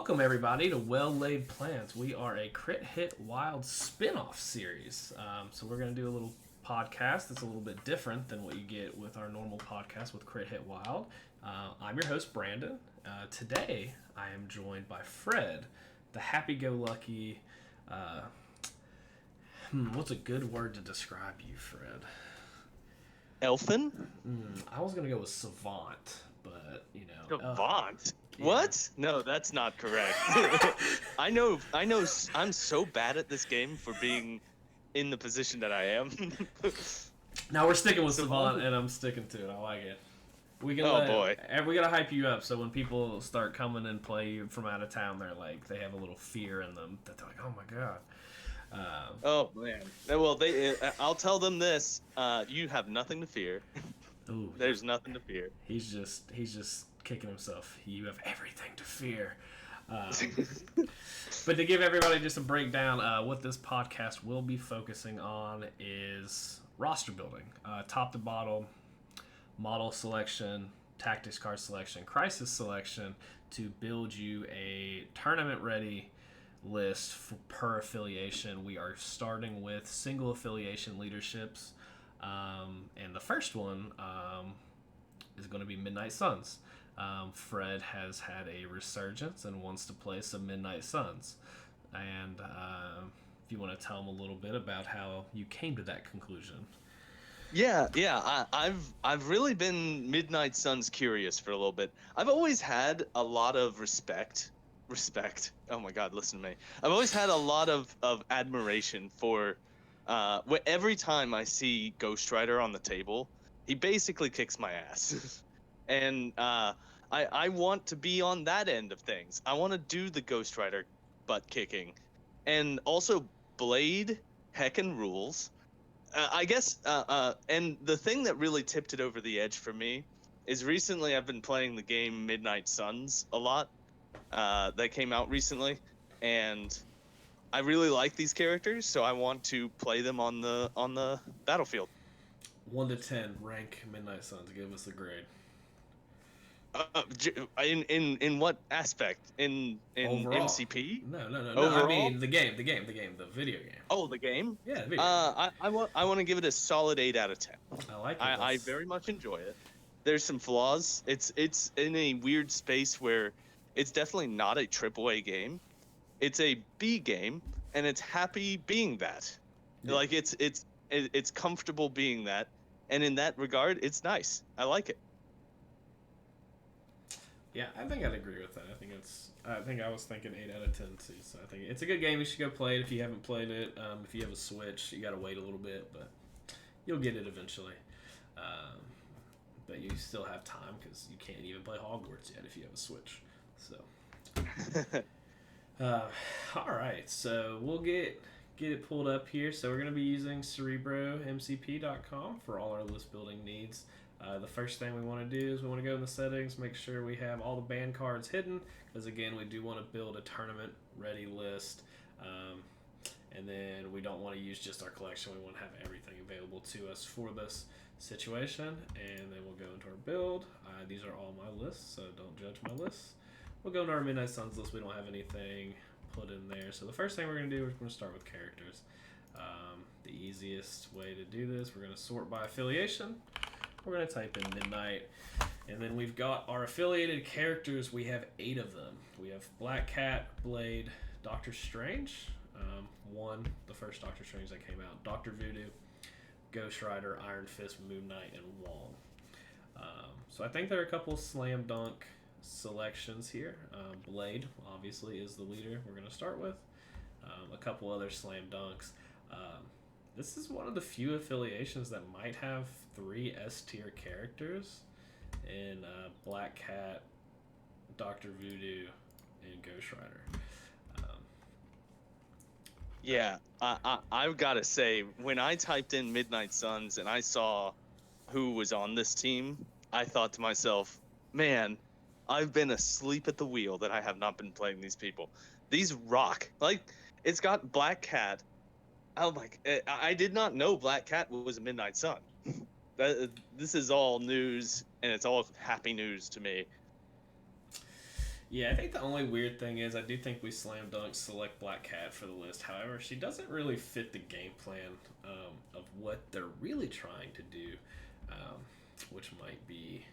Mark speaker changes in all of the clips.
Speaker 1: Welcome, everybody, to Well Laid Plans. We are a Crit Hit Wild spin-off series. So we're going to do a little podcast that's a little bit different than what you get with our normal podcast with Crit Hit Wild. I'm your host, Brandon. Today, I am joined by Fred, the happy-go-lucky... what's a good word to describe you, Fred?
Speaker 2: Elfin?
Speaker 1: I was going to go with savant, but,
Speaker 2: Savant?
Speaker 1: Yeah.
Speaker 2: What? No, that's not correct. I know, I'm so bad at this game for being in the position that I am.
Speaker 1: Now we're sticking with
Speaker 2: Savant.
Speaker 1: savant, and I'm sticking to it. I like it. We
Speaker 2: Boy.
Speaker 1: And we gotta hype you up so when people start coming and play you from out of town, they have a little fear in them that they're like, oh my god.
Speaker 2: Oh man. Well, I'll tell them this. You have nothing to fear.
Speaker 1: Ooh,
Speaker 2: There's nothing to fear.
Speaker 1: he's just kicking himself. You have everything to fear. But to give everybody just a breakdown, what this podcast will be focusing on is roster building, top to bottom, model selection, tactics card selection, crisis selection, to build you a tournament ready list per affiliation. We are starting with single affiliation leaderships, and the first one is going to be Midnight Suns. Fred has had a resurgence and wants to play some Midnight Suns, and if you want to tell him a little bit about how you came to that conclusion.
Speaker 2: Yeah. I've really been Midnight Suns curious for a little bit. I've always had a lot of respect. Oh my God, listen to me. I've always had a lot of admiration for. Every time I see Ghost Rider on the table, he basically kicks my ass, and I want to be on that end of things. I want to do the Ghost Rider butt kicking, and also Blade heckin' rules. I guess, and the thing that really tipped it over the edge for me is recently I've been playing the game Midnight Suns a lot. That came out recently, and I really like these characters, so I want to play them on the battlefield.
Speaker 1: 1 to 10, rank Midnight Suns. Give us a grade.
Speaker 2: In what aspect? In
Speaker 1: Overall.
Speaker 2: MCP?
Speaker 1: No.
Speaker 2: Overall?
Speaker 1: I mean the game, the video game.
Speaker 2: Oh, the game?
Speaker 1: Yeah, the video game.
Speaker 2: I want to give it a solid 8 out of 10.
Speaker 1: I like it.
Speaker 2: I very much enjoy it. There's some flaws. It's in a weird space where it's definitely not a AAA game. It's a B game, and it's happy being that. Yeah. Like it's comfortable being that, and in that regard, it's nice. I like it.
Speaker 1: Yeah, I think I'd agree with that. I think I was thinking 8 out of 10 too. So I think it's a good game. You should go play it if you haven't played it. If you have a Switch, you gotta wait a little bit, but you'll get it eventually. But you still have time because you can't even play Hogwarts yet if you have a Switch. So, all right. So we'll get it pulled up here. So we're gonna be using CerebroMCP.com for all our list building needs. The first thing we want to do is we want to go in the settings, make sure we have all the banned cards hidden, because again, we do want to build a tournament ready list, and then we don't want to use just our collection. We want to have everything available to us for this situation, and then we'll go into our build. These are all my lists, so don't judge my lists. We'll go into our Midnight Suns list. We don't have anything put in there, so the first thing we're going to do is we're going to start with characters. The easiest way to do this, we're going to sort by affiliation. We're going to type in Midnight, and then we've got our affiliated characters. We have 8 of them. We have Black Cat, Blade, Doctor Strange, the first Doctor Strange that came out, Dr. Voodoo, Ghost Rider, Iron Fist, Moon Knight, and Wong. So I think there are a couple slam dunk selections here. Blade, obviously, is the leader we're going to start with. A couple other slam dunks. This is one of the few affiliations that might have 3 S-tier characters in Black Cat, Dr. Voodoo, and Ghost Rider.
Speaker 2: Yeah, I've got to say, when I typed in Midnight Suns and I saw who was on this team, I thought to myself, man, I've been asleep at the wheel that I have not been playing these people. These rock. Like, it's got Black Cat. Oh my! I did not know Black Cat was a Midnight Sun. This is all news, and it's all happy news to me.
Speaker 1: Yeah, I think the only weird thing is I do think we slam dunk select Black Cat for the list. However, she doesn't really fit the game plan of what they're really trying to do, um, which might be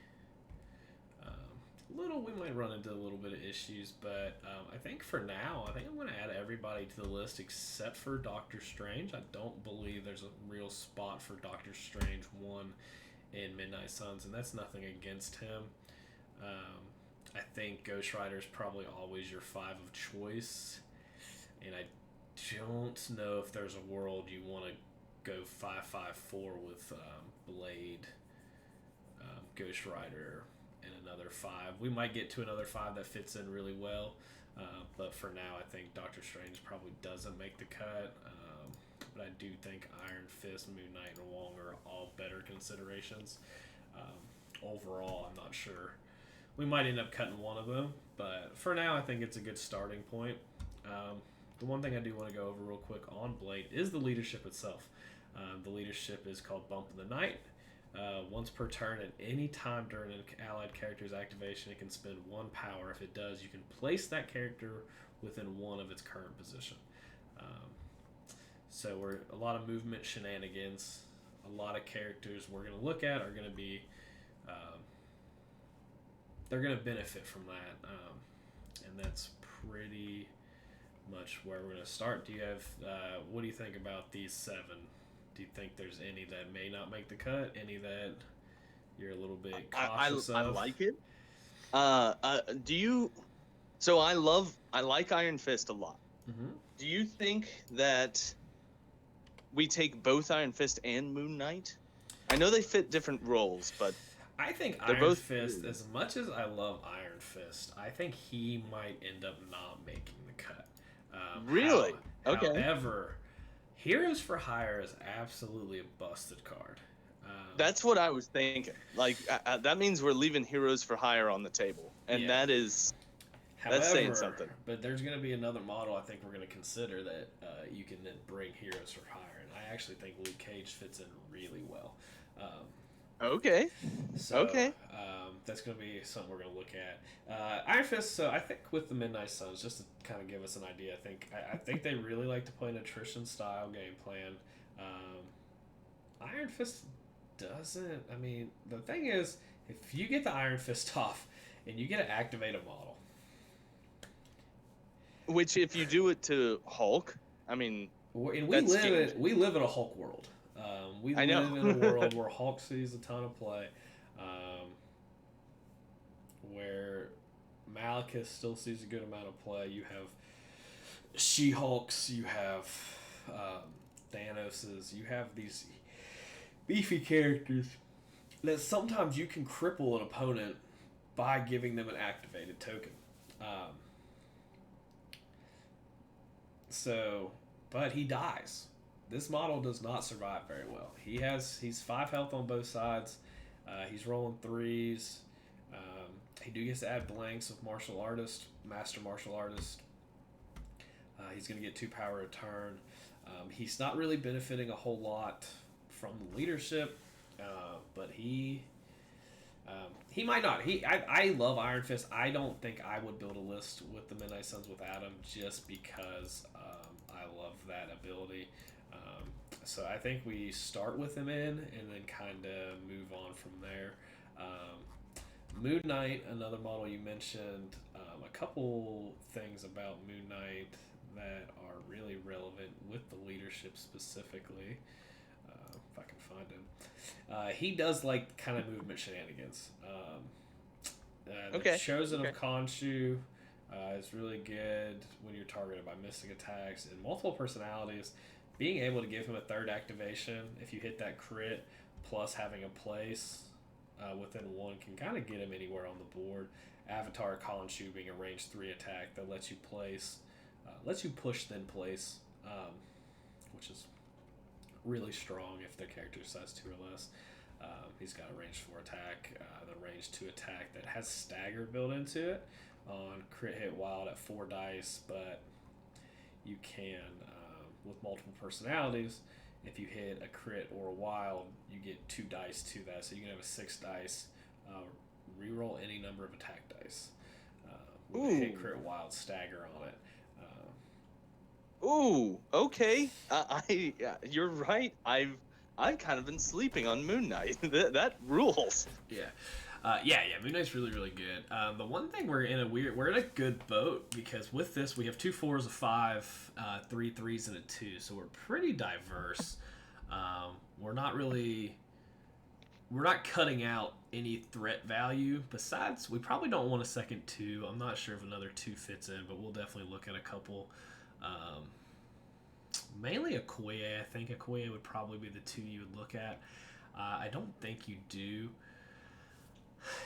Speaker 1: little. We might run into a little bit of issues, but I think for now, I think I'm going to add everybody to the list except for Doctor Strange. I don't believe there's a real spot for Doctor Strange 1 in Midnight Suns, and that's nothing against him. I think Ghost Rider is probably always your 5 of choice, and I don't know if there's a world you want to go 5-5-4 with Blade, Ghost Rider, and another 5. We might get to another 5 that fits in really well, but for now, I think Doctor Strange probably doesn't make the cut. But I do think Iron Fist, Moon Knight, and Wong are all better considerations. Overall, I'm not sure. We might end up cutting one of them, but for now, I think it's a good starting point. The one thing I do want to go over real quick on Blade is the leadership itself. The leadership is called Bump of the Night. Once per turn, at any time during an allied character's activation, it can spend 1 power. If it does, you can place that character within 1 of its current position. So we're a lot of movement shenanigans. A lot of characters we're going to look at are going to be, they're going to benefit from that, and that's pretty much where we're going to start. Do you have, what do you think about these 7? Do you think there's any that may not make the cut? Any that you're a little bit cautious of?
Speaker 2: I like it. Do you? So I like Iron Fist a lot.
Speaker 1: Mm-hmm.
Speaker 2: Do you think that we take both Iron Fist and Moon Knight? I know they fit different roles, but
Speaker 1: I think
Speaker 2: they're
Speaker 1: Iron
Speaker 2: both
Speaker 1: Fist,
Speaker 2: good.
Speaker 1: as much as I love Iron Fist, I think he might end up not making the cut.
Speaker 2: Really? Okay.
Speaker 1: However, Heroes for Hire is absolutely a busted card.
Speaker 2: That's what I was thinking. Like that means we're leaving Heroes for Hire on the table, and
Speaker 1: Yeah.
Speaker 2: that's
Speaker 1: However,
Speaker 2: saying something.
Speaker 1: But there's going to be another model I think we're going to consider that you can then bring Heroes for Hire, and I actually think Luke Cage fits in really well.
Speaker 2: Okay.
Speaker 1: So,
Speaker 2: Okay.
Speaker 1: that's going to be something we're going to look at. Iron Fist. So I think with the Midnight Suns, just to kind of give us an idea, I think they really like to play an attrition style game plan. Iron Fist doesn't. I mean, the thing is, if you get the Iron Fist off and you get to activate a model,
Speaker 2: Which, if you do it to Hulk, I mean,
Speaker 1: and
Speaker 2: that's
Speaker 1: we live in a Hulk world. We
Speaker 2: I know.
Speaker 1: live in a world where Hulk sees a ton of play, where Malekith still sees a good amount of play. You have She-Hulks, you have Thanoses, you have these beefy characters that sometimes you can cripple an opponent by giving them an activated token. But he dies. This model does not survive very well. He's 5 health on both sides. He's rolling 3s. He do gets to add blanks of martial artist, master martial artist. He's going to get 2 power a turn. He's not really benefiting a whole lot from the leadership, but he might not. I love Iron Fist. I don't think I would build a list with the Midnight Suns without him, just because I love that ability. So I think we start with him in and then kind of move on from there. Moon Knight, another model you mentioned. A couple things about Moon Knight that are really relevant with the leadership specifically. If I can find him. He does like kind of movement shenanigans. The Chosen of Khonshu is really good when you're targeted by mystic attacks and multiple personalities. Being able to give him a 3rd activation if you hit that crit, plus having a place within 1 can kind of get him anywhere on the board. Avatar Khonshu being a range 3 attack that lets you place, lets you push then place, which is really strong if the character size 2 or less. He's got a range 4 attack, the range 2 attack that has stagger built into it on crit hit wild at 4 dice, but you can, with multiple personalities, if you hit a crit or a wild, you get 2 dice to that, so you can have a 6 dice reroll any number of attack dice, with a hit crit wild stagger on it.
Speaker 2: Ooh, okay. You're right. I've kind of been sleeping on Moon Knight. That rules.
Speaker 1: Yeah. Yeah. Moon Knight's really, really good. The one thing we're in a good boat because with this we have 2 4s, a 5, 3 3s, and a 2, so we're pretty diverse. We're not cutting out any threat value. Besides, we probably don't want a second 2. I'm not sure if another 2 fits in, but we'll definitely look at a couple. Mainly Okoye. I think Okoye would probably be the 2 you would look at. I don't think you do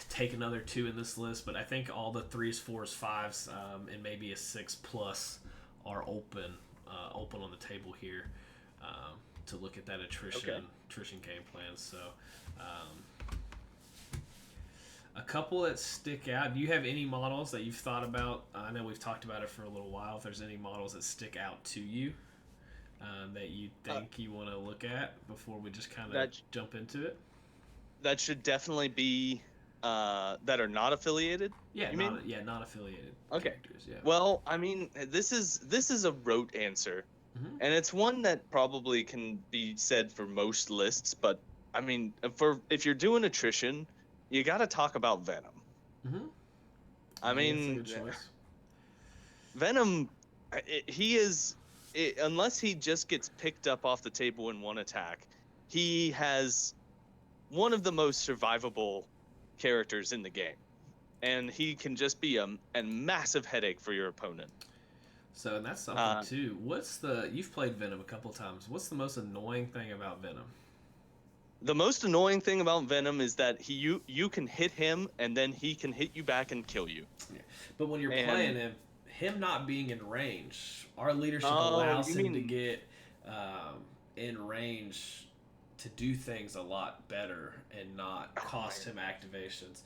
Speaker 1: take another 2 in this list, but I think all the 3s, 4s, 5s, and maybe a 6 plus are open on the table here to look at that attrition game plan. So a couple that stick out. Do you have any models that you've thought about? I know we've talked about it for a little while. If there's any models that stick out to you that you think you want to look at before we just kind of jump into it?
Speaker 2: That should definitely be that are not affiliated.
Speaker 1: Yeah, not affiliated characters. Yeah.
Speaker 2: Well, I mean, this is a rote answer, and it's one that probably can be said for most lists. But I mean, if you're doing attrition, you got to talk about Venom. I mean, Venom, unless he just gets picked up off the table in one attack, he has one of the most survivable characters in the game, and he can just be a massive headache for your opponent.
Speaker 1: So, and that's something too. You've played Venom a couple times. What's the most annoying thing about Venom?
Speaker 2: The most annoying thing about Venom is that you can hit him and then he can hit you back and kill you.
Speaker 1: Yeah. But when you're playing him not being in range, our leadership allows him to get in range to do things a lot better and not cost him activations.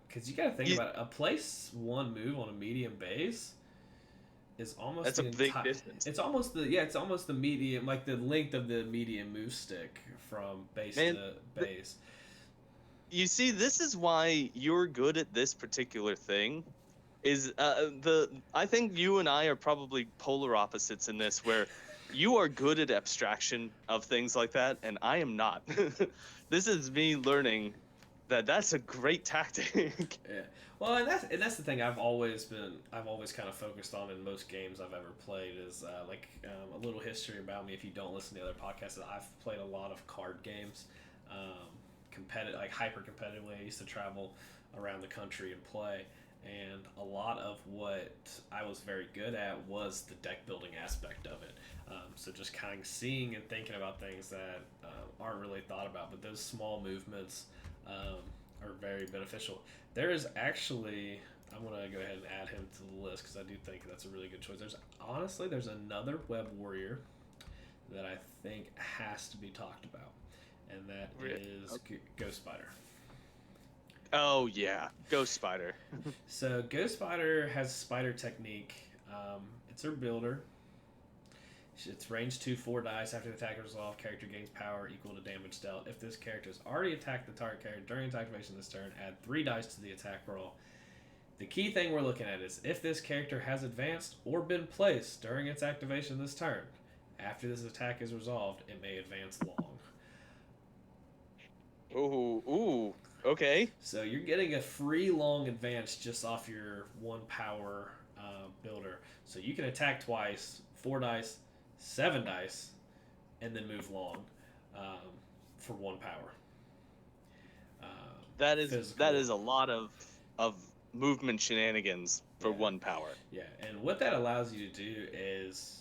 Speaker 1: Because you got to think about it. A place 1 move on a medium base is almost
Speaker 2: a big distance.
Speaker 1: It's almost the medium, like the length of the medium move stick from base to base.
Speaker 2: You see, this is why you're good at this particular thing. I think you and I are probably polar opposites in this, where you are good at abstraction of things like that, and I am not. This is me learning that's a great tactic.
Speaker 1: Yeah. Well, and that's the thing I've always kind of focused on in most games I've ever played is a little history about me. If you don't listen to the other podcasts, I've played a lot of card games, competitive, like hyper competitively. I used to travel around the country and play, and a lot of what I was very good at was the deck building aspect of it. So just kind of seeing and thinking about things that aren't really thought about, but those small movements are very beneficial. There is actually, I'm going to go ahead and add him to the list because I do think that's a really good choice. There's another web warrior that I think has to be talked about, and that is Ghost Spider.
Speaker 2: Oh yeah, Ghost Spider.
Speaker 1: So Ghost Spider has spider technique. It's her builder. It's range 2, 4 dice. After the attack is resolved, character gains power equal to damage dealt. If this character has already attacked the target character during its activation this turn, add 3 dice to the attack roll. The key thing we're looking at is if this character has advanced or been placed during its activation this turn. After this attack is resolved, it may advance long.
Speaker 2: Ooh, okay.
Speaker 1: So you're getting a free long advance just off your 1 power builder. So you can attack twice, 4 dice, 7 dice, and then move long for 1 power.
Speaker 2: That is a lot of movement shenanigans for 1 power.
Speaker 1: Yeah, and what that allows you to do is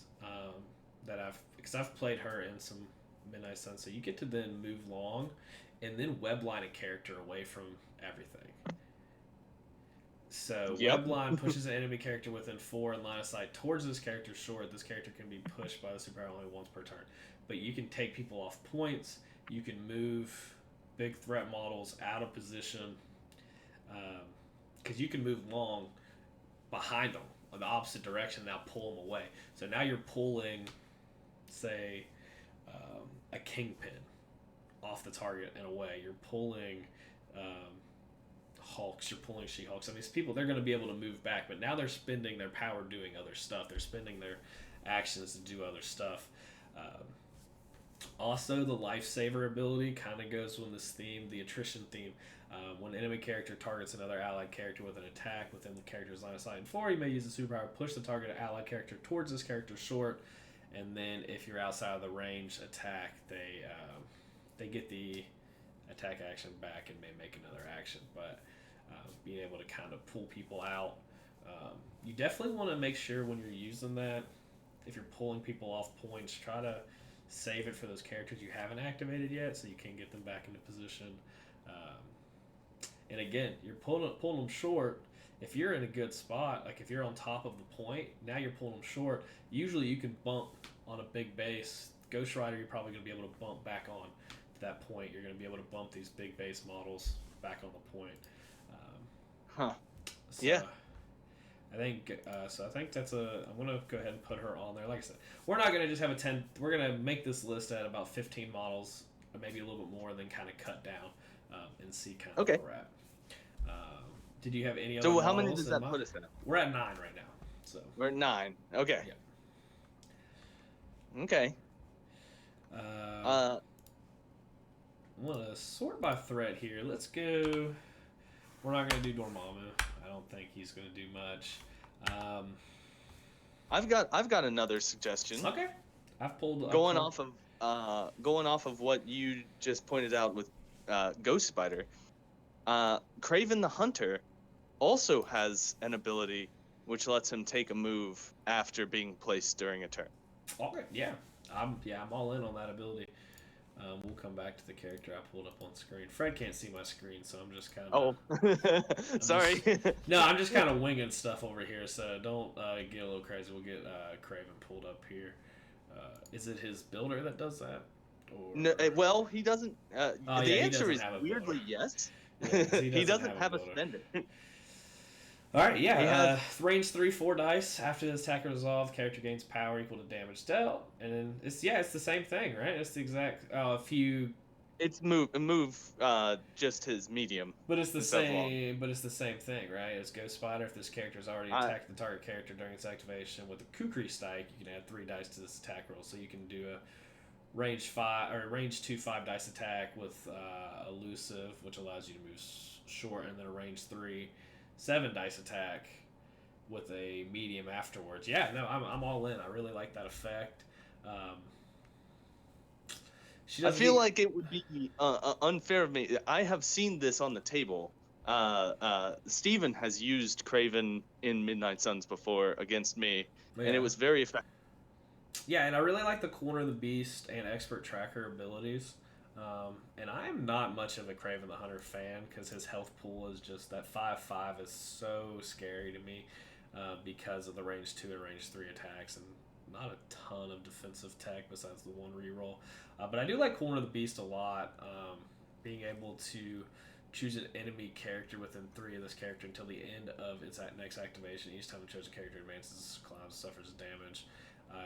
Speaker 1: because I've played her in some Midnight Sun, so you get to then move long and then webline a character away from everything. So webline pushes an enemy character within 4 in line of sight towards this character's sword. This character can be pushed by the superpower only once per turn. But you can take people off points. You can move big threat models out of position. Because you can move long behind them in the opposite direction, now pull them away. So now you're pulling, say, a kingpin off the target and away. You're pulling Hulks, you're pulling She-Hulks. I mean, these people, they're going to be able to move back, but now they're spending their power doing other stuff. They're spending their actions to do other stuff. Um, Also, the lifesaver ability kind of goes with this theme, the attrition theme. When an enemy character targets another allied character with an attack within the character's line of sight and 4, you may use the superpower to push the target allied character towards this character's short, and then if you're outside of the range attack, they get the attack action back and may make another action. But being able to kind of pull people out, you definitely want to make sure when you're using that, if you're pulling people off points, try to save it for those characters you haven't activated yet, so you can get them back into position. And again, you're pulling them short. If you're in a good spot, like if you're on top of the point, now you're pulling them short. Usually, you can bump on a big base. Ghost Rider, you're probably going to be able to bump back on to that point. You're going to be able to bump these big base models back on the point. So
Speaker 2: yeah.
Speaker 1: I think so. I think that's a. I'm gonna go ahead and put her on there. Like I said, we're not gonna just have a 10. We're gonna make this list at about 15 models, or maybe a little bit more, and then kind of cut down and see kind of where we're at. Did you have any other?
Speaker 2: So how many
Speaker 1: models
Speaker 2: does that put us at?
Speaker 1: We're at 9 right now. So
Speaker 2: We're at 9. Okay.
Speaker 1: Yeah.
Speaker 2: Okay.
Speaker 1: I'm gonna sort by threat here. Let's go. We're not gonna do Dormammu. I don't think he's gonna do much.
Speaker 2: I've got another suggestion.
Speaker 1: Okay. I've pulled
Speaker 2: Going off of what you just pointed out with Ghost Spider, Kraven the Hunter also has an ability which lets him take a move after being placed during a turn.
Speaker 1: Okay, yeah. I'm all in on that ability. We'll come back to the character I pulled up on screen. Fred can't see my screen, so I'm just kind of...
Speaker 2: Oh, sorry.
Speaker 1: I'm just kind of winging stuff over here, so don't get a little crazy. We'll get Kraven pulled up here. Is it his builder that does that? Or...
Speaker 2: No, well, he doesn't... the answer is
Speaker 1: weirdly
Speaker 2: yes.
Speaker 1: Yeah,
Speaker 2: he doesn't have a spender.
Speaker 1: All right, yeah. Range 3, 4 dice. After the attack resolved, character gains power equal to damage dealt, and then it's the same thing, right? It's the exact. If you.
Speaker 2: It's just his medium.
Speaker 1: But it's the same. But it's the same thing, right? As Ghost Spider, if this character has already attacked the target character during its activation with a Kukri Strike, you can add 3 dice to this attack roll. So you can do a range 2 5 dice attack with elusive, which allows you to move short, and then a range 3 7 dice attack with a medium afterwards. Yeah, no, I'm all in. I really like that effect.
Speaker 2: I feel like it would be unfair of me. I have seen this on the table. Steven has used Kraven in Midnight Suns before against me, and it was very effective.
Speaker 1: Yeah, and I really like the Corner of the Beast and Expert Tracker abilities. And I'm not much of a Kraven the Hunter fan because his health pool is just that 5/5 is so scary to me because of the range 2 and range 3 attacks and not a ton of defensive tech besides the 1 reroll. But I do like Corner of the Beast a lot. Being able to choose an enemy character within 3 of this character until the end of its next activation. Each time the chosen character advances, climbs, suffers damage.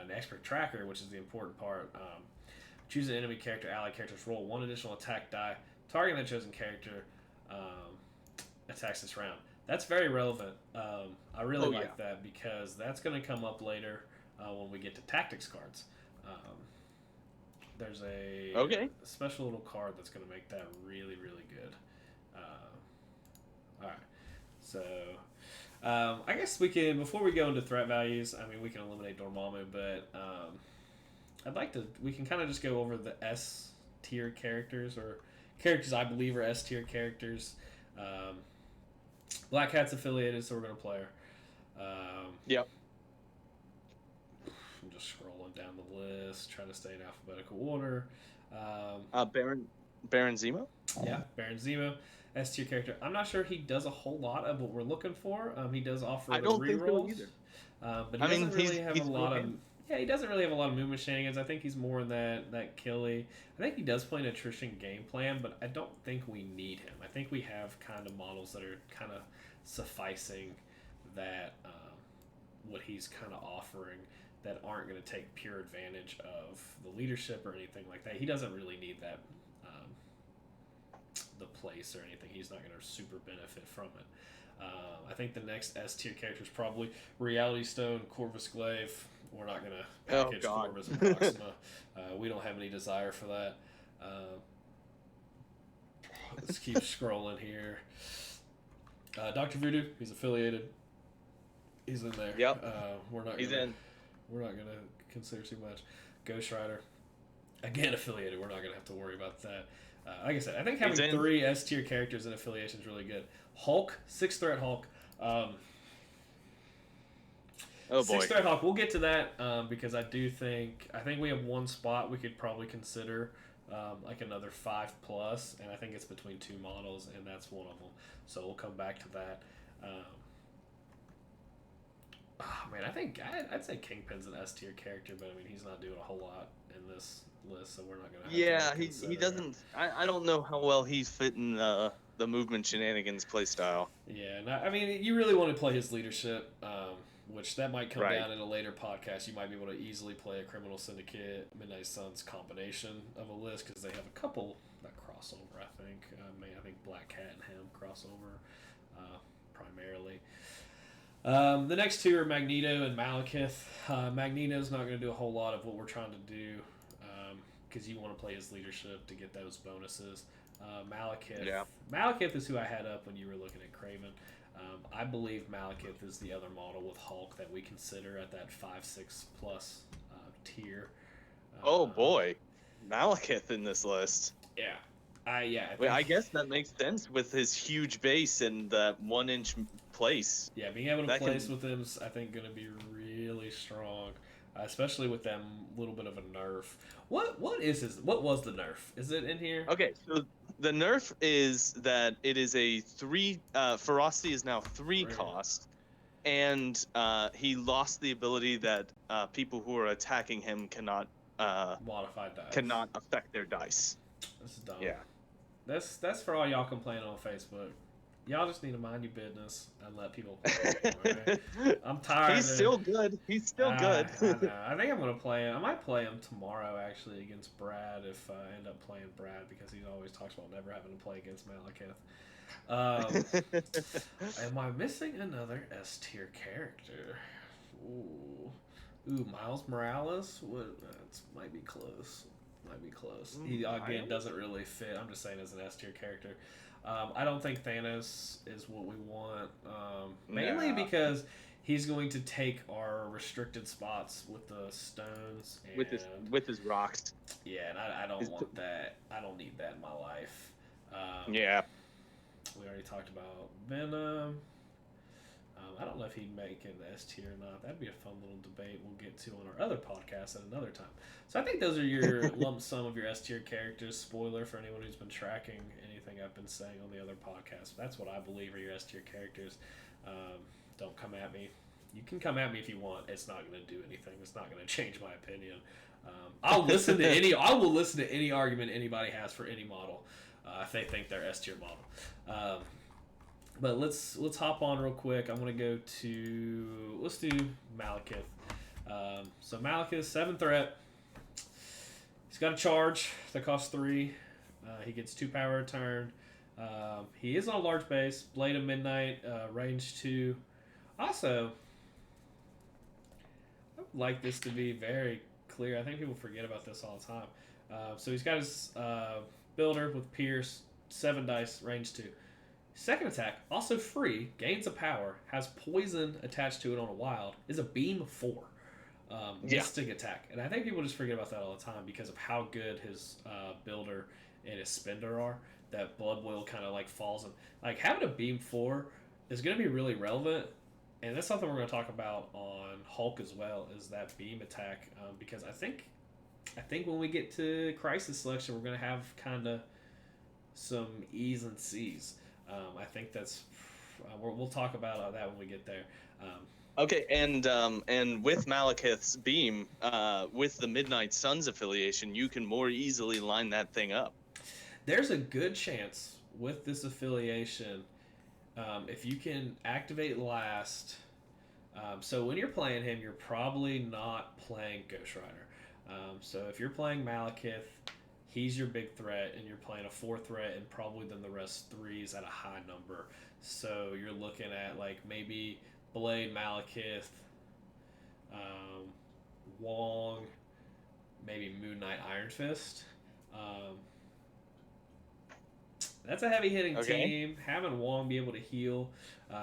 Speaker 1: An Expert Tracker, which is the important part. Choose an enemy character, allied characters, roll 1 additional attack die, targeting that chosen character attacks this round. That's very relevant. I really like that because that's going to come up later when we get to tactics cards. There's a special little card that's going to make that really, really good. All right. So I guess we can, before we go into threat values, I mean, we can eliminate Dormammu, but... we can kind of just go over the S tier characters, or characters I believe are S tier characters. Black Cat's affiliated, so we're going to play her.
Speaker 2: Yep.
Speaker 1: I'm just scrolling down the list, trying to stay in alphabetical order.
Speaker 2: Baron Zemo?
Speaker 1: Yeah, Baron Zemo. S tier character. I'm not sure he does a whole lot of what we're looking for. He does offer the rerolls. Think so either. But he doesn't really have a lot of... Yeah, he doesn't really have a lot of movement shenanigans. I think he's more in that killy. I think he does play an attrition game plan, but I don't think we need him. I think we have kind of models that are kind of sufficing that what he's kind of offering that aren't going to take pure advantage of the leadership or anything like that. He doesn't really need that the place or anything. He's not going to super benefit from it. I think the next S tier character is probably Reality Stone, Corvus Glaive. We're not going to package Corvus and Proxima. We don't have any desire for that. Let's keep scrolling here. Dr. Voodoo, he's affiliated. He's in there.
Speaker 2: Yep.
Speaker 1: We're not gonna consider too much. Ghost Rider, again affiliated. We're not gonna have to worry about that. Like I said, I think having 3 S tier characters in affiliation is really good. Hulk, 6 threat Hulk.
Speaker 2: Oh boy.
Speaker 1: 6 threat Hulk. We'll get to that because I think we have one spot we could probably consider like another 5+, and I think it's between 2 models, and that's one of them. So we'll come back to that. Man, I think I'd say Kingpin's an S tier character, but I mean he's not doing a whole lot in this list, so we're not gonna.
Speaker 2: He doesn't. I don't know how well he's fitting the movement shenanigans playstyle.
Speaker 1: Yeah, I mean you really want to play his leadership, which that might come down in a later podcast. You might be able to easily play a Criminal Syndicate, Midnight Suns combination of a list because they have a couple that crossover. I think I think Black Cat and him crossover primarily. The next 2 are Magneto and Malekith. Magneto's not going to do a whole lot of what we're trying to do because you want to play his leadership to get those bonuses. Malekith is who I had up when you were looking at Craven. I believe Malekith is the other model with Hulk that we consider at that 5-6+ tier.
Speaker 2: Oh boy, Malekith in this list.
Speaker 1: Yeah.
Speaker 2: I guess that makes sense with his huge base and that 1-inch place.
Speaker 1: Yeah, being able to place with him is, I think, going to be really strong, especially with them little bit of a nerf. What was the nerf? Is it in here?
Speaker 2: Okay, so the nerf is that it is a 3. Ferocity is now 3 cost, and he lost the ability that people who are attacking him cannot
Speaker 1: modify dice.
Speaker 2: Cannot affect their dice.
Speaker 1: This is dumb.
Speaker 2: Yeah.
Speaker 1: That's for all y'all complaining on Facebook. Y'all just need to mind your business and let people play. Right? I'm tired.
Speaker 2: He's still good. He's still good.
Speaker 1: I know. I think I'm gonna play him. I might play him tomorrow actually against Brad if I end up playing Brad because he always talks about never having to play against Malekith. Am I missing another S tier character? Ooh, Miles Morales. That might be close. He again doesn't really fit. I'm just saying as an S tier character. I don't think Thanos is what we want. Mainly because he's going to take our restricted spots with the stones and
Speaker 2: with his rocks.
Speaker 1: Yeah, and I don't want that. I don't need that in my life.
Speaker 2: Yeah.
Speaker 1: We already talked about Venom. I don't know if he'd make it S tier or not. That'd be a fun little debate we'll get to on our other podcast at another time. So I think those are your lump sum of your S tier characters. Spoiler for anyone who's been tracking anything I've been saying on the other podcast. That's what I believe are your S tier characters. Don't come at me. You can come at me if you want. It's not going to do anything. It's not going to change my opinion. I will listen to any argument anybody has for any model if they think they're S tier model. But let's hop on real quick. I'm going to go to... Let's do Malekith. So Malekith, 7 threat. He's got a charge that costs 3. He gets 2 power a turn. He is on a large base. Blade of Midnight, range 2. Also, I would like this to be very clear. I think people forget about this all the time. So he's got his builder with Pierce, 7 dice, range 2. Second attack, also free, gains a power, has poison attached to it on a wild, is a beam 4. Mystic attack. And I think people just forget about that all the time because of how good his builder and his spender are. That Blood Will kind of like falls in. Like having a beam 4 is going to be really relevant. And that's something we're going to talk about on Hulk as well, is that beam attack. Because I think when we get to Crisis Selection, we're going to have kind of some E's and C's. I think that's we'll talk about that when we get there.
Speaker 2: Okay, and with Malekith's beam, with the Midnight Suns affiliation, you can more easily line that thing up.
Speaker 1: There's a good chance with this affiliation, if you can activate last. So when you're playing him, you're probably not playing Ghost Rider. So if you're playing Malekith, He's your big threat, and you're playing a 4 threat, and probably then the rest 3s at a high number. So you're looking at like maybe Blade, Malekith, um, Wong, maybe Moon Knight, Iron Fist. Um, that's a heavy hitting
Speaker 2: Okay.
Speaker 1: team. Having Wong be able to heal,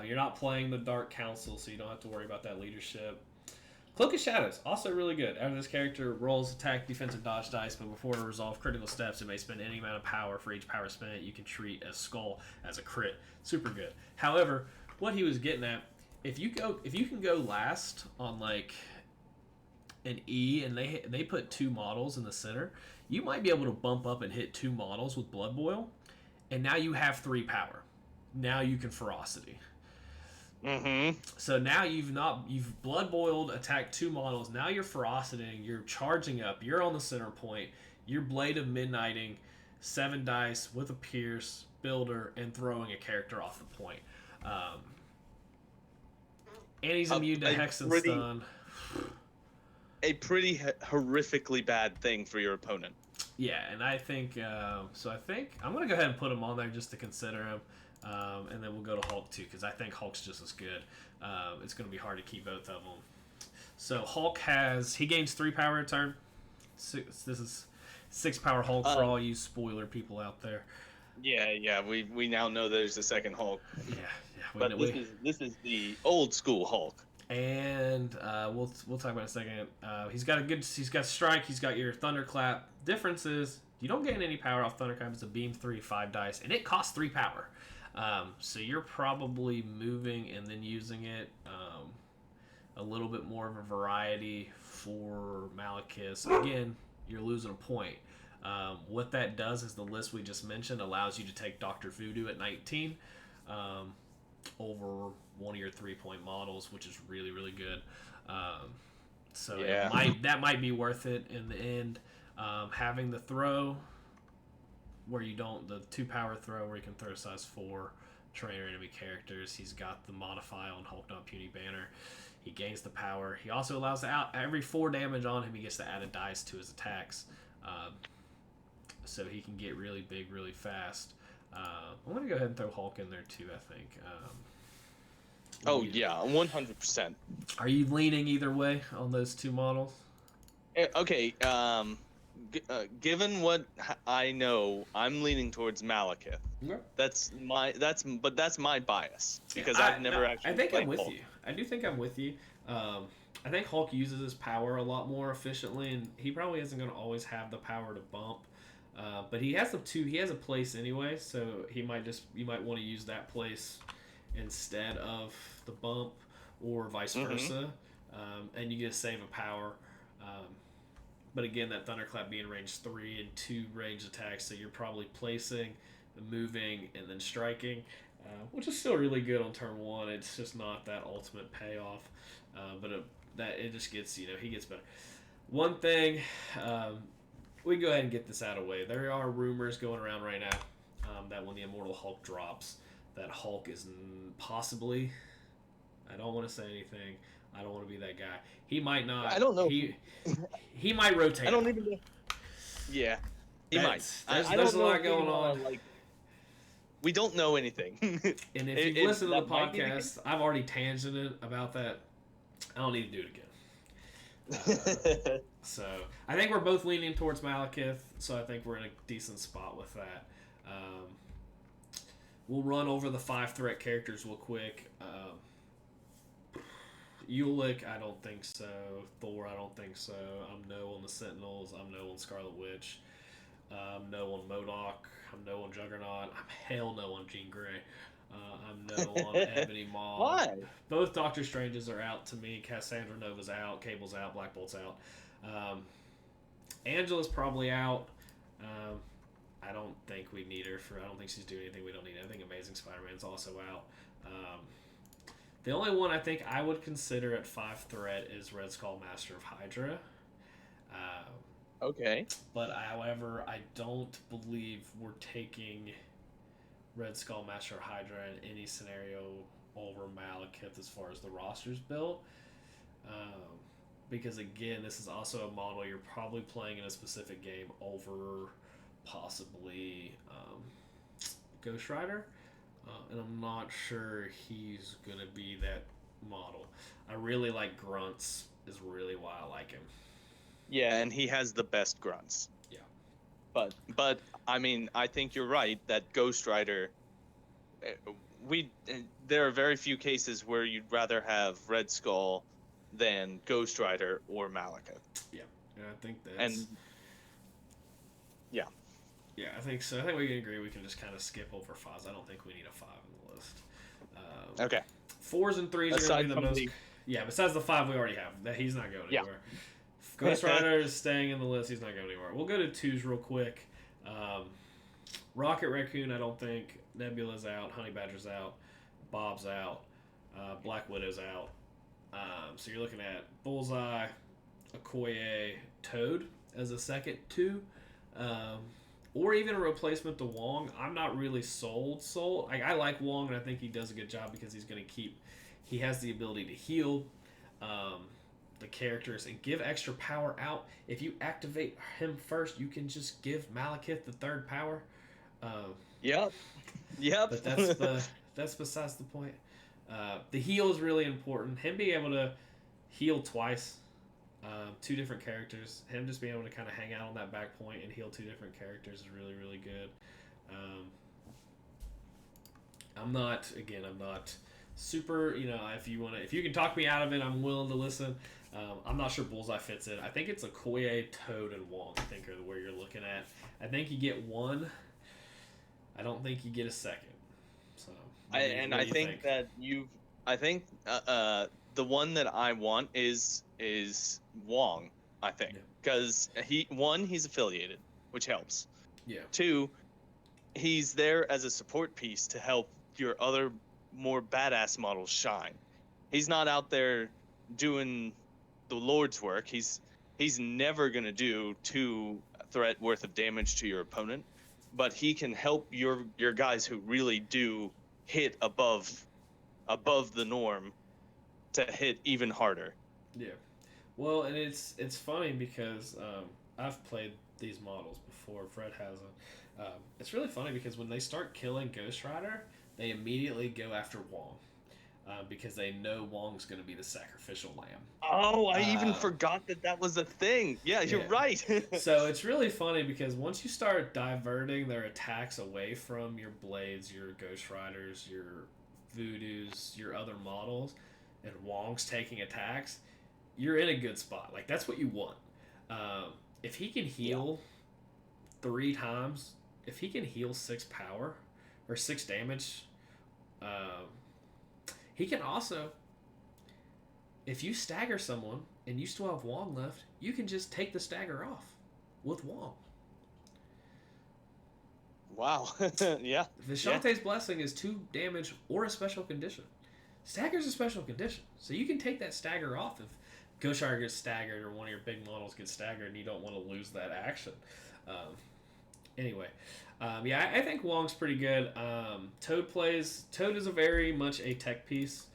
Speaker 1: you're not playing the Dark Council, so you don't have to worry about that leadership. Cloak of Shadows, also really good. After this character rolls attack, defensive dodge dice, but before to resolve critical steps, it may spend any amount of power. For each power spent, you can treat a skull as a crit. Super good. However, what he was getting at, if you can go last on like an E and they put 2 models in the center, you might be able to bump up and hit 2 models with Blood Boil, and now you have 3 power. Now you can ferocity.
Speaker 2: Mm-hmm.
Speaker 1: So now you've blood boiled, attacked 2 models. Now you're ferociting, you're charging up, you're on the center point. You're Blade of Midnighting, 7 dice with a pierce, builder, and throwing a character off the point. And he's immune to Hex and Stun.
Speaker 2: A pretty horrifically bad thing for your opponent.
Speaker 1: Yeah, and I think so. I think I'm gonna go ahead and put him on there just to consider him. And then we'll go to Hulk too, because I think Hulk's just as good. It's going to be hard to keep both of them. So Hulk he gains 3 power a turn. This is 6 power Hulk for all you spoiler people out there.
Speaker 2: Yeah. We now know there's a second Hulk.
Speaker 1: Yeah.
Speaker 2: But this is the old school Hulk.
Speaker 1: And we'll talk about it in a second. He's got strike. He's got your thunderclap. Difference is you don't gain any power off thunderclap. It's a beam 3, 5 dice, and it costs 3 power. So you're probably moving and then using it a little bit more of a variety for Malekith. Again, you're losing a point. What that does is the list we just mentioned allows you to take Dr. Voodoo at 19 over one of your 3-point models, which is really, really good. So that might be worth it in the end. Having the throw where you don't, the 2 power throw where you can throw size 4 trainer enemy characters. He's got the modify on Hulk Not Puny Banner. He gains the power. He also allows to every 4 damage on him, he gets to add a dice to his attacks. So he can get really big really fast. I'm going to go ahead and throw Hulk in there too, I think.
Speaker 2: 100%.
Speaker 1: Are you leaning either way on those 2 models?
Speaker 2: Okay, given what I know, I'm leaning towards Malekith.
Speaker 1: Yeah.
Speaker 2: That's my bias because I've never actually.
Speaker 1: I think
Speaker 2: played
Speaker 1: I'm with
Speaker 2: Hulk.
Speaker 1: you. I do think I'm with you. I think Hulk uses his power a lot more efficiently, and he probably isn't going to always have the power to bump. But he has He has a place anyway, so you might want to use that place instead of the bump, or vice versa, and you get to save a power. But again, that Thunderclap being range 3 and 2 range attacks, so you're probably placing, moving, and then striking, which is still really good on turn 1. It's just not that ultimate payoff, but it just gets, he gets better. One thing, we can go ahead and get this out of the way. There are rumors going around right now that when the Immortal Hulk drops, that Hulk is possibly, I don't want to say anything, I don't want to be that guy. He might not.
Speaker 2: I don't know.
Speaker 1: He might rotate.
Speaker 2: I don't even know. Yeah, he might.
Speaker 1: There's a lot going on.
Speaker 2: We don't know anything.
Speaker 1: And if you listen to the podcast, I've already tangented about that. I don't need to do it again. So I think we're both leaning towards Malekith, so I think we're in a decent spot with that. We'll run over the 5 threat characters real quick. Ulick, I don't think so. Thor, I don't think so. I'm no on the Sentinels. I'm no on Scarlet Witch. I'm no on MODOK. I'm no on Juggernaut. I'm hell no on Jean Grey. I'm no on Ebony Maw.
Speaker 2: Why?
Speaker 1: Both Doctor Stranges are out to me. Cassandra Nova's out. Cable's out. Black Bolt's out. Angela's probably out. I don't think we need her I don't think she's doing anything we don't need. I think Amazing Spider-Man's also out. The only one I think I would consider at 5 threat is Red Skull, Master of Hydra.
Speaker 2: Okay.
Speaker 1: But however, I don't believe we're taking Red Skull, Master of Hydra in any scenario over Malekith as far as the roster's built. Because again, this is also a model you're probably playing in a specific game over possibly Ghost Rider, and I'm not sure he's gonna be that model. I really like grunts. Is really why I like him.
Speaker 2: Yeah, and he has the best grunts.
Speaker 1: Yeah.
Speaker 2: But I mean, I think you're right that Ghost Rider. There are very few cases where you'd rather have Red Skull than Ghost Rider or Malekith.
Speaker 1: Yeah, and I think that's.
Speaker 2: And yeah.
Speaker 1: Yeah, I think so. I think we can agree we can just kind of skip over 5s. I don't think we need a 5 in the list.
Speaker 2: Okay.
Speaker 1: 4s and 3s are going to be the most. Yeah, besides the 5 we already have, that he's not going anywhere. Ghost Rider is staying in the list. He's not going anywhere. We'll go to 2s real quick. Rocket Raccoon, I don't think. Nebula's out. Honey Badger's out. Bob's out. Black Widow's out. So you're looking at Bullseye, Okoye, Toad as a second 2. Or even a replacement to Wong. I'm not really sold. I like Wong, and I think he does a good job because he's going to keep... He has the ability to heal the characters and give extra power out. If you activate him first, you can just give Malekith the 3rd power.
Speaker 2: Yep.
Speaker 1: But that's besides the point. The heal is really important. Him being able to heal twice, 2 different characters. Him just being able to kind of hang out on that back point and heal 2 different characters is really, really good. I'm not super, if you can talk me out of it, I'm willing to listen. I'm not sure Bullseye fits in. I think it's Okoye, Toad, and Wong, I think are where you're looking at. I think you get 1. I don't think you get a second. So
Speaker 2: I think the one that I want is Wong, I think. Because he's affiliated, which helps.
Speaker 1: Yeah.
Speaker 2: 2, he's there as a support piece to help your other more badass models shine. He's not out there doing the Lord's work. He's never gonna do 2 threat worth of damage to your opponent, but he can help your guys who really do hit above the norm to hit even harder.
Speaker 1: Yeah. Well, and it's funny because I've played these models before. Fred hasn't. It's really funny because when they start killing Ghost Rider, they immediately go after Wong because they know Wong's going to be the sacrificial lamb.
Speaker 2: Oh, I even forgot that was a thing. Yeah, you're right.
Speaker 1: So it's really funny because once you start diverting their attacks away from your Blades, your Ghost Riders, your Voodoos, your other models, and Wong's taking attacks, you're in a good spot. Like, that's what you want. If he can heal 3 times, if he can heal 6 power or 6 damage, he can also, if you stagger someone and you still have Wong left, you can just take the stagger off with Wong.
Speaker 2: Wow. Yeah.
Speaker 1: Vishante's Blessing is 2 damage or a special condition. Stagger's a special condition. So you can take that stagger off if Ghost Rider gets staggered or one of your big models gets staggered and you don't want to lose that action. Anyway, I think Wong's pretty good. Toad is a very much a tech piece.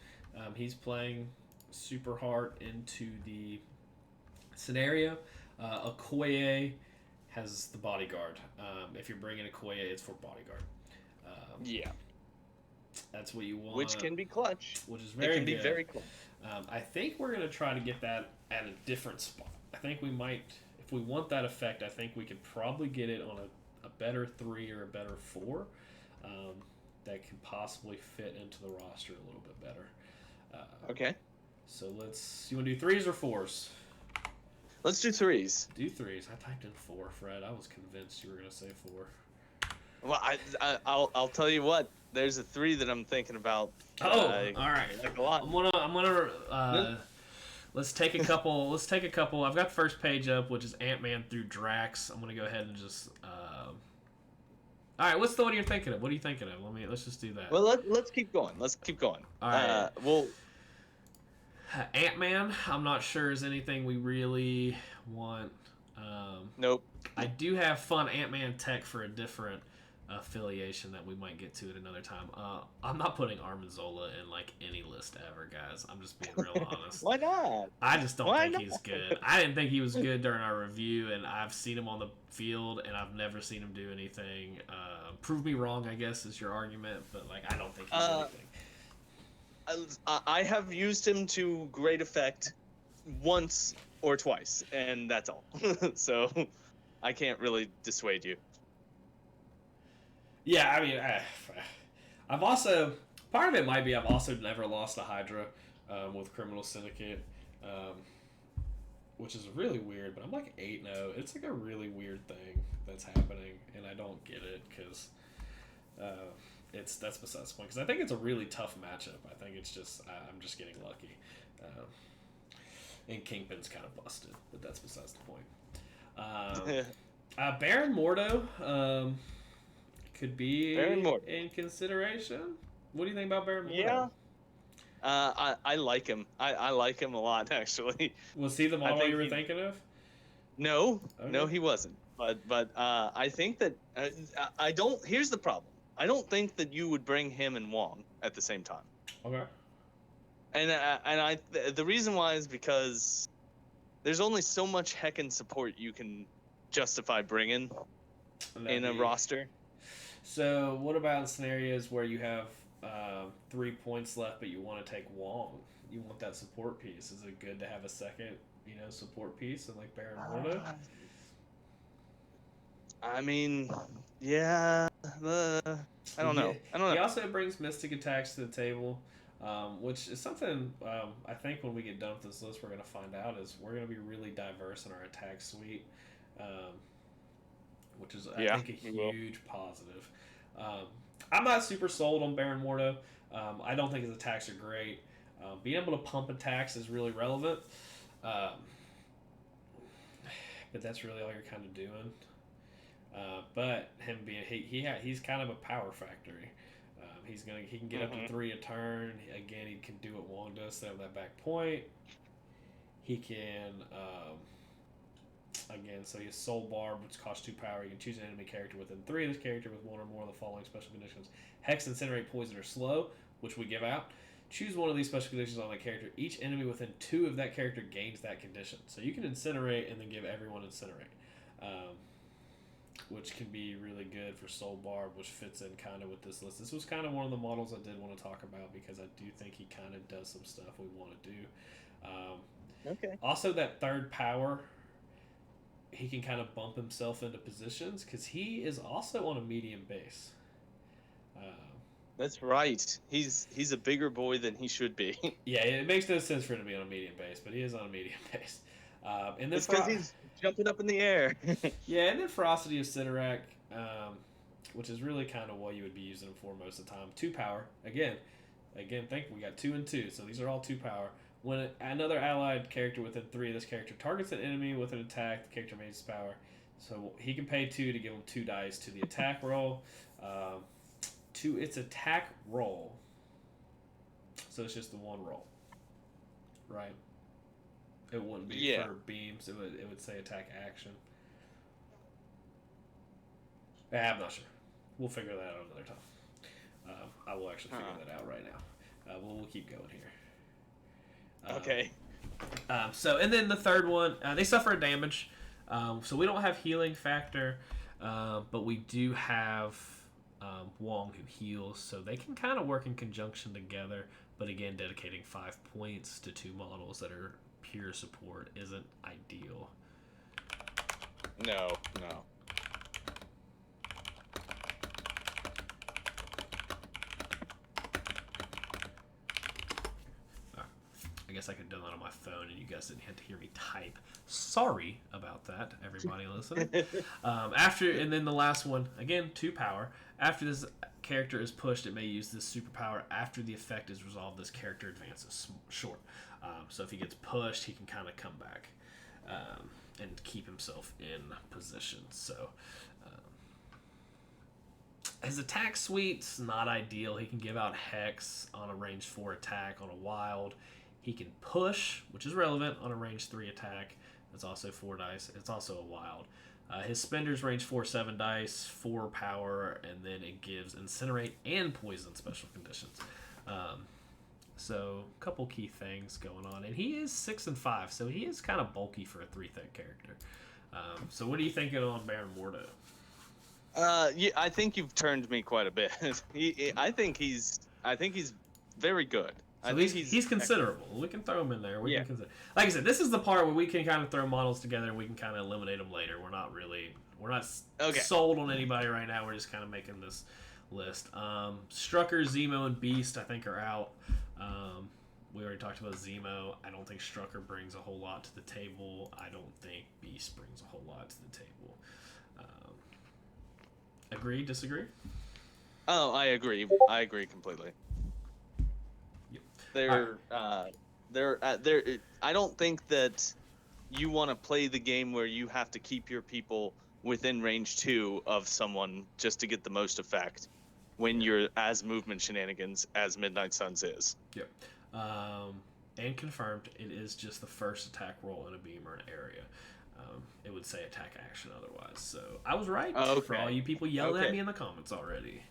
Speaker 1: He's playing super hard into the scenario. Okoye has the bodyguard. If you're bringing Okoye, it's for bodyguard. That's what you want.
Speaker 2: Which can be clutch.
Speaker 1: Which is very good.
Speaker 2: Be very clutch.
Speaker 1: I think we're going to try to get that at a different spot. I think we might, if we want that effect, I think we could probably get it on a better 3 or a better 4 that can possibly fit into the roster a little bit better.
Speaker 2: Okay.
Speaker 1: So you want to do 3s or 4s?
Speaker 2: Let's do 3s.
Speaker 1: Do 3s. I typed in 4, Fred. I was convinced you were going to say 4.
Speaker 2: Well, I'll tell you what. There's a 3 that I'm thinking about.
Speaker 1: All right.
Speaker 2: Like a lot.
Speaker 1: I'm gonna let's take a couple. I've got the first page up, which is Ant-Man through Drax. I'm gonna go ahead and just. All right. What's the one you're thinking of? What are you thinking of? Let's just do that.
Speaker 2: Well, let's keep going.
Speaker 1: All right.
Speaker 2: Well,
Speaker 1: Ant-Man. I'm not sure is anything we really want.
Speaker 2: Nope.
Speaker 1: I do have fun Ant-Man tech for a different affiliation that we might get to at another time. I'm not putting Armanzola in like any list ever, guys. I'm just being real honest.
Speaker 2: Why not?
Speaker 1: I just don't
Speaker 2: Why
Speaker 1: think
Speaker 2: not?
Speaker 1: he's good. I didn't think he was good during our review, and I've seen him on the field, and I've never seen him do anything. Prove me wrong, I guess, is your argument, but like I don't think he's anything.
Speaker 2: I have used him to great effect once or twice, and that's all. So I can't really dissuade you.
Speaker 1: Yeah, I mean, I've also part of it might be I've also never lost a Hydra with Criminal Syndicate, which is really weird. But I'm like 8-0. It's like a really weird thing that's happening, and I don't get it because that's besides the point. Because I think it's a really tough matchup. I think it's just I'm just getting lucky, and Kingpin's kind of busted, but that's besides the point. Baron Mordo. Could be in consideration. What do you think about Baron Mordo?
Speaker 2: Yeah. I like him. I like him a lot, actually.
Speaker 1: Was he the model you were thinking of?
Speaker 2: No, okay. No, he wasn't. But I think that I don't. Here's the problem. I don't think that you would bring him and Wong at the same time.
Speaker 1: Okay.
Speaker 2: And the reason why is because there's only so much heckin' support you can justify bringing in a roster.
Speaker 1: So what about in scenarios where you have 3 points left, but you want to take Wong? You want that support piece. Is it good to have a second, support piece and like Baron Mordo?
Speaker 2: I mean, yeah. I don't know.
Speaker 1: He also brings mystic attacks to the table, which is something I think when we get done with this list, we're going to find out is we're going to be really diverse in our attack suite. Which is, I think, a huge positive. I'm not super sold on Baron Mordo. I don't think his attacks are great. Being able to pump attacks is really relevant. But that's really all you're kind of doing. But him being he's kind of a power factory. He can get up to 3 a turn. Again, he can do what Wong does, set up that back point. He can. Again, so he has Soul Barb, which costs 2 power. You can choose an enemy character within 3 of this character with 1 or more of the following special conditions: Hex, Incinerate, Poison, or Slow, which we give out. Choose one of these special conditions on that character. Each enemy within 2 of that character gains that condition. So you can Incinerate and then give everyone Incinerate, which can be really good for Soul Barb, which fits in kind of with this list. This was kind of one of the models I did want to talk about because I do think he kind of does some stuff we want to do.
Speaker 2: Okay.
Speaker 1: Also, that 3rd power, he can kind of bump himself into positions because he is also on a medium base.
Speaker 2: That's right. He's a bigger boy than he should be.
Speaker 1: Yeah, it makes no sense for him to be on a medium base, but he is on a medium base. And then
Speaker 2: it's because he's jumping up in the air.
Speaker 1: Yeah, and then Ferocity of Sidorak, which is really kind of what you would be using him for most of the time. 2 power. Again, think we got 2 and 2, so these are all 2 power. When another allied character within 3 of this character targets an enemy with an attack, the character maintains power. So he can pay 2 to give him 2 dice to the attack roll. To its attack roll. So it's just the 1 roll. Right? It wouldn't be for beams. It would say attack action. I'm not sure. We'll figure that out another time. I will actually figure that out right now. We'll keep going here.
Speaker 2: Okay.
Speaker 1: And then the 3rd one, they suffer a damage. So we don't have healing factor, but we do have Wong who heals, so they can kind of work in conjunction together. But again, dedicating 5 points to 2 models that are pure support isn't ideal.
Speaker 2: No.
Speaker 1: I guess I could have done that on my phone and you guys didn't have to hear me type. Sorry about that, everybody listening. And then the last one, again, 2 power. After this character is pushed, it may use this superpower. After the effect is resolved, this character advances short. So if he gets pushed, he can kind of come back and keep himself in position. So his attack suite's not ideal. He can give out Hex on a range 4 attack on a wild. He can push, which is relevant on a range 3 attack. That's also 4 dice. It's also a wild. His spenders range 4/7 dice, 4 power, and then it gives incinerate and poison special conditions. So a couple key things going on, and he is 6 and 5, so he is kind of bulky for a 3-thick character. So what are you thinking on Baron Mordo?
Speaker 2: Yeah, I think you've turned me quite a bit. I think he's very good.
Speaker 1: So
Speaker 2: I think
Speaker 1: he's considerable. We can throw him in there.
Speaker 2: Yeah.
Speaker 1: Like I said, this is the part where we can kind of throw models together and we can kind of eliminate them later. We're not
Speaker 2: Okay.
Speaker 1: sold on anybody right now. We're just kind of making this list. Strucker, Zemo, and Beast I think are out. We already talked about Zemo. I don't think Strucker brings a whole lot to the table. I don't think Beast brings a whole lot to the table. Agree? Disagree?
Speaker 2: Oh, I agree. I agree completely.
Speaker 1: Yep.
Speaker 2: They're I don't think that you want to play the game where you have to keep your people within range 2 of someone just to get the most effect when you're as movement shenanigans as Midnight Suns is.
Speaker 1: Yep. And confirmed, it is just the first attack roll in a beam or an area. It would say attack action otherwise. So I was right.
Speaker 2: Okay.
Speaker 1: For all you people yelling at me in the comments already.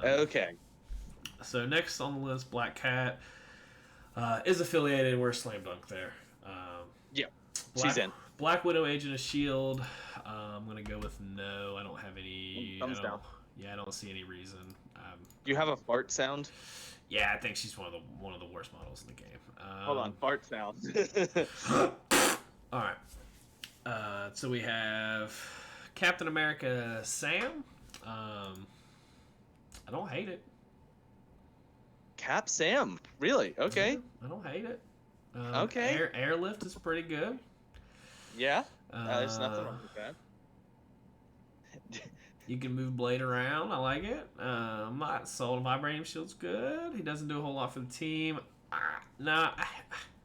Speaker 2: Okay.
Speaker 1: So next on the list, Black Cat is affiliated. We're slam dunk there.
Speaker 2: Yeah. She's in.
Speaker 1: Black Widow, Agent of S.H.I.E.L.D. I'm going to go with no. I don't have any...
Speaker 2: Thumbs down.
Speaker 1: Yeah, I don't see any reason.
Speaker 2: You have a fart sound?
Speaker 1: Yeah, I think she's one of the worst models in the game.
Speaker 2: Hold on, fart sound.
Speaker 1: All right. So we have Captain America Sam. I don't hate it.
Speaker 2: Cap Sam, really? Okay.
Speaker 1: I don't hate it.
Speaker 2: Okay.
Speaker 1: Airlift is pretty good.
Speaker 2: Yeah. There's nothing wrong with that.
Speaker 1: You can move Blade around. I like it. I'm not sold. Vibranium Shield's good. He doesn't do a whole lot for the team. No,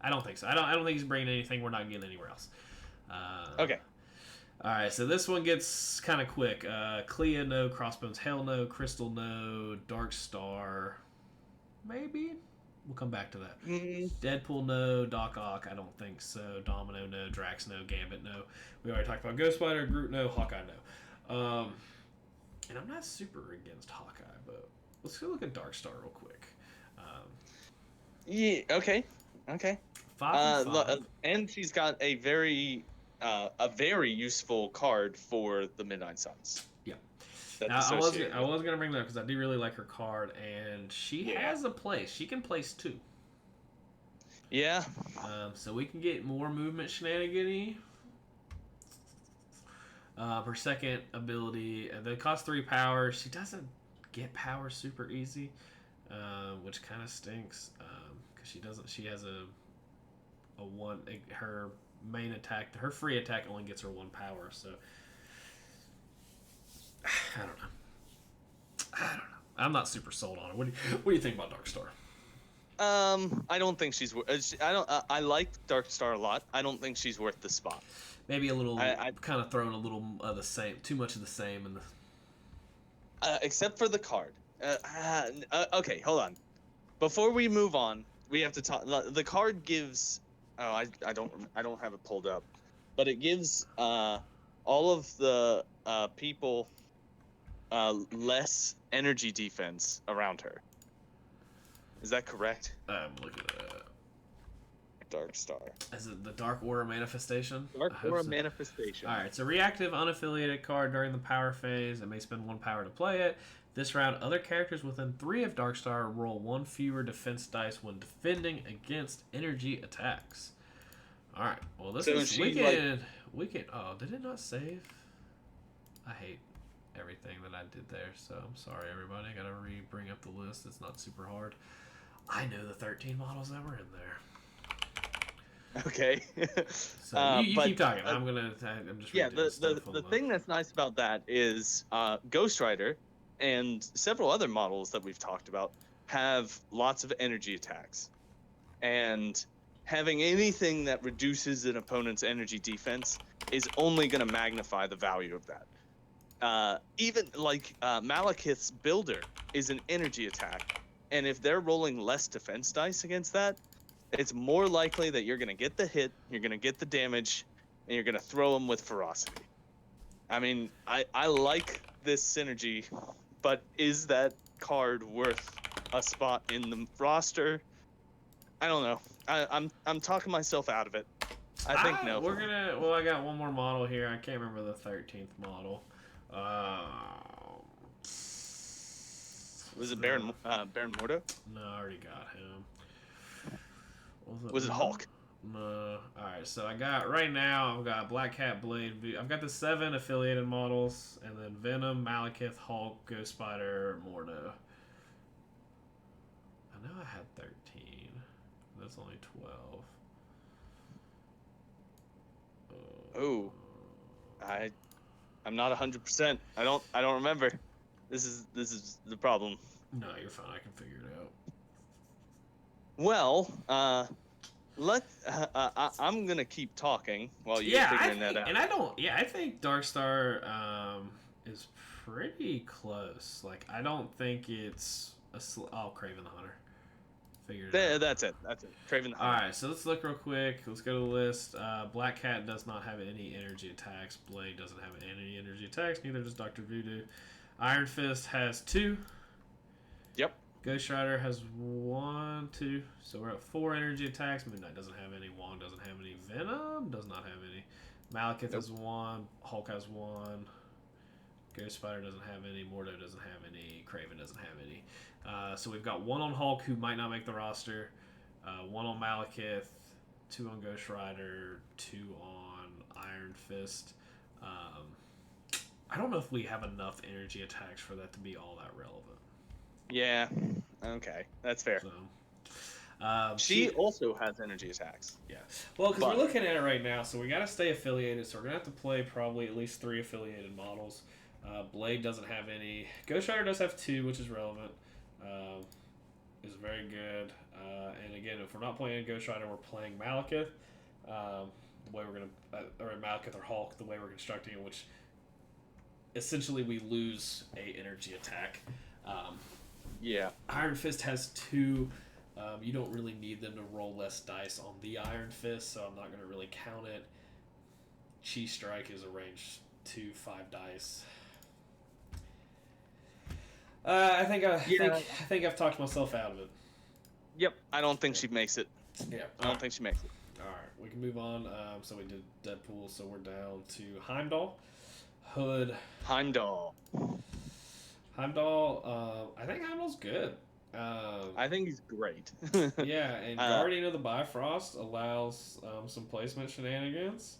Speaker 1: I don't think so. I don't think he's bringing anything we're not getting anywhere else.
Speaker 2: Okay.
Speaker 1: All right, so this one gets kind of quick. Clea, no. Crossbones, hell no. Crystal, no. Dark Star, maybe. We'll come back to that. Deadpool, no. Doc Ock, I don't think so. Domino, no. Drax, no. Gambit, no. We already talked about Ghost Rider. Groot, no. Hawkeye, no. And I'm not super against Hawkeye, but let's go look at Dark Star real quick.
Speaker 2: Yeah. Okay.
Speaker 1: 5 and 5.
Speaker 2: And she's got a very useful card for the Midnight Suns.
Speaker 1: Yeah.
Speaker 2: Now,
Speaker 1: I was gonna bring that up because I do really like her card, and she has a place. She can place 2.
Speaker 2: Yeah.
Speaker 1: So we can get more movement shenanigan-y. Her second ability, they cost 3 power. She doesn't get power super easy, which kind of stinks because she doesn't. She has a one. Her main attack, her free attack only gets her 1 power. So I don't know. I'm not super sold on her. What do you think about Dark Star?
Speaker 2: I don't think she's. I like Dark Star a lot. I don't think she's worth the spot.
Speaker 1: Maybe a little. I kind of throwing a little of the same. Too much of the same in the.
Speaker 2: Except for the card. Okay, hold on. Before we move on, we have to talk. The card gives. Oh, I don't have it pulled up, but it gives all of the people less energy defense around her. Is that correct?
Speaker 1: I'm looking at it.
Speaker 2: Dark Star.
Speaker 1: Is it the Dark Aura Manifestation?
Speaker 2: Dark Aura Manifestation.
Speaker 1: Alright, it's a reactive, unaffiliated card during the power phase. It may spend 1 power to play it. This round, other characters within 3 of Dark Star roll 1 fewer defense dice when defending against energy attacks. Alright, well this is... We can... Oh, did it not save? I hate everything that I did there, so I'm sorry everybody. I gotta bring up the list. It's not super hard. I know the 13 models that were in there.
Speaker 2: Okay.
Speaker 1: So you keep talking. I'm just.
Speaker 2: Yeah. The thing that's nice about that is Ghost Rider and several other models that we've talked about have lots of energy attacks, and having anything that reduces an opponent's energy defense is only going to magnify the value of that. Even like Malekith's Builder is an energy attack, and if they're rolling less defense dice against that, it's more likely that you're going to get the hit, you're going to get the damage, and you're going to throw them with ferocity. I mean, I like this synergy, but is that card worth a spot in the roster? I don't know. I'm talking myself out of it. I think no.
Speaker 1: We're gonna. Well, I got one more model here. I can't remember the 13th model.
Speaker 2: Was it
Speaker 1: No,
Speaker 2: Baron Mordo?
Speaker 1: no, I already got him.
Speaker 2: Was it Hulk?
Speaker 1: No. All right. So I got right now. I've got Black Cat, Blade. I've got the 7 affiliated models, and then Venom, Malekith, Hulk, Ghost Spider, Mordo. I know I had 13. That's only 12.
Speaker 2: Oh, I'm not 100%. I don't remember. This is the problem.
Speaker 1: No, you're fine. I can figure it out.
Speaker 2: Well, I'm gonna keep talking while you're figuring that out.
Speaker 1: And I don't. Yeah, I think Darkstar is pretty close. Like, I don't think it's Craven the Hunter. Figured it out.
Speaker 2: That's it. Craven the Hunter.
Speaker 1: All right, so let's look real quick. Let's go to the list. Black Cat does not have any energy attacks. Blade doesn't have any energy attacks. Neither does Dr. Voodoo. Iron Fist has 2.
Speaker 2: Yep.
Speaker 1: Ghost Rider has 1, 2. So we're at 4 energy attacks. Midnight doesn't have any. Wong doesn't have any. Venom does not have any. Malekith has 1. Hulk has 1. Ghost Spider doesn't have any. Mordo doesn't have any. Craven doesn't have any. So we've got 1 on Hulk, who might not make the roster. 1 on Malekith. 2 on Ghost Rider. 2 on Iron Fist. I don't know if we have enough energy attacks for that to be all that relevant.
Speaker 2: Yeah. Okay, that's fair.
Speaker 1: So,
Speaker 2: she also has energy attacks.
Speaker 1: Yeah. Well, because we're looking at it right now, so we got to stay affiliated. So we're gonna have to play probably at least 3 affiliated models. Blade doesn't have any. Ghost Rider does have 2, which is relevant. Is very good. And again, if we're not playing Ghost Rider, we're playing Malekith. The way we're gonna, or Malekith or Hulk, the way we're constructing it, which essentially we lose a energy attack.
Speaker 2: Yeah.
Speaker 1: Iron Fist has 2. You don't really need them to roll less dice on the Iron Fist, so I'm not going to really count it. Chi Strike is a range 2, 5 dice. I think I've talked myself out of it.
Speaker 2: Yep. I don't think she makes it.
Speaker 1: Yeah.
Speaker 2: I don't think she makes it.
Speaker 1: All right, we can move on. So we did Deadpool, so we're down to Heimdall, Hood.
Speaker 2: Heimdall.
Speaker 1: I think Heimdall's good.
Speaker 2: I think he's great.
Speaker 1: Yeah, and Guardian of the Bifrost allows some placement shenanigans.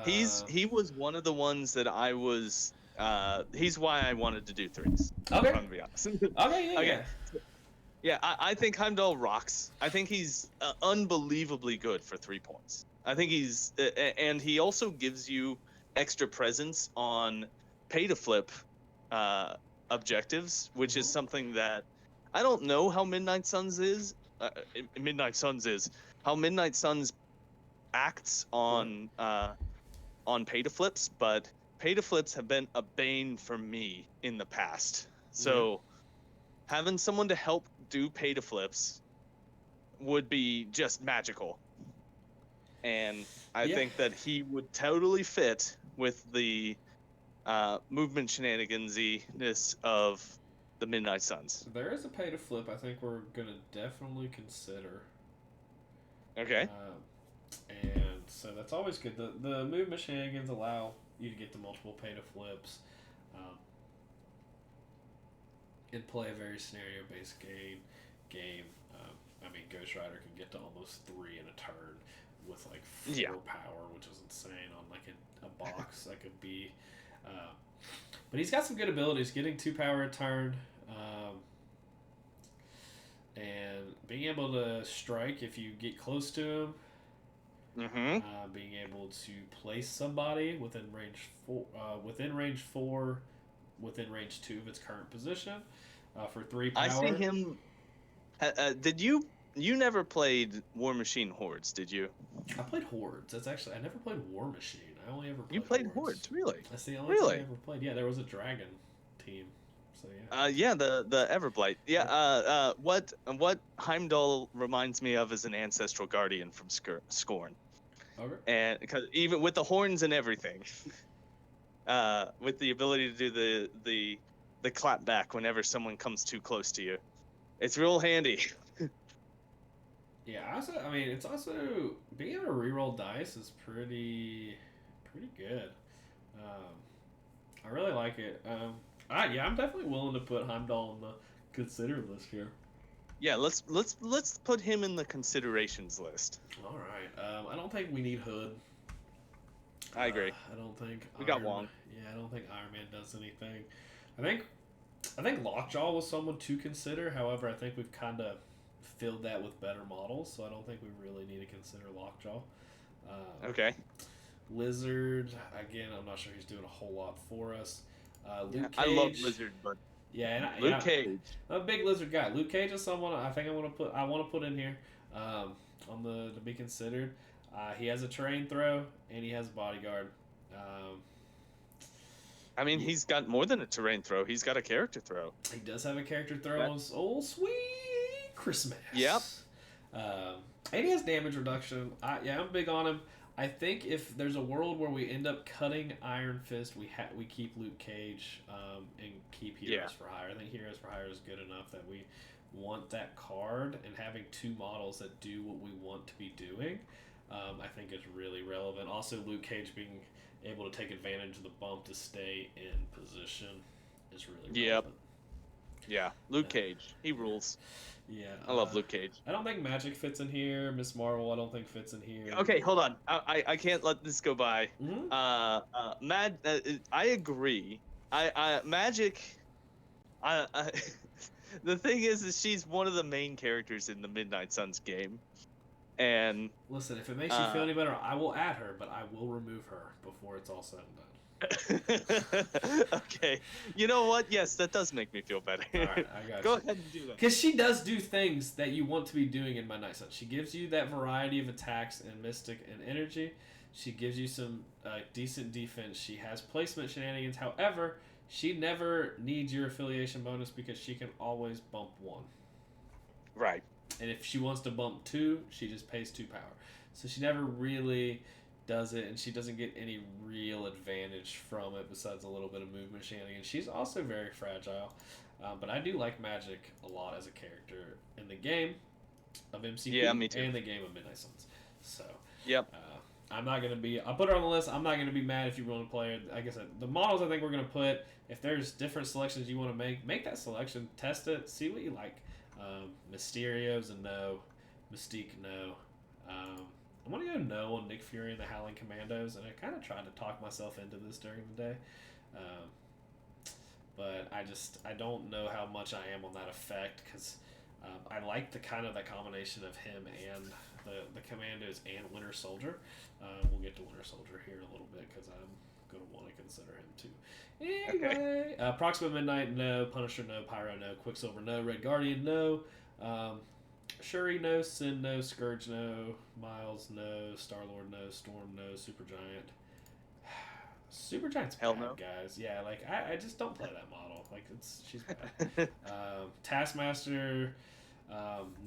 Speaker 2: He was one of the ones that I was. He's why I wanted to do 3s.
Speaker 1: Okay.
Speaker 2: To be honest.
Speaker 1: Okay.
Speaker 2: Yeah, I think Heimdall rocks. I think he's unbelievably good for 3 points. I think he's, and he also gives you extra presence on pay to flip objectives, which is something that I don't know how Midnight Suns is. How Midnight Suns acts on pay to flips, but pay to flips have been a bane for me in the past. So having someone to help do pay to flips would be just magical. And I think that he would totally fit with the movement shenanigansy-ness of the Midnight Suns.
Speaker 1: There is a pay to flip I think we're going to definitely consider.
Speaker 2: Okay.
Speaker 1: And so that's always good. The movement shenanigans allow you to get to multiple pay to flips and play a very scenario-based game. I mean, Ghost Rider can get to almost 3 in a turn with like 4 power, which is insane on like a box that could be. But he's got some good abilities, getting 2 power a turn, and being able to strike if you get close to him. Being able to place somebody within range 4, within range 2 of its current position, for 3 power.
Speaker 2: I see him. Did you never played War Machine Hordes? Did you?
Speaker 1: I played Hordes. That's actually I never played War Machine. I only ever played
Speaker 2: You played Hordes, really?
Speaker 1: That's the only thing I ever played. Yeah, there was a dragon team. So yeah.
Speaker 2: Yeah, the Everblight. Yeah. What Heimdall reminds me of is an ancestral guardian from Scorn.
Speaker 1: Okay.
Speaker 2: And because even with the horns and everything, with the ability to do the clap back whenever someone comes too close to you. It's real handy.
Speaker 1: Yeah, I mean, it's also being able to reroll dice is pretty good. I really like it. Yeah, I'm definitely willing to put Heimdall on the consider list here.
Speaker 2: Yeah, let's put him in the considerations list.
Speaker 1: All right. I don't think we need Hood.
Speaker 2: I agree.
Speaker 1: I don't think
Speaker 2: we got Wong.
Speaker 1: Yeah, I don't think Iron Man does anything. I think Lockjaw was someone to consider. However, I think we've kind of filled that with better models, so I don't think we really need to consider Lockjaw.
Speaker 2: Okay.
Speaker 1: Lizard, again, I'm not sure he's doing a whole lot for us. Luke Cage.
Speaker 2: I love Lizard, but Luke Cage.
Speaker 1: I'm a big Lizard guy. Luke Cage is someone I think I want to put in here on the to be considered. He has a terrain throw and he has a bodyguard.
Speaker 2: I mean, he's got more than a terrain throw. He's got a character throw.
Speaker 1: He does have a character throw. Oh, sweet Christmas.
Speaker 2: Yep.
Speaker 1: And he has damage reduction. I'm big on him. I think if there's a world where we end up cutting Iron Fist, we keep Luke Cage and keep Heroes for Hire. I think Heroes for Hire is good enough that we want that card, and having two models that do what we want to be doing, I think is really relevant. Also, Luke Cage being able to take advantage of the bump to stay in position is really relevant.
Speaker 2: Yeah, Luke Cage. He rules.
Speaker 1: Yeah,
Speaker 2: I love Luke Cage.
Speaker 1: I don't think Magic fits in here. Miss Marvel, I don't think fits in here.
Speaker 2: Okay, hold on. I can't let this go by.
Speaker 1: Mm-hmm.
Speaker 2: I agree. Magic. The thing is she's one of the main characters in the Midnight Suns game, and
Speaker 1: listen, if it makes you feel any better, I will add her, but I will remove her before it's all said and done.
Speaker 2: Okay. You know what? Yes, that does make me feel better.
Speaker 1: All right, I got
Speaker 2: Go ahead and do that.
Speaker 1: Because she does do things that you want to be doing in Midnight Sun. She gives you that variety of attacks and mystic and energy. She gives you some decent defense. She has placement shenanigans. However, she never needs your affiliation bonus because she can always bump 1.
Speaker 2: Right.
Speaker 1: And if she wants to bump 2, she just pays 2 power. So she never really does it, and she doesn't get any real advantage from it besides a little bit of movement shenanigans. She's also very fragile, but I do like Magic a lot as a character in the game of MCP
Speaker 2: me too.
Speaker 1: and the game of Midnight Suns. So
Speaker 2: yep.
Speaker 1: I'm not going to be... I'll put her on the list. I'm not going to be mad if you want to play her. Like I said, the models I think we're going to put, if there's different selections you want to make that selection, test it, see what you like. Mysterio's a no. Mystique, no. I'm going to go no on Nick Fury and the Howling Commandos, and I kind of tried to talk myself into this during the day. But I don't know how much I am on that effect, because I like the combination of him and the Commandos and Winter Soldier. We'll get to Winter Soldier here in a little bit, because I'm going to want to consider him too. Anyway, okay. Proxima Midnight, no. Punisher, no. Pyro, no. Quicksilver, no. Red Guardian, no. Shuri, no. Sin, no. Scourge, no. Miles, no. Star-Lord, no. Storm, no. Supergiant. Supergiant's
Speaker 2: Hell
Speaker 1: bad,
Speaker 2: no.
Speaker 1: guys. Yeah, like, I just don't play that model. Like, she's bad. Taskmaster,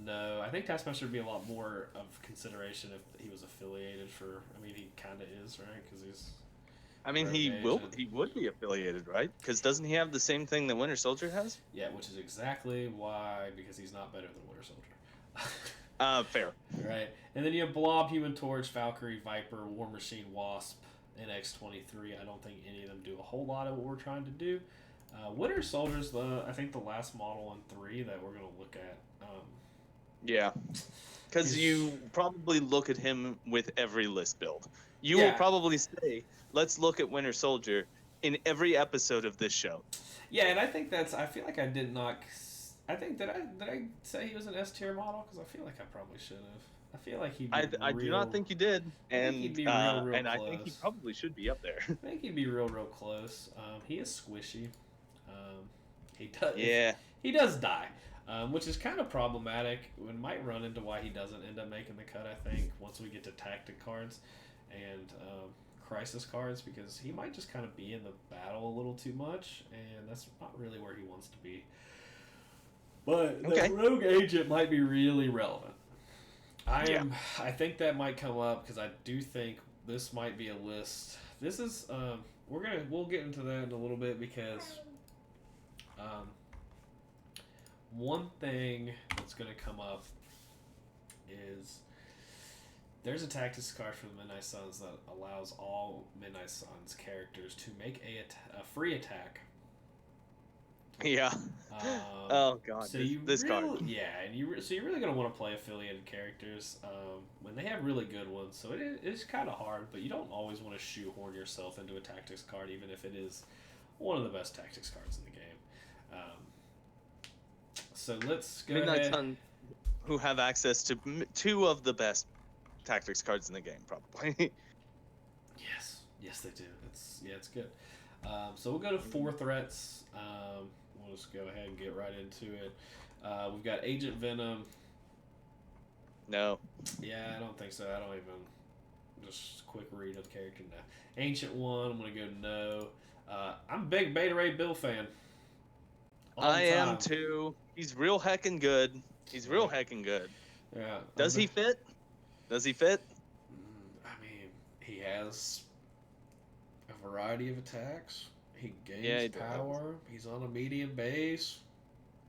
Speaker 1: no. I think Taskmaster would be a lot more of consideration if he was affiliated for... I mean, he kind of is, right? Because he's...
Speaker 2: I mean, he would be affiliated, right? Because doesn't he have the same thing that Winter Soldier has?
Speaker 1: Yeah, which is exactly why, because he's not better than Winter Soldier.
Speaker 2: Fair.
Speaker 1: Right. And then you have Blob, Human Torch, Valkyrie, Viper, War Machine, Wasp, and X-23. I don't think any of them do a whole lot of what we're trying to do. Winter Soldier's I think the last model in 3 that we're going to look at.
Speaker 2: Yeah. Because you probably look at him with every list build. You will probably say, let's look at Winter Soldier in every episode of this show.
Speaker 1: Yeah, and I think I feel like I did not... I think, did I say he was an S-tier model? Because I feel like I probably should have. I feel like he'd be
Speaker 2: I do not think you did. And
Speaker 1: he'd be real
Speaker 2: and
Speaker 1: close.
Speaker 2: I think he probably should be up there.
Speaker 1: I think he'd be real close. He is squishy. He does.
Speaker 2: Yeah.
Speaker 1: He does die, which is kind of problematic. We might run into why he doesn't end up making the cut, I think, once we get to tactic cards and crisis cards, because he might just kind of be in the battle a little too much, and that's not really where he wants to be. But the rogue agent might be really relevant. I think that might come up, because I do think this might be a list. This is we'll get into that in a little bit because um, one thing that's gonna come up is there's a tactics card for the Midnight Suns that allows all Midnight Suns characters to make a free attack.
Speaker 2: Yeah. Oh god,
Speaker 1: So
Speaker 2: this card.
Speaker 1: so you're really gonna want to play affiliated characters when they have really good ones. So it's kind of hard, but you don't always want to shoehorn yourself into a tactics card, even if it is one of the best tactics cards in the game. So let's go
Speaker 2: Midnight
Speaker 1: ahead.
Speaker 2: Sun, who have access to two of the best tactics cards in the game, probably.
Speaker 1: Yes, they do. It's good. So we'll go to 4 threats. We'll just go ahead and get right into it. We've got Agent Venom.
Speaker 2: No.
Speaker 1: Yeah, I don't think so. I don't even. Just quick read of the character now. Ancient One, I'm going to go no. I'm a big Beta Ray Bill fan.
Speaker 2: I am too. He's real heckin' good.
Speaker 1: Yeah.
Speaker 2: Does he fit?
Speaker 1: I mean, he has a variety of attacks. He gains power. He's on a medium base.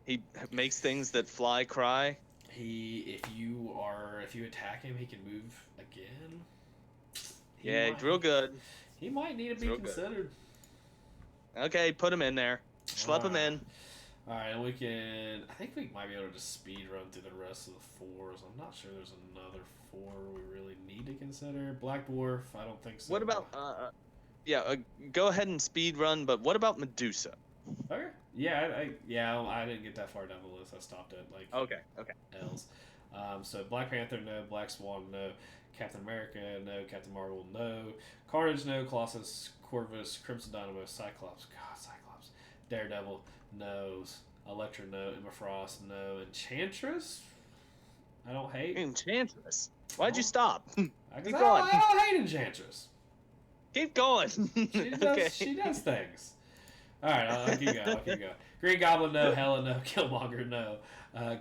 Speaker 2: He makes things that fly cry.
Speaker 1: If you attack him, he can move again.
Speaker 2: He's real good.
Speaker 1: He might need to be considered.
Speaker 2: Okay, put him in there. Schlep him in.
Speaker 1: All right, and I think we might be able to just speed run through the rest of the 4s. I'm not sure there's another 4 we really need to consider. Black Dwarf, I don't think so.
Speaker 2: What about go ahead and speed run, but what about Medusa?
Speaker 1: Okay. Yeah, I didn't get that far down the list. I stopped at
Speaker 2: okay.
Speaker 1: L's. So Black Panther, no. Black Swan, no. Captain America, no. Captain Marvel, no. Carnage, no. Colossus, Corvus, Crimson Dynamo, Cyclops. Daredevil, no. Elektra, no. Emma Frost, no. Enchantress, I don't hate.
Speaker 2: Enchantress? Why'd you stop?
Speaker 1: Keep going. I don't hate Enchantress.
Speaker 2: Keep going.
Speaker 1: She does things. All right, I'll keep going. Green Goblin, no. Hela, no. Killmonger, no.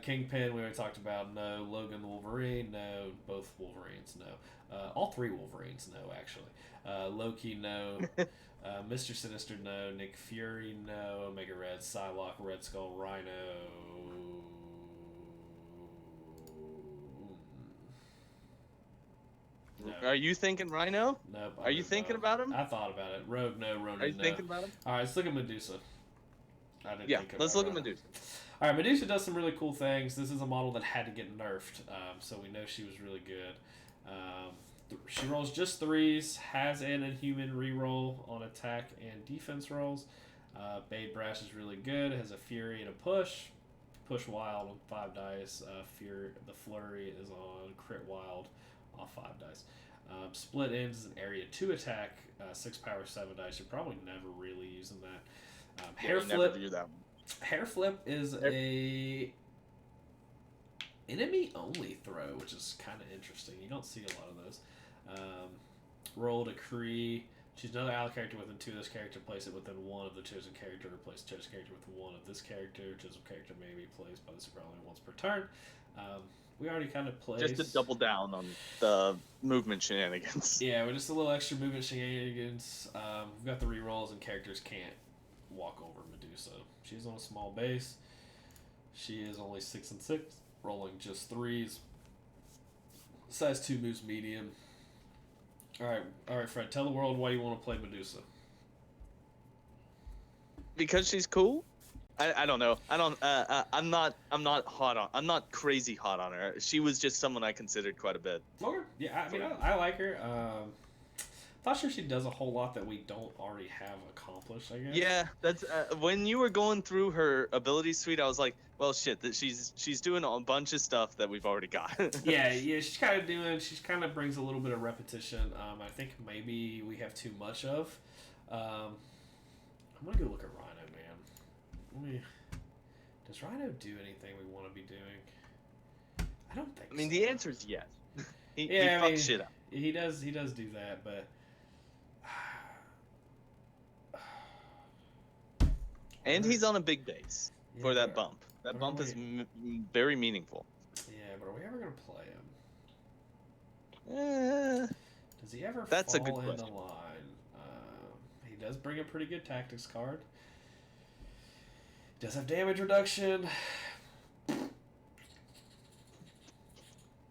Speaker 1: Kingpin, we already talked about, no. Logan the Wolverine, no. Both Wolverines, no. All 3 Wolverines, no, actually. Loki, no. Mr. Sinister, no. Nick Fury, no. Omega Red, Psylocke, Red Skull, Rhino. No.
Speaker 2: Are you thinking Rhino?
Speaker 1: Nope.
Speaker 2: Are you thinking about him?
Speaker 1: I thought about it. Rogue, no. Ronan, no.
Speaker 2: Are you thinking about him?
Speaker 1: All right, let's look at Medusa.
Speaker 2: Let's look at Medusa.
Speaker 1: All right, Medusa does some really cool things. This is a model that had to get nerfed, so we know she was really good. She rolls just 3s, has an Inhuman reroll on attack and defense rolls. Bade Brash is really good, has a Fury and a Push. Push Wild on 5 dice. The Flurry is on Crit Wild off 5 dice. Split Ends is an area 2 attack, 6 power, 7 dice. You're probably never really using that. Hair Flip. Hair Flip is a enemy only throw, which is kind of interesting. You don't see a lot of those. Roll Decree. Choose another ally character within 2 of this character. Place it within 1 of the chosen character. Replace chosen character with 1 of this character. Chosen character may be placed by the super only once per turn. We already kind of played.
Speaker 2: Just to double down on the movement shenanigans.
Speaker 1: Yeah, we're just a little extra movement shenanigans. We've got the rerolls, and characters can't walk over Medusa. She's on a small base. She is only 6 and 6, rolling just 3s. Size 2 moves medium. All right, Fred. Tell the world why you want to play Medusa.
Speaker 2: Because she's cool. I don't know. I'm not crazy hot on her. She was just someone I considered quite a bit.
Speaker 1: Okay. Yeah, I mean, I like her. Not sure she does a whole lot that we don't already have accomplished, I guess.
Speaker 2: Yeah, that's when you were going through her ability suite, I was like, well, shit, that she's doing a bunch of stuff that we've already got.
Speaker 1: yeah, she kind of brings a little bit of repetition. I think maybe we have too much of. I'm gonna go look at Rhino, man. Does Rhino do anything we want to be doing? I don't think.
Speaker 2: I mean,
Speaker 1: so.
Speaker 2: the answer is yes. He fucks shit up.
Speaker 1: He does do that, but.
Speaker 2: And he's on a big base for that bump. That bump is very meaningful.
Speaker 1: Yeah, but are we ever going to play him? Does he ever
Speaker 2: That's
Speaker 1: fall
Speaker 2: a good
Speaker 1: into
Speaker 2: question.
Speaker 1: line? He does bring a pretty good tactics card. Does have damage reduction.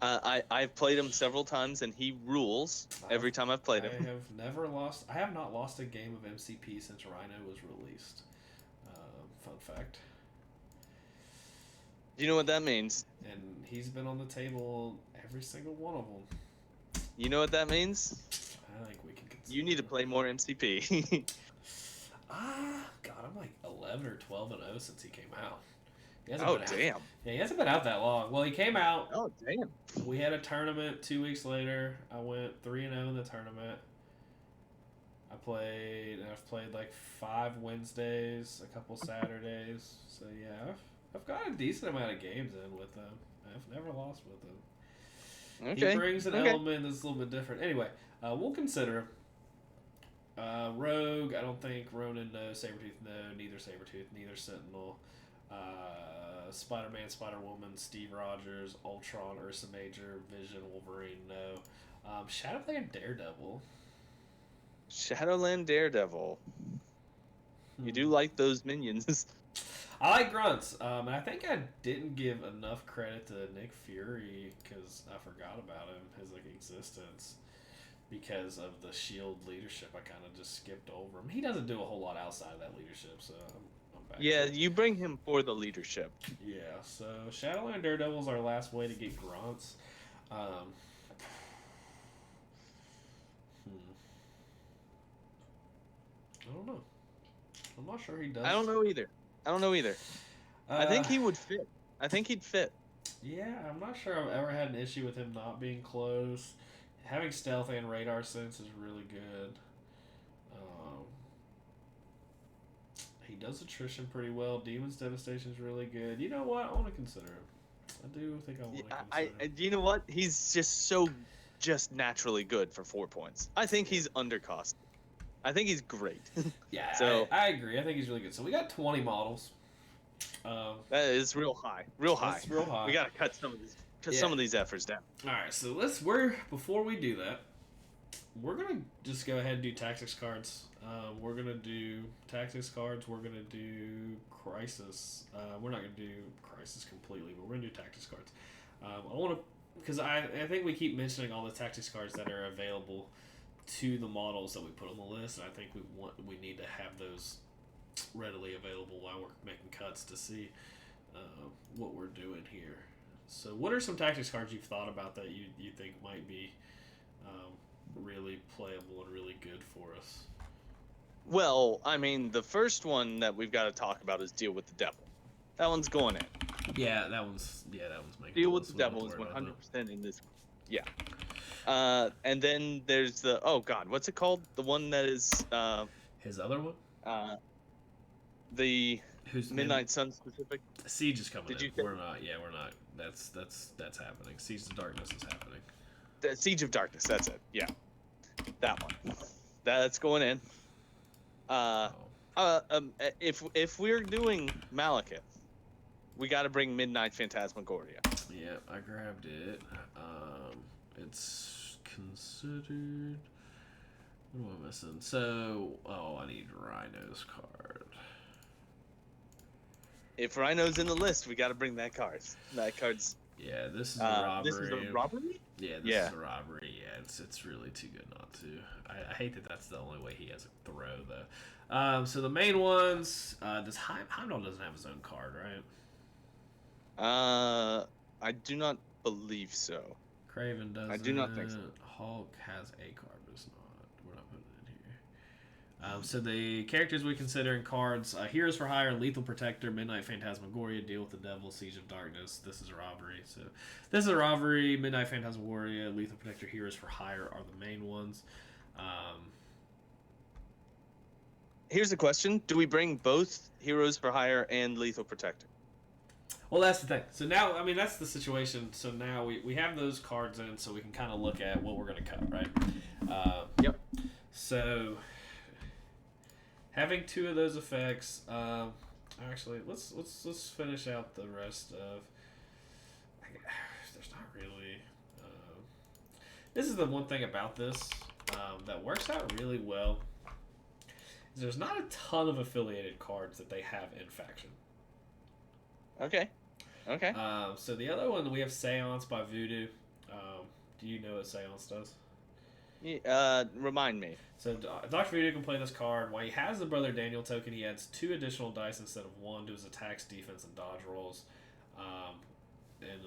Speaker 2: I've played him several times, and he rules every time I've played him.
Speaker 1: I have not lost a game of MCP since Rhino was released. Fun fact.
Speaker 2: You know what that means?
Speaker 1: And he's been on the table every single one of them.
Speaker 2: You know what that means?
Speaker 1: I think we can consider
Speaker 2: You need to play more MCP.
Speaker 1: God, I'm like 11 or 12 and 0 since he came out.
Speaker 2: Oh, damn.
Speaker 1: Yeah, he hasn't been out that long. Well, he came out.
Speaker 2: Oh, damn.
Speaker 1: We had a tournament 2 weeks later. I went 3-0 in the tournament. I've played like 5 Wednesdays, a couple Saturdays. So yeah, I've got a decent amount of games in with him. I've never lost with him.
Speaker 2: Okay.
Speaker 1: He brings an element that's a little bit different. Anyway, we'll consider him. Rogue, I don't think. Ronin, no. Sabretooth, no. Neither Sabretooth, neither Sentinel. Spider-Man, Spider-Woman, Steve Rogers, Ultron, Ursa Major, Vision, Wolverine, no. Shadowland Daredevil.
Speaker 2: Shadowland Daredevil. You do like those minions.
Speaker 1: I like grunts. And I think I didn't give enough credit to Nick Fury because I forgot about him, his like existence. Because of the Shield leadership, I kind of just skipped over him. He doesn't do a whole lot outside of that leadership, so I'm back.
Speaker 2: Yeah, you bring him for the leadership.
Speaker 1: Yeah, so Shadowland Daredevil is our last way to get grunts. I don't know. I'm not sure he does.
Speaker 2: I don't know either. I think he would fit. I think he'd fit.
Speaker 1: Yeah, I'm not sure I've ever had an issue with him not being close. Having stealth and radar sense is really good. He does attrition pretty well. Demon's Devastation is really good. You know what? I want to consider him. I do think I want to consider him.
Speaker 2: You know what? He's just naturally good for 4 points. I think he's undercost. I think he's great.
Speaker 1: Yeah,
Speaker 2: so
Speaker 1: I agree. I think he's really good. So we got 20 models.
Speaker 2: That is real high. Real high.
Speaker 1: That's real high.
Speaker 2: We gotta cut some of these efforts down.
Speaker 1: All right, so before we do that, we're gonna just go ahead and do tactics cards. We're gonna do tactics cards. We're gonna do crisis. We're not gonna do crisis completely, but we're gonna do tactics cards. I want to because I think we keep mentioning all the tactics cards that are available to the models that we put on the list, and I think we need to have those readily available while we're making cuts to see what we're doing here. So what are some tactics cards you've thought about that you think might be really playable and really good for us?
Speaker 2: Well, I mean, the first one that we've got to talk about is Deal with the Devil. That one's going in.
Speaker 1: Yeah, that one's making
Speaker 2: Deal with the Devil is 100% in this. Yeah. And then there's what's it called? The one that is
Speaker 1: his other one?
Speaker 2: The
Speaker 1: Who's
Speaker 2: Midnight Sun specific?
Speaker 1: Siege is coming.
Speaker 2: Did you
Speaker 1: we're not. Yeah, we're not. That's happening. Siege of Darkness is happening.
Speaker 2: The Siege of Darkness. That's it. Yeah, that one. That's going in. If we're doing Malekith, we got to bring Midnight Phantasmagoria.
Speaker 1: Yeah, I grabbed it. It's considered. What am I missing? So, I need Rhino's card.
Speaker 2: If Rhino's in the list, we got to bring that card. That card's.
Speaker 1: Yeah, this is a robbery.
Speaker 2: This is a robbery?
Speaker 1: Yeah, this is a robbery. Yeah, it's really too good not to. I hate that that's the only way he has a throw, though. So the main ones, does Heimdall doesn't have his own card, right?
Speaker 2: I do not believe so.
Speaker 1: Craven doesn't.
Speaker 2: I do not think so.
Speaker 1: Hulk has a card, but it's not. We're not putting it in here. So the characters we consider in cards: Heroes for Hire, Lethal Protector, Midnight Phantasmagoria, Deal with the Devil, Siege of Darkness. This is a robbery. So this is a robbery. Midnight Phantasmagoria, Lethal Protector, Heroes for Hire are the main ones.
Speaker 2: Here's the question: do we bring both Heroes for Hire and Lethal Protector?
Speaker 1: Well, that's the thing. So now, I mean, that's the situation. So now we have those cards in, so we can kind of look at what we're going to cut, right?
Speaker 2: Yep.
Speaker 1: So having two of those effects, actually, let's finish out the rest of. There's not really. This is the one thing about this that works out really well. is there's not a ton of affiliated cards that they have in faction.
Speaker 2: Okay. Okay.
Speaker 1: So the other one, we have Seance by Voodoo. Do you know what Seance does?
Speaker 2: Yeah, remind me.
Speaker 1: So Dr. Voodoo can play this card. While he has the Brother Daniel token, he adds 2 additional dice instead of 1 to his attacks, defense, and dodge rolls. And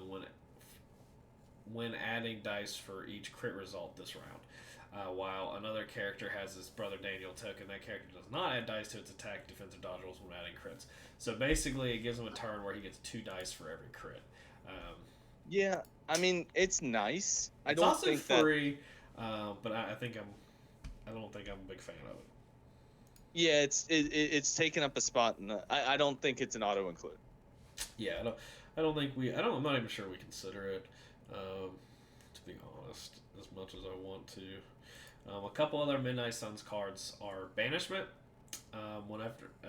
Speaker 1: when adding dice for each crit result this round. While another character has his Brother Daniel token, that character does not add dice to its attack, defense, or dodge rolls when adding crits. So basically, it gives him a turn where he gets 2 dice for every crit.
Speaker 2: Yeah, I mean, it's nice. I
Speaker 1: It's
Speaker 2: don't
Speaker 1: also
Speaker 2: think
Speaker 1: free, but I don't think I'm a big fan of it.
Speaker 2: Yeah, it's taken up a spot, and I don't think it's an auto include.
Speaker 1: Yeah, I'm not even sure we consider it, to be honest, as much as I want to. A couple other Midnight Suns cards are Banishment.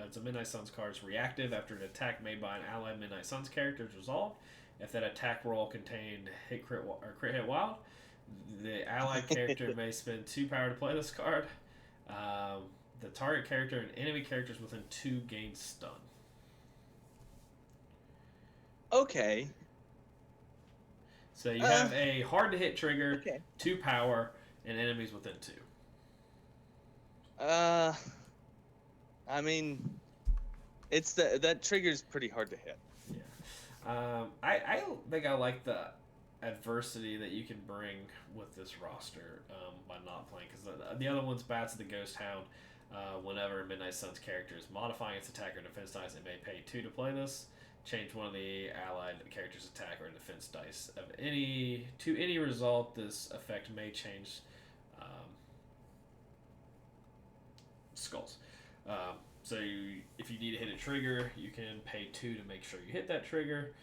Speaker 1: It's a Midnight Suns card's reactive after an attack made by an allied Midnight Suns character is resolved. If that attack roll contained crit hit wild, the allied character may spend 2 power to play this card. The target character and enemy characters within 2 gain stun.
Speaker 2: Okay.
Speaker 1: So you have a hard to hit trigger,
Speaker 2: Okay.
Speaker 1: 2 power, and enemies within 2.
Speaker 2: I mean, it's that trigger's pretty hard to hit.
Speaker 1: Yeah. I think I like the adversity that you can bring with this roster by not playing, because the other one's Bats of the Ghost Hound. Whenever Midnight Sun's character is modifying its attack or defense dice, it may pay 2 to play this. Change one of the allied character's attack or defense dice of any result. This effect may change skulls. If you need to hit a trigger, you can pay 2 to make sure you hit that trigger.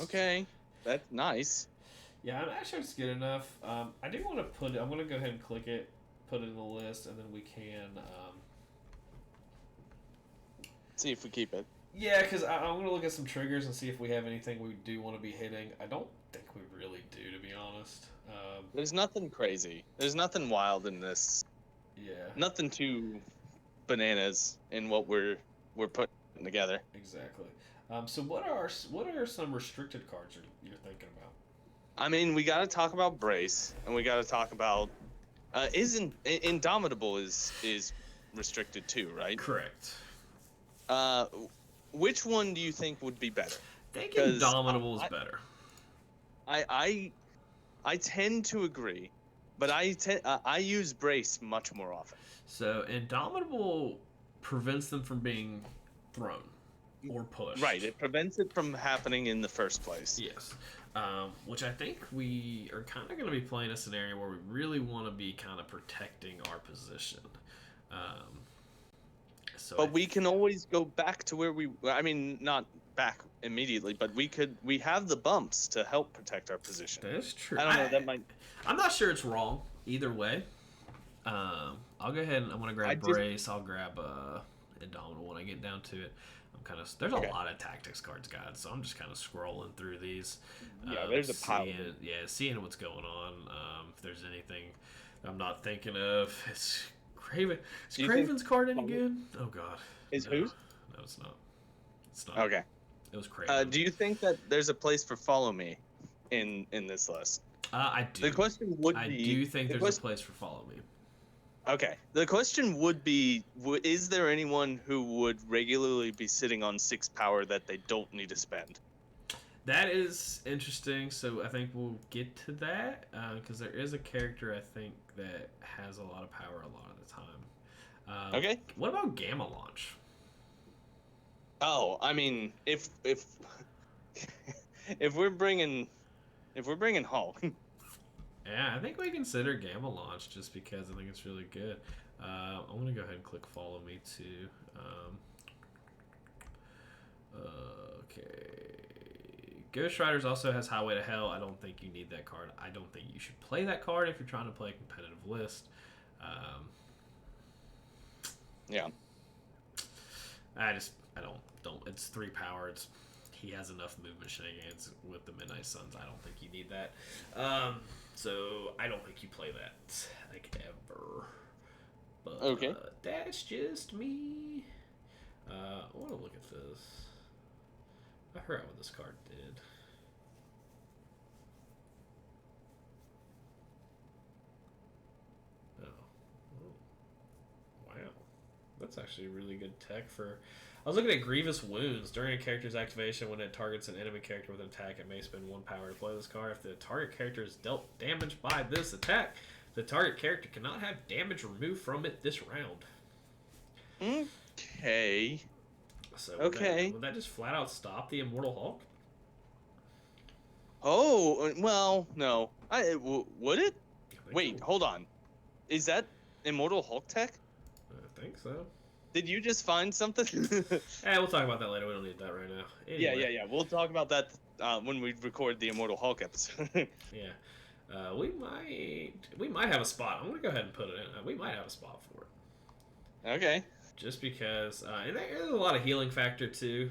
Speaker 2: Okay, that's nice.
Speaker 1: Yeah, I'm not sure it's good enough. I do want to put it. I'm going to go ahead and click it, put it in the list, and then we can
Speaker 2: see if we keep it.
Speaker 1: Yeah, because I'm going to look at some triggers and see if we have anything we do want to be hitting. I don't think we really do, to be honest.
Speaker 2: There's nothing crazy. There's nothing wild in this.
Speaker 1: Yeah.
Speaker 2: Nothing too bananas in what we're putting together.
Speaker 1: Exactly. So what are some restricted cards you're thinking about?
Speaker 2: I mean, we got to talk about Brace, and we got to talk about Indomitable is restricted too, right?
Speaker 1: Correct.
Speaker 2: Which one do you think would be better?
Speaker 1: I think Indomitable is better.
Speaker 2: I tend to agree, but I use Brace much more often.
Speaker 1: So Indomitable prevents them from being thrown or pushed.
Speaker 2: Right, it prevents it from happening in the first place.
Speaker 1: Yes. Which I think we are kind of going to be playing a scenario where we really want to be kind of protecting our position.
Speaker 2: But we can always go back to where I mean, not back immediately, but we have the bumps to help protect our position.
Speaker 1: That is true.
Speaker 2: I don't know,
Speaker 1: I'm not sure it's wrong either way. I'll go ahead and I'm going to grab Brace. I'll grab Indomitable when I get down to it. There's a lot of tactics cards, guys, so I'm just kind of scrolling through these.
Speaker 2: Yeah, there's a pile.
Speaker 1: Seeing what's going on. If there's anything I'm not thinking of, it's Craven. Is Craven's card any good? Oh God.
Speaker 2: Whose? No,
Speaker 1: it's not. It's not.
Speaker 2: Okay.
Speaker 1: It was Craven.
Speaker 2: Do you think that there's a place for Follow Me in this list?
Speaker 1: I do.
Speaker 2: The question would be.
Speaker 1: I do think there's a place for Follow Me.
Speaker 2: Okay. The question would be, is there anyone who would regularly be sitting on 6 power that they don't need to spend?
Speaker 1: That is interesting. So I think we'll get to that because there is a character I think that has a lot of power a lot of the time.
Speaker 2: Okay.
Speaker 1: What about Gamma Launch?
Speaker 2: Oh, I mean, if we're bringing Hulk.
Speaker 1: Yeah, I think we consider Gamma Launch just because I think it's really good. I'm going to go ahead and click Follow Me too. Okay. Ghost Riders also has Highway to Hell. I don't think you need that card. I don't think you should play that card if you're trying to play a competitive list.
Speaker 2: Yeah.
Speaker 1: I don't. It's 3 power. He has enough movement shenanigans with the Midnight Suns. I don't think you need that. So I don't think you play that like ever. But
Speaker 2: Okay.
Speaker 1: that's just me. I want to look at this. I forgot what this card did. Oh. Wow. That's actually really good tech for... I was looking at Grievous Wounds. During a character's activation, when it targets an enemy character with an attack, it may spend 1 power to play this card. If the target character is dealt damage by this attack, the target character cannot have damage removed from it this round.
Speaker 2: Okay.
Speaker 1: So
Speaker 2: Okay.
Speaker 1: would that just flat out stop the Immortal Hulk?
Speaker 2: Oh, well, no. Would it? Wait,
Speaker 1: So.
Speaker 2: hold on. Is that Immortal Hulk tech?
Speaker 1: I think so.
Speaker 2: Did you just find something?
Speaker 1: We'll talk about that later. We don't need that right now. Anyway.
Speaker 2: Yeah. We'll talk about that when we record the Immortal Hulk episode.
Speaker 1: Yeah. We might have a spot. I'm gonna go ahead and put it in. We might have a spot for it.
Speaker 2: Okay.
Speaker 1: Just because, and there's a lot of healing factor too.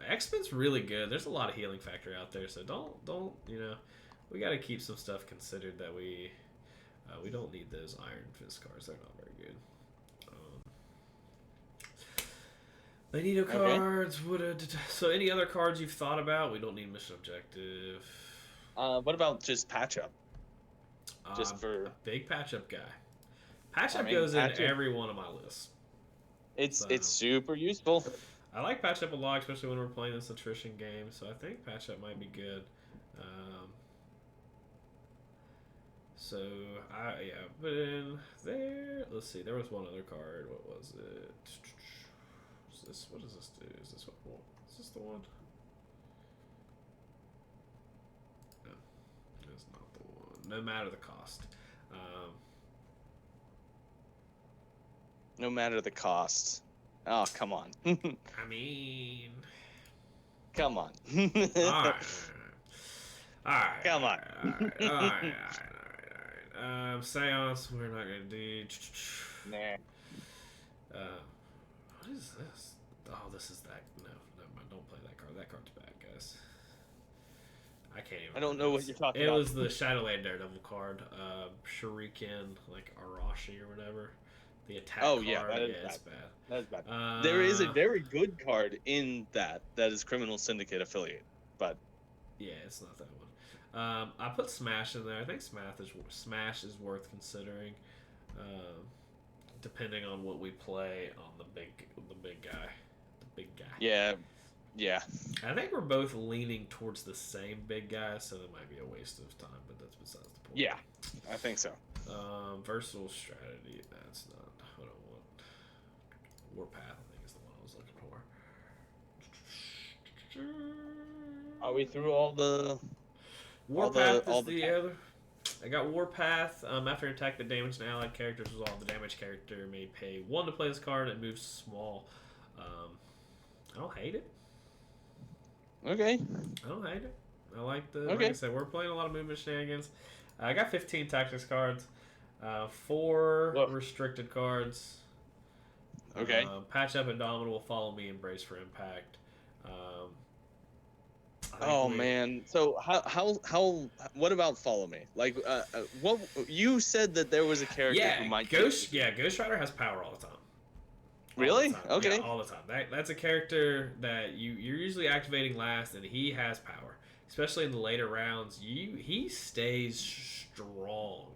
Speaker 1: X-Men's really good. There's a lot of healing factor out there, so don't we got to keep some stuff considered that we don't need those Iron Fist cards. They're not very good. Magneto cards. So any other cards you've thought about? We don't need mission objective.
Speaker 2: What about just patch up? Just for
Speaker 1: a big patch up guy. Patch up goes in every one of my lists.
Speaker 2: It's super useful.
Speaker 1: I like patch up a lot, especially when we're playing this attrition game. So I think patch up might be good. Put in there. Let's see. There was one other card. What was it? What does this do? Is this what? Is this the one? No, that's not the one. No matter the cost.
Speaker 2: No matter the cost. Oh, come on.
Speaker 1: I mean,
Speaker 2: come on.
Speaker 1: Alright.
Speaker 2: Come on.
Speaker 1: Alright. Seance, we're not gonna do.
Speaker 2: Nah.
Speaker 1: What is this? Oh, this is that. No, never mind. Don't play that card. That card's bad, guys. I can't even.
Speaker 2: I don't know what you're talking about.
Speaker 1: It was the Shadowland Daredevil card. Shuriken, like Arashi or whatever. The attack card.
Speaker 2: Yeah, that is
Speaker 1: bad.
Speaker 2: It's bad. That is bad.
Speaker 1: Uh,
Speaker 2: there is a very good card in that is Criminal Syndicate affiliate, but
Speaker 1: yeah, it's not that one. I put Smash in there. I think Smash is worth considering, depending on what we play on the big guy. The big guy.
Speaker 2: Yeah.
Speaker 1: I think we're both leaning towards the same big guy, so it might be a waste of time, but that's besides the point.
Speaker 2: Yeah, I think so.
Speaker 1: Versatile strategy. That's not what I want. Warpath, I think, is the one I was looking for.
Speaker 2: Are we through all the?
Speaker 1: Warpath is the other. I got Warpath. After an attack that damaged an allied character's resolve, the damaged character may pay 1 to play this card and moves small. I don't hate it.
Speaker 2: Okay.
Speaker 1: I don't hate it. I like like I said, we're playing a lot of movement shenanigans. I got 15 tactics cards, 4 restricted cards.
Speaker 2: Okay.
Speaker 1: Patch Up Indomitable will follow me and Brace for Impact.
Speaker 2: Man. So how what about Follow Me? Like what you said that there was a character who might
Speaker 1: Ghost Rider has power all the time.
Speaker 2: Really? Okay.
Speaker 1: Yeah, all the time. That's a character that you're usually activating last, and he has power, especially in the later rounds. He stays strong.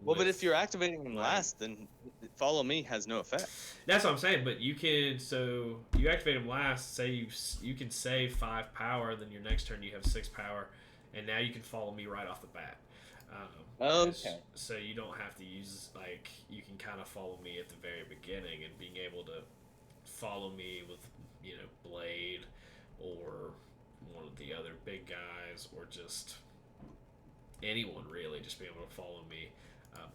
Speaker 2: Well, but if you're activating him last, then Follow Me has no effect.
Speaker 1: That's what I'm saying. But you can, so you activate him last. Say you can save 5 power, then your next turn you have 6 power, and now you can Follow Me right off the bat.
Speaker 2: Okay.
Speaker 1: So you don't have to use, like, you can kind of Follow Me at the very beginning, and being able to Follow Me with, Blade or one of the other big guys, or just anyone really, just being able to Follow Me.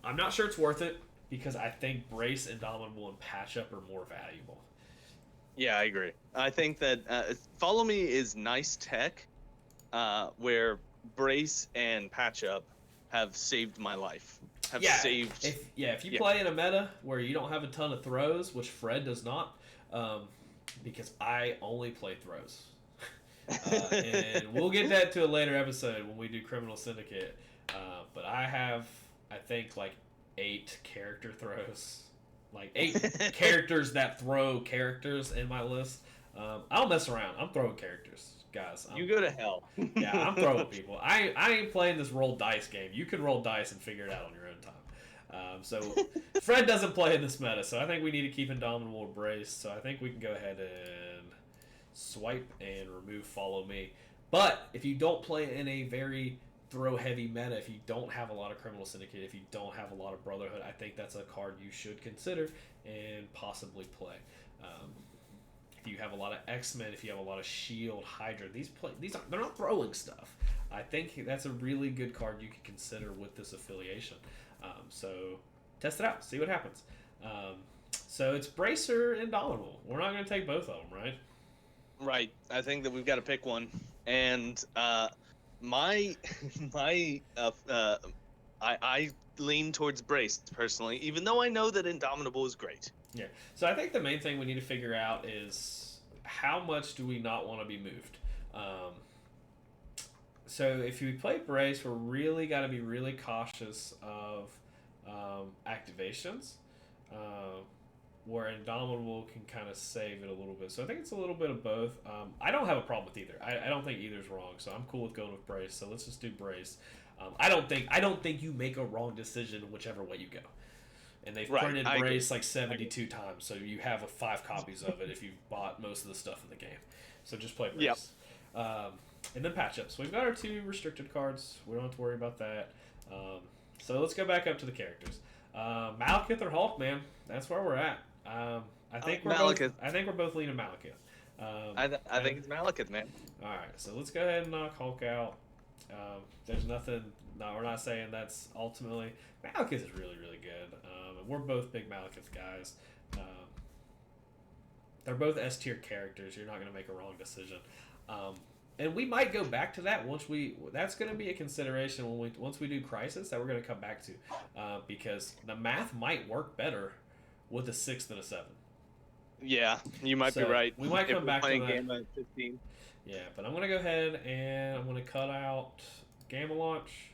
Speaker 1: I'm not sure it's worth it, because I think Brace, Indomitable, and Patch Up are more valuable.
Speaker 2: Yeah, I agree. I think that Follow Me is nice tech, where Brace and Patch Up have saved my life.
Speaker 1: If you play in a meta where you don't have a ton of throws, which Fred does not, because I only play throws. And we'll get that to a later episode when we do Criminal Syndicate. But I have, I think, like 8 character throws. like 8 characters that throw characters in my list. I don't mess around. I'm throwing characters, guys.
Speaker 2: You go to hell.
Speaker 1: Yeah, I'm throwing people. I ain't playing this roll dice game. You can roll dice and figure it out on your own time. So Fred doesn't play in this meta, so I think we need to keep Indomitable or Brace. So I think we can go ahead and swipe and remove Follow Me. But if you don't play in a very throw heavy meta, if you don't have a lot of Criminal Syndicate, if you don't have a lot of Brotherhood, I think that's a card you should consider and possibly play. If you have a lot of X-Men, if you have a lot of Shield, Hydra, they're not throwing stuff. I think that's a really good card you can consider with this affiliation. So test it out, see what happens. So it's Bracer and Indomitable. We're not going to take both of them, right?
Speaker 2: Right. I think that we've got to pick one. And I lean towards Brace personally, even though I know that Indomitable is great.
Speaker 1: Yeah. So I think the main thing we need to figure out is how much do we not want to be moved. So if we play Brace, we're really got to be really cautious of activations, where Indomitable can kind of save it a little bit. So I think it's a little bit of both. I don't have a problem with either. I don't think either's wrong, so I'm cool with going with Brace. So let's just do Brace. I don't think you make a wrong decision whichever way you go. And they've printed Brace like 72 times, so you have 5 copies of it if you've bought most of the stuff in the game. So just play Brace. Yep. And then patch ups. So we've got our 2 restricted cards. We don't have to worry about that. So let's go back up to the characters. Malekith or Hulk, man. That's where we're at. I think we're both leaning Malekith.
Speaker 2: I think it's Malekith, man.
Speaker 1: All right, so let's go ahead and knock Hulk out. There's nothing. No, we're not saying that's ultimately. Malekith is really, really good. And we're both big Malekith guys. They're both S tier characters. You're not going to make a wrong decision. And we might go back to that that's going to be a consideration once we do Crisis that we're going to come back to, because the math might work better with a 6 than a 7.
Speaker 2: Yeah, you might be right.
Speaker 1: We might come back to that.
Speaker 2: Game at 15.
Speaker 1: Yeah, but I'm going to go ahead and I'm going to cut out Gamma Launch.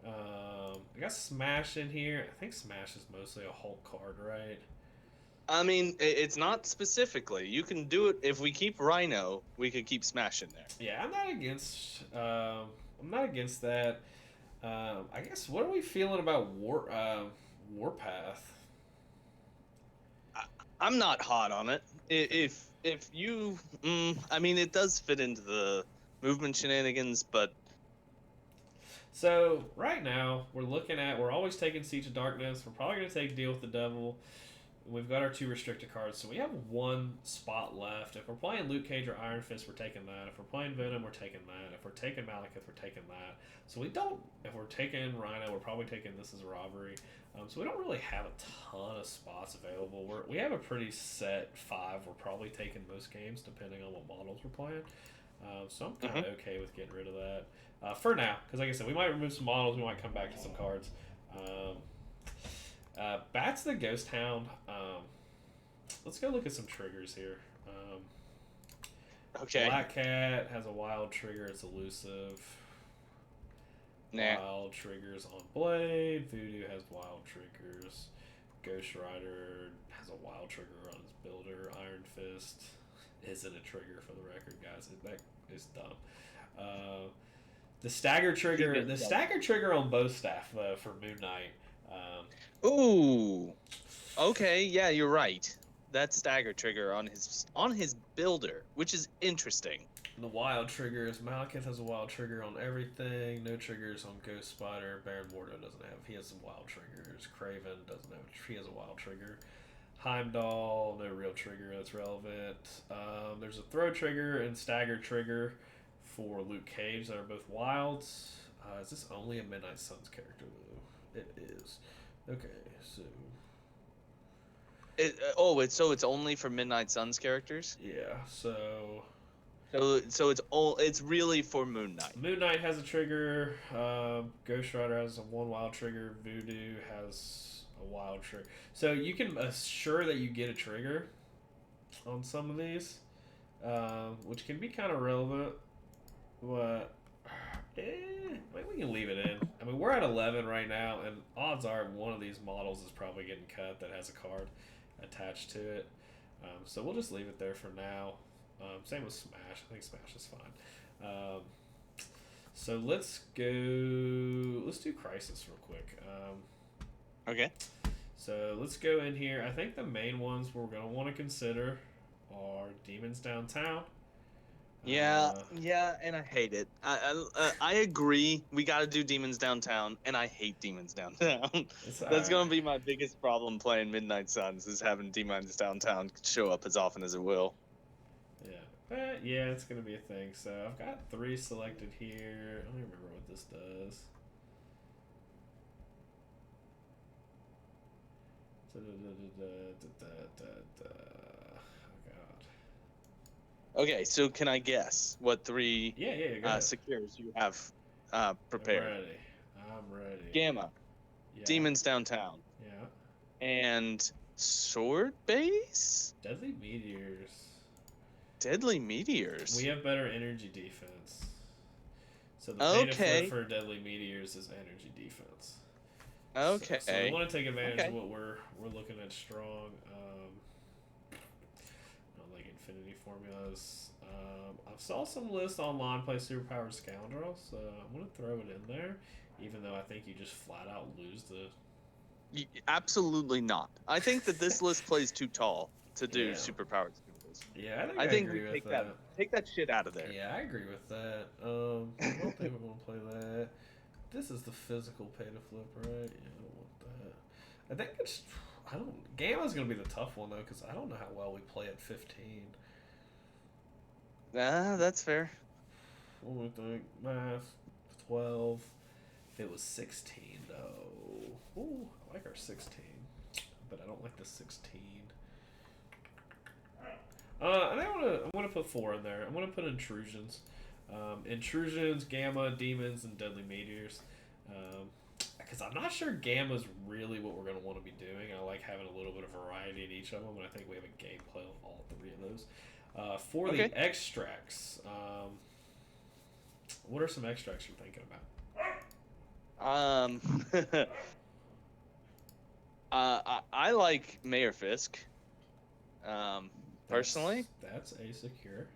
Speaker 1: I got Smash in here. I think Smash is mostly a Hulk card, right?
Speaker 2: I mean, it's not specifically. You can do it if we keep Rhino. We could keep Smash in there.
Speaker 1: Yeah, I'm not against that. I guess what are we feeling about Warpath?
Speaker 2: I'm not hot on it. If you, I mean, it does fit into the movement shenanigans, but.
Speaker 1: So right now we're always taking Siege of Darkness. We're probably gonna take Deal with the Devil. We've got our 2 restricted cards, so we have 1 spot left. If we're playing Luke Cage or Iron Fist, we're taking that. If we're playing Venom, we're taking that. If we're taking Malekith, we're taking that. So if we're taking Rhino, we're probably taking This Is a Robbery. So we don't really have a ton of spots available. We have a pretty set 5. We're probably taking most games, depending on what models we're playing. So I'm kind of okay with getting rid of that for now, because like I said, we might remove some models. We might come back to some cards. Bat's the Ghost Hound. Let's go look at some triggers here.
Speaker 2: Okay.
Speaker 1: Black Cat has a wild trigger. It's elusive.
Speaker 2: Nah.
Speaker 1: Wild triggers on Blade. Voodoo has wild triggers. Ghost Rider has a wild trigger on his builder. Iron Fist isn't a trigger, for the record, guys. That is dumb. The stagger trigger on bow staff though for Moon Knight.
Speaker 2: Ooh. Okay, yeah, you're right. That stagger trigger on his builder, which is interesting.
Speaker 1: The wild triggers. Malekith has a wild trigger on everything. No triggers on Ghost Spider. Baron Mordo doesn't have. He has some wild triggers. Craven doesn't have. He has a wild trigger. Heimdall, no real trigger that's relevant. There's a throw trigger and stagger trigger for Luke Cage that are both wilds. Is this only a Midnight Suns character though? It is. Okay, so.
Speaker 2: It's only for Midnight Suns characters?
Speaker 1: Yeah, so
Speaker 2: it's really for Moon Knight.
Speaker 1: Moon Knight has a trigger. Ghost Rider has a 1 wild trigger. Voodoo has a wild trigger. So you can assure that you get a trigger on some of these, which can be kind of relevant. But Maybe we can leave it in. I mean, we're at 11 right now, and odds are one of these models is probably getting cut that has a card attached to it. So we'll just leave it there for now. Same with Smash. I think Smash is fine. So let's go. Let's do Crisis real quick.
Speaker 2: Okay.
Speaker 1: So let's go in here. I think the main ones we're going to want to consider are Demons Downtown.
Speaker 2: Yeah, and I hate it. I agree. We got to do Demons Downtown, and I hate Demons Downtown. That's gonna be my biggest problem playing Midnight Suns is having Demons Downtown show up as often as it will.
Speaker 1: Yeah, it's gonna be a thing. So I've got 3 selected here. I don't even remember what this does.
Speaker 2: Okay, so can I guess what 3
Speaker 1: Yeah,
Speaker 2: secures you have prepared?
Speaker 1: I'm ready.
Speaker 2: Gamma,
Speaker 1: Yeah.
Speaker 2: Demons Downtown,
Speaker 1: Yeah.
Speaker 2: and Sword Base?
Speaker 1: Deadly Meteors.
Speaker 2: Deadly Meteors?
Speaker 1: We have better energy defense. So the pay to flip for Deadly Meteors is energy defense.
Speaker 2: Okay.
Speaker 1: So we want to take advantage of what we're looking at strong. Like Infinity Formulas. I saw some lists online play Superpowered Scoundrel, so I'm going to throw it in there, even though I think you just flat out lose the...
Speaker 2: Absolutely not. I think that this list plays too tall to do Superpowered Scoundrels.
Speaker 1: Yeah, I think we
Speaker 2: take that shit out of there.
Speaker 1: Yeah, I agree with that. I don't think we're going to play that. This is the physical pay to flip, right? Yeah, I don't want that. I think it's... Gamma's going to be the tough one, though, because I don't know how well we play at 15.
Speaker 2: That's fair.
Speaker 1: What do we think? Math, 12. If it was 16, though. Ooh, I like our 16. But I don't like the 16. I think I'm gonna put 4 in there. I'm gonna put Intrusions. Intrusions, Gamma, Demons, and Deadly Meteors. Because I'm not sure Gamma's really what we're going to want to be doing. I like having a little bit of variety in each of them, and I think we have a gameplay of all 3 of those. For the extracts, what are some extracts you're thinking
Speaker 2: about? I like Mayor Fisk. Personally,
Speaker 1: that's a secure.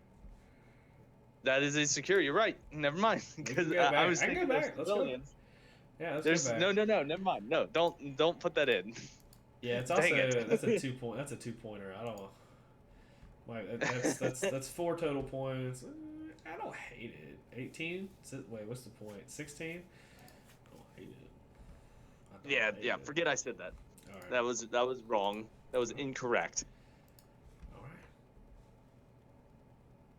Speaker 2: That is a secure. You're right. Never mind. Because I was thinking of civilians.
Speaker 1: Yeah, let's go back.
Speaker 2: No. Never mind. No, don't put that in.
Speaker 1: Yeah, it's also that's a 2-point. That's a 2-pointer. I don't. That's 4 total points. I don't hate it. 18. Wait, what's the point? 16. I don't hate it.
Speaker 2: Yeah. Forget I said that.
Speaker 1: All right.
Speaker 2: That was wrong. That was incorrect.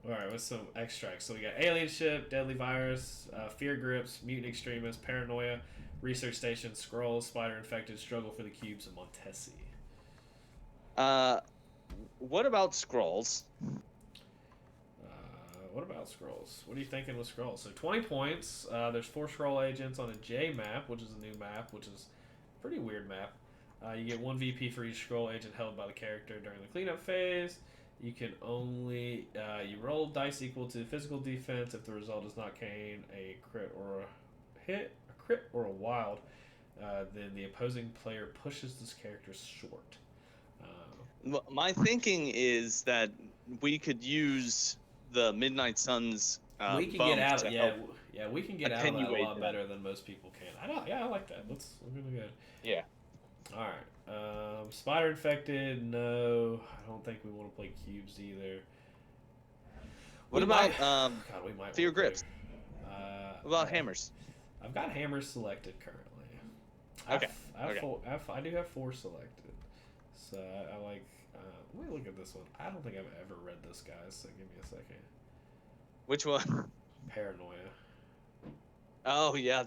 Speaker 1: All right, what's some extracts? So we got Alien Ship, Deadly Virus, Fear Grips, Mutant Extremist, Paranoia, Research Station, Scrolls, Spider Infected, Struggle for the Cubes, and Montesi.
Speaker 2: What about Scrolls?
Speaker 1: What about Scrolls? What are you thinking with Scrolls? So 20 points. There's 4 Scroll Agents on a J map, which is a new map, which is a pretty weird map. You get 1 VP for each Scroll Agent held by the character during the cleanup phase. You can only you roll dice equal to physical defense if the result does not contain a crit or a hit, a crit or a wild. Then the opposing player pushes this character short.
Speaker 2: My thinking is that we could use the Midnight Suns.
Speaker 1: We can get out. We can get out of that a lot better than most people can. I like that. We're really good.
Speaker 2: Yeah.
Speaker 1: All right. Spider Infected, no. I don't think we want to play cubes either.
Speaker 2: What about Fear Grips? What about hammers?
Speaker 1: I've got hammers selected currently. I do have 4 selected. So I like... let me look at this one. I don't think I've ever read this, guys, so give me a second.
Speaker 2: Which one?
Speaker 1: Paranoia.
Speaker 2: Oh, yeah.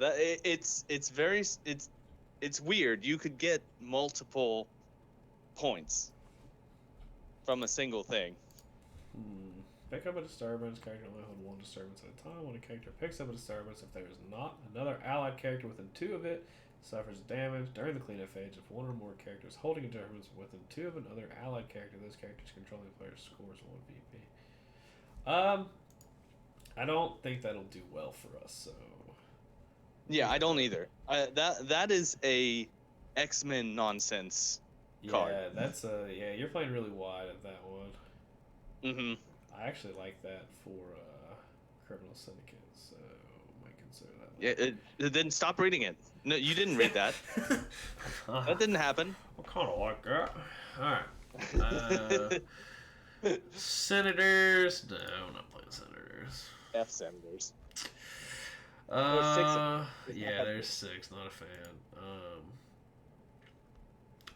Speaker 2: It's weird. You could get multiple points from a single thing.
Speaker 1: Pick up a disturbance. Character only hold 1 disturbance at a time. When a character picks up a disturbance, if there is not another allied character within 2 of it, suffers damage during the cleanup phase. If 1 or more characters holding a disturbance within 2 of another allied character, those characters controlling the player scores 1 VP. I don't think that'll do well for us, so
Speaker 2: Yeah, I don't either. That is a X-Men nonsense card.
Speaker 1: Yeah, that's you're playing really wide at that one.
Speaker 2: Mm-hmm.
Speaker 1: I actually like that for Criminal Syndicate, so might consider
Speaker 2: Yeah, then stop reading it. No, you didn't read that.
Speaker 1: that.
Speaker 2: That didn't happen.
Speaker 1: I kind of like that. All right. Senators. No, I'm not playing Senators.
Speaker 2: F Senators.
Speaker 1: Yeah, there's 6. Not a fan.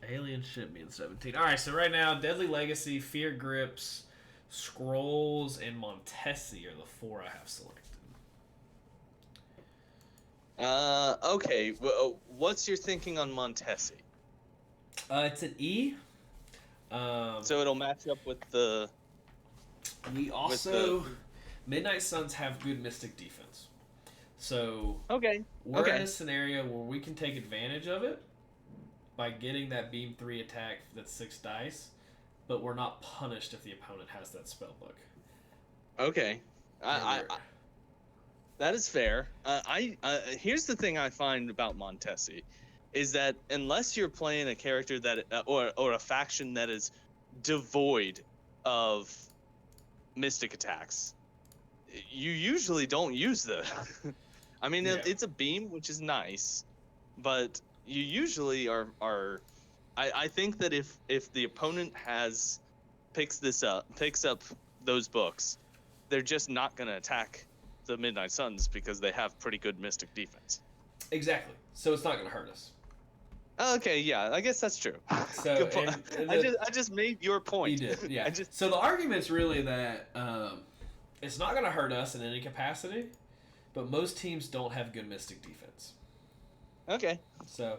Speaker 1: Alien ship being 17. All right, so right now, Deadly Legacy, Fear Grips, Scrolls, and Montesi are the 4 I have selected.
Speaker 2: Okay. Well, what's your thinking on Montesi?
Speaker 1: It's an E.
Speaker 2: So it'll match up with the.
Speaker 1: We also Midnight Suns have good Mystic defense, so we're in a scenario where we can take advantage of it by getting that beam 3 attack that's 6 dice, but we're not punished if the opponent has that spell book.
Speaker 2: Okay, I that is fair. Here's the thing I find about Montesi, is that unless you're playing a character that or a faction that is devoid of mystic attacks, you usually don't use the. I mean, it's a beam, which is nice, but you usually are. I think that if the opponent picks up those books, they're just not going to attack the Midnight Suns because they have pretty good mystic defense.
Speaker 1: Exactly. So it's not going to hurt us.
Speaker 2: Okay, yeah, I guess that's true.
Speaker 1: So
Speaker 2: I just made your point.
Speaker 1: You did, yeah. So the argument's really that it's not going to hurt us in any capacity, but most teams don't have good Mystic defense.
Speaker 2: Okay.
Speaker 1: So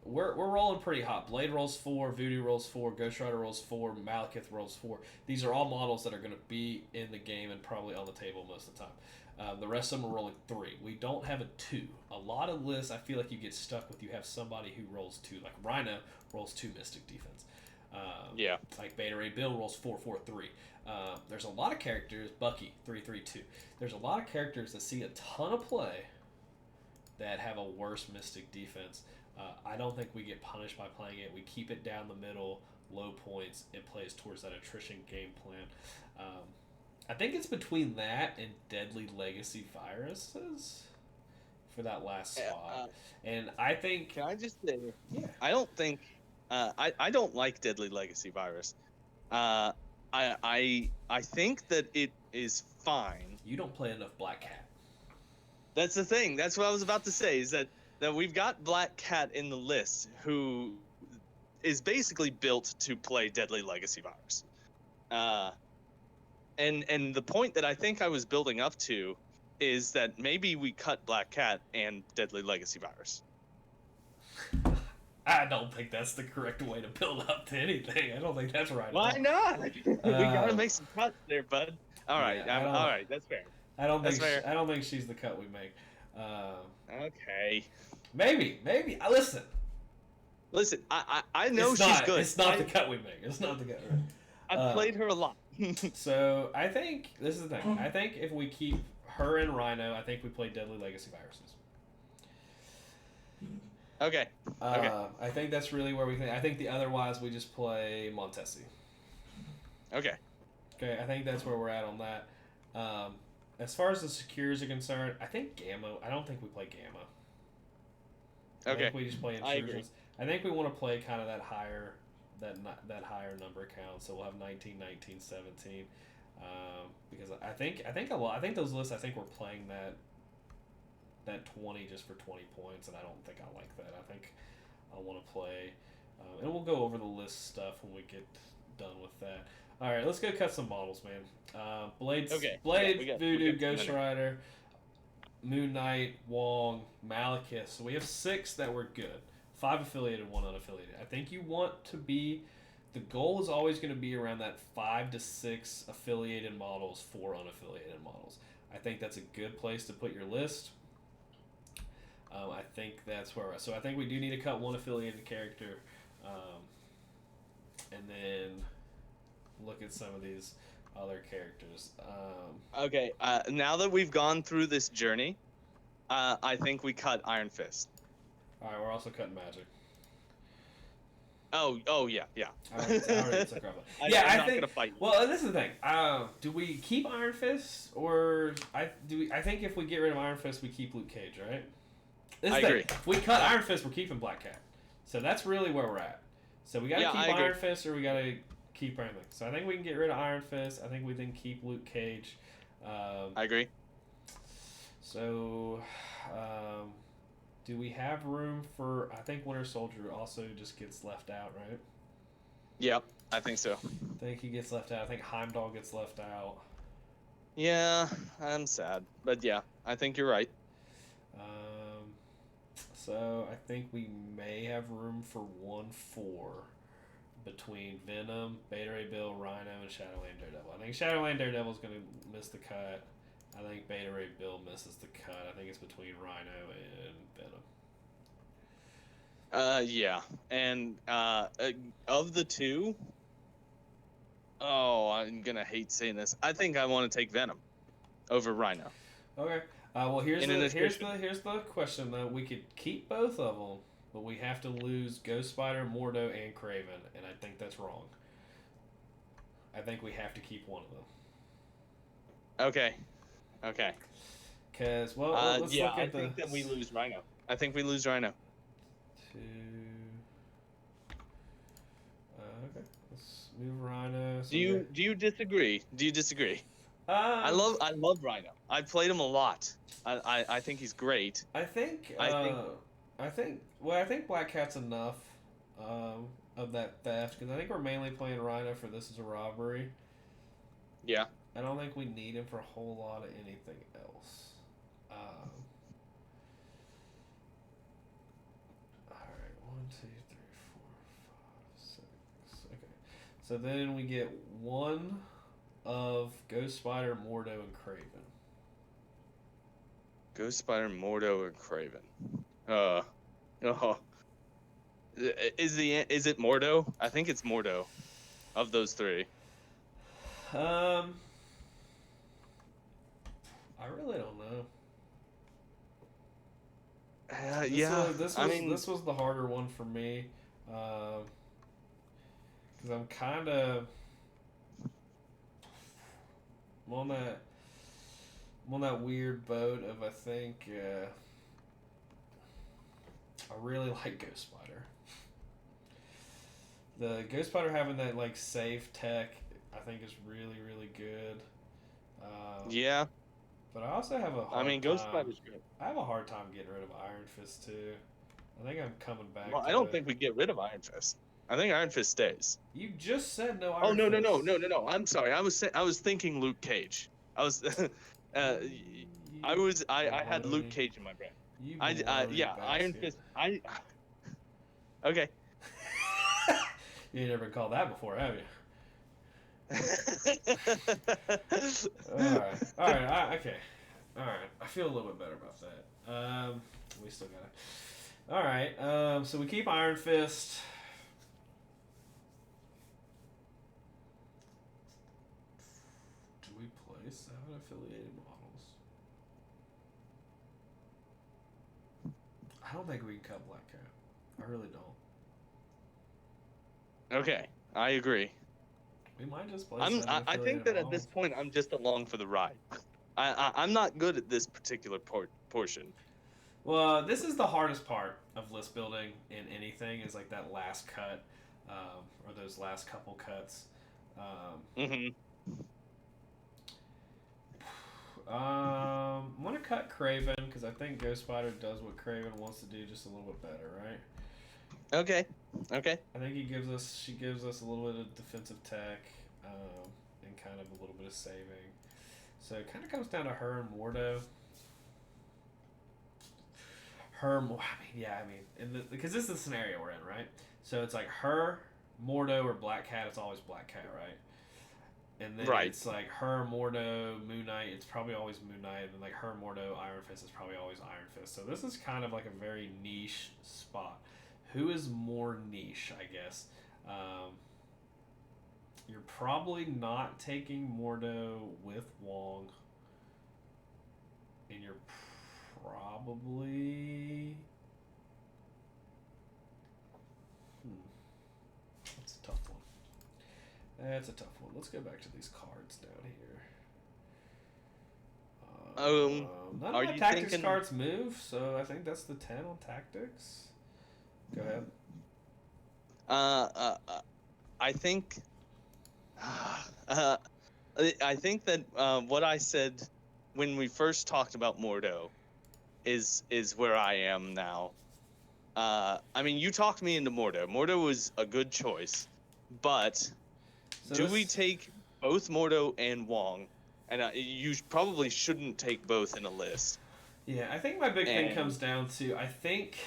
Speaker 1: we're rolling pretty hot. Blade rolls 4, Voodoo rolls 4, Ghost Rider rolls 4, Malekith rolls 4. These are all models that are going to be in the game and probably on the table most of the time. The rest of them are rolling 3. We don't have a 2. A lot of lists, I feel like you get stuck with you have somebody who rolls 2. Like Rhino rolls 2 Mystic defense. Like Beta Ray Bill rolls 4-4-3. There's a lot of characters, Bucky 3-3-2. There's a lot of characters that see a ton of play that have a worse Mystic defense. I don't think we get punished by playing it. We keep it down the middle, low points, and plays towards that attrition game plan. I think it's between that and Deadly Legacy Viruses for that last spot. And I think...
Speaker 2: Can I just say... Yeah. I don't think... I don't like Deadly Legacy Virus. I think that it is fine.
Speaker 1: You don't play enough Black Cat.
Speaker 2: That's the thing. That's what I was about to say, is that we've got Black Cat in the list, who is basically built to play Deadly Legacy Virus. And the point that I think I was building up to is that maybe we cut Black Cat and Deadly Legacy Virus.
Speaker 1: I don't think that's the correct way to build up to anything. I don't think that's right.
Speaker 2: Why not? We gotta make some cuts there, bud. All right, all right, that's fair.
Speaker 1: I don't think she's the cut we make.
Speaker 2: Okay.
Speaker 1: Maybe. Listen.
Speaker 2: I know she's good.
Speaker 1: It's not the cut we make. It's not the cut.
Speaker 2: I've played her a lot.
Speaker 1: So I think this is the thing. I think if we keep her and Rhino, I think we play Deadly Legacy Viruses.
Speaker 2: Okay.
Speaker 1: I think that's really where we think. I think otherwise we just play Montesi.
Speaker 2: Okay.
Speaker 1: Okay. I think that's where we're at on that. As far as the secures are concerned, I think Gamma. I don't think we play Gamma. I think we just play Intrusions. I think we want to play kind of that higher number count. So we'll have 19, 19, 17. Because I think those lists. I think we're playing that 20 just for 20 points, and I don't think I like that. I think I want to play, and we'll go over the list stuff when we get done with that. All right, let's go cut some models, man. Blade, Voodoo, Ghost Rider, Moon Knight, Wong, Malekith. So we have 6 that were good. 5 affiliated, 1 unaffiliated. I think you want to be... The goal is always going to be around that 5 to 6 affiliated models, 4 unaffiliated models. I think that's a good place to put your list. I think that's where we're at. So I think we do need to cut 1 affiliated character. And then look at some of these other characters.
Speaker 2: Okay, now that we've gone through this journey, I think we cut Iron Fist.
Speaker 1: All right, we're also cutting Magic.
Speaker 2: Oh yeah.
Speaker 1: I already took off.
Speaker 2: I'm
Speaker 1: I
Speaker 2: not
Speaker 1: think.
Speaker 2: gonna fight you.
Speaker 1: Well, this is the thing. Do we keep Iron Fist, or I think if we get rid of Iron Fist, we keep Luke Cage, right?
Speaker 2: I agree.
Speaker 1: If we cut Iron Fist, we're keeping Black Cat. So that's really where we're at. So we gotta keep Iron Fist, or we gotta keep anything. So I think we can get rid of Iron Fist. I think we then keep Luke Cage.
Speaker 2: I agree.
Speaker 1: So, do we have room for? I think Winter Soldier also just gets left out, right?
Speaker 2: Yep, I think so.
Speaker 1: I think he gets left out. I think Heimdall gets left out.
Speaker 2: Yeah, I'm sad, but yeah, I think you're right.
Speaker 1: So I think we may have room for 1-4 between Venom, Beta Ray Bill, Rhino, and Shadowland Daredevil. I think Shadowland Daredevil is going to miss the cut. I think Beta Ray Bill misses the cut. I think it's between Rhino and Venom.
Speaker 2: Yeah, and of the two, I'm gonna hate saying this. I think I want to take Venom over Rhino.
Speaker 1: Okay. Well, here's the question though. We could keep both of them, but we have to lose Ghost Spider, Mordo, and Kraven, and I think that's wrong. I think we have to keep one of them.
Speaker 2: Okay.
Speaker 1: Because let's look at
Speaker 2: I think that we lose Rhino. I think we lose Rhino.
Speaker 1: Okay, let's move Rhino. So
Speaker 2: Do you disagree? I love Rhino. I played him a lot. I think he's great.
Speaker 1: I think Black Cat's enough of that theft, because I think we're mainly playing Rhino for This Is a Robbery.
Speaker 2: Yeah.
Speaker 1: I don't think we need him for a whole lot of anything else. Alright, 1, 2, 3, 4, 5, 6. Okay. So then we get one of Ghost Spider, Mordo, and Kraven.
Speaker 2: Ghost Spider, Mordo, and Kraven. Is it Mordo? I think it's Mordo. Of those three.
Speaker 1: I really don't know. This was the harder one for me, because I'm kind of on that weird boat of I think I really like Ghost Spider. The Ghost Spider having that like safe tech, I think is really really good.
Speaker 2: Yeah.
Speaker 1: But I also have a hard
Speaker 2: Ghost Spider's good.
Speaker 1: I have a hard time getting rid of Iron Fist too. I think I'm coming back.
Speaker 2: Well, I don't think we get rid of Iron Fist. I think Iron Fist stays.
Speaker 1: You just said no Iron
Speaker 2: Fist.
Speaker 1: No.
Speaker 2: I'm sorry. I was thinking Luke Cage. I was I had Luke Cage in my brain. Iron Fist. Okay.
Speaker 1: You never called that before, have you? All right. Okay. All right. I feel a little bit better about that. We still got it. All right. So we keep Iron Fist. Do we play 7 affiliated models? I don't think we can cut Black Cat. I really don't.
Speaker 2: Okay, I agree.
Speaker 1: We might just play.
Speaker 2: I think that at this point I'm just along for the ride. I'm not good at this particular portion.
Speaker 1: Well, this is the hardest part of list building in anything, is like that last cut, or those last couple cuts. I'm gonna cut Kraven because I think Ghost Spider does what Kraven wants to do just a little bit better, right?
Speaker 2: Okay.
Speaker 1: I think she gives us a little bit of defensive tech, and kind of a little bit of saving. So it kind of comes down to her and Mordo. Because this is the scenario we're in, right? So it's like her, Mordo, or Black Cat. It's always Black Cat, right? And then it's like her, Mordo, Moon Knight. It's probably always Moon Knight. And then like her, Mordo, Iron Fist is probably always Iron Fist. So this is kind of like a very niche spot. Who is more niche, I guess? You're probably not taking Mordo with Wong. And you're probably. That's a tough one. That's a tough one. Let's go back to these cards down here. None
Speaker 2: Are
Speaker 1: of my
Speaker 2: you
Speaker 1: tactics
Speaker 2: thinking?
Speaker 1: cards move, so I think that's the 10 on tactics. Go ahead.
Speaker 2: I think. I think that what I said when we first talked about Mordo is where I am now. I mean, you talked me into Mordo. Mordo was a good choice, but
Speaker 1: So
Speaker 2: do we
Speaker 1: this,
Speaker 2: take both Mordo and Wong? And you probably shouldn't take both in a list.
Speaker 1: yeah, I think my big thing
Speaker 2: And
Speaker 1: comes down to I think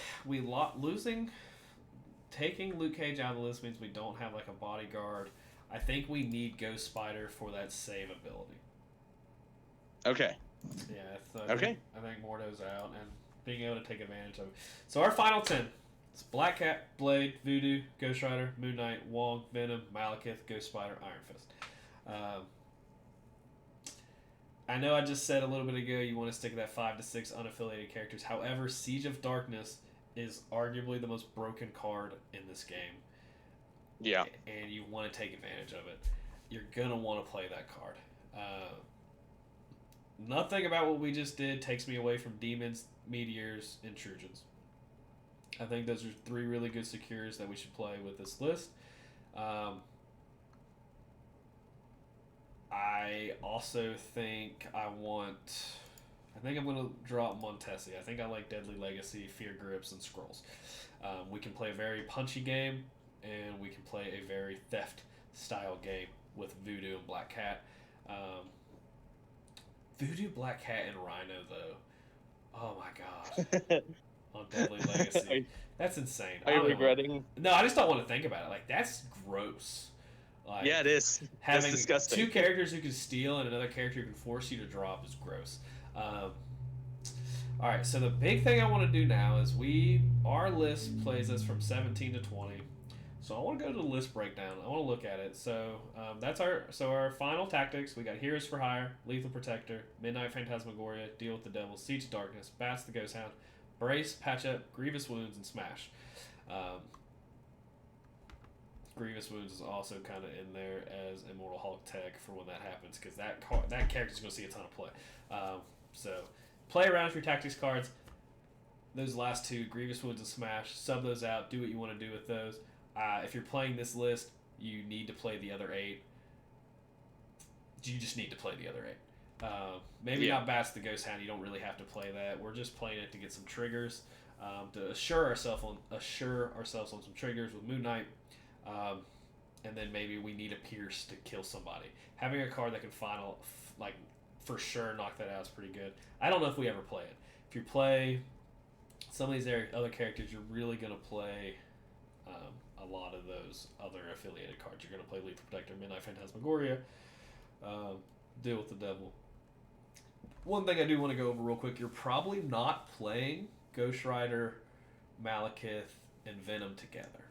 Speaker 1: taking Luke Cage out of the list means we don't have like a bodyguard. I think we need Ghost Spider for that save ability.
Speaker 2: okay,
Speaker 1: Yeah, so
Speaker 2: okay.
Speaker 1: I think Mordo's out and being able to take advantage of it. So our final 10. It's Black Cat, Blade, Voodoo, Ghost Rider, Moon Knight, Wong, Venom, Malekith, Ghost Spider, Iron Fist. I know I just said a little bit ago you want to stick with that 5 to 6 unaffiliated characters. However, Siege of Darkness is arguably the most broken card in this game.
Speaker 2: Yeah.
Speaker 1: And you want to take advantage of it. You're going to want to play that card. Nothing about what we just did takes me away from Demons, Meteors, Intrusions. I think those are 3 really good secures that we should play with this list. I also think I'm going to drop Montesi. I think I like Deadly Legacy, Fear Grips, and Scrolls. We can play a very punchy game, and we can play a very theft-style game with Voodoo and Black Cat. Voodoo, Black Cat, and Rhino, though. Oh my god. On Deadly Legacy. That's insane.
Speaker 2: Are you regretting?
Speaker 1: No, I just don't want to think about it. Like, that's gross. Like,
Speaker 2: Yeah, it is. That's
Speaker 1: having
Speaker 2: disgusting.
Speaker 1: 2 characters who can steal and another character who can force you to drop is gross. Alright, so the big thing I want to do now is our list plays us from 17 to 20. So I want to go to the list breakdown. I want to look at it. So that's our final tactics. We got Heroes for Hire, Lethal Protector, Midnight Phantasmagoria, Deal with the Devil, Siege of Darkness, Bats the Ghost Hound, Brace, Patch Up, Grievous Wounds, and Smash. Grievous Wounds is also kind of in there as Immortal Hulk tech for when that happens, because that character's going to see a ton of play. So play around with your tactics cards. Those last 2, Grievous Wounds and Smash, sub those out. Do what you want to do with those. If you're playing this list, you need to play the other 8. You just need to play the other 8. Maybe not Bats the Ghost Hound. You don't really have to play that. We're just playing it to get some triggers, to assure ourselves on some triggers with Moon Knight. And then maybe we need a Pierce to kill somebody. Having a card that can for sure knock that out is pretty good. I don't know if we ever play it. If you play some of these other characters, you're really going to play a lot of those other affiliated cards. You're going to play Lethal Protector, Midnight Phantasmagoria, Deal with the Devil. One thing I do want to go over real quick, you're probably not playing Ghost Rider, Malekith, and Venom together.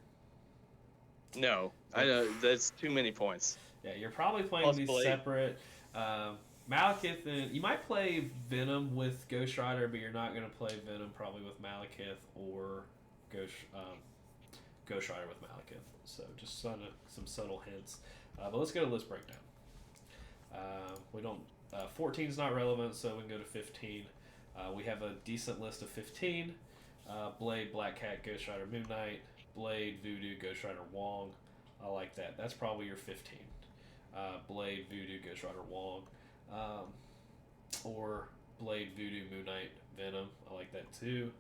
Speaker 2: No, I know that's too many points.
Speaker 1: Yeah, you're probably playing these separate. Malekith, and you might play Venom with Ghost Rider, but you're not going to play Venom probably with Malekith or Ghost Rider with Malekith. So just some subtle hints. But let's go to list breakdown. We don't. 14 is not relevant, so we can go to 15. We have a decent list of 15. Blade, Black Cat, Ghost Rider, Moon Knight, Blade, Voodoo, Ghost Rider, Wong. I like that. That's probably your 15. Blade, Voodoo, Ghost Rider, Wong. Or Blade, Voodoo, Moon Knight, Venom. I like that too.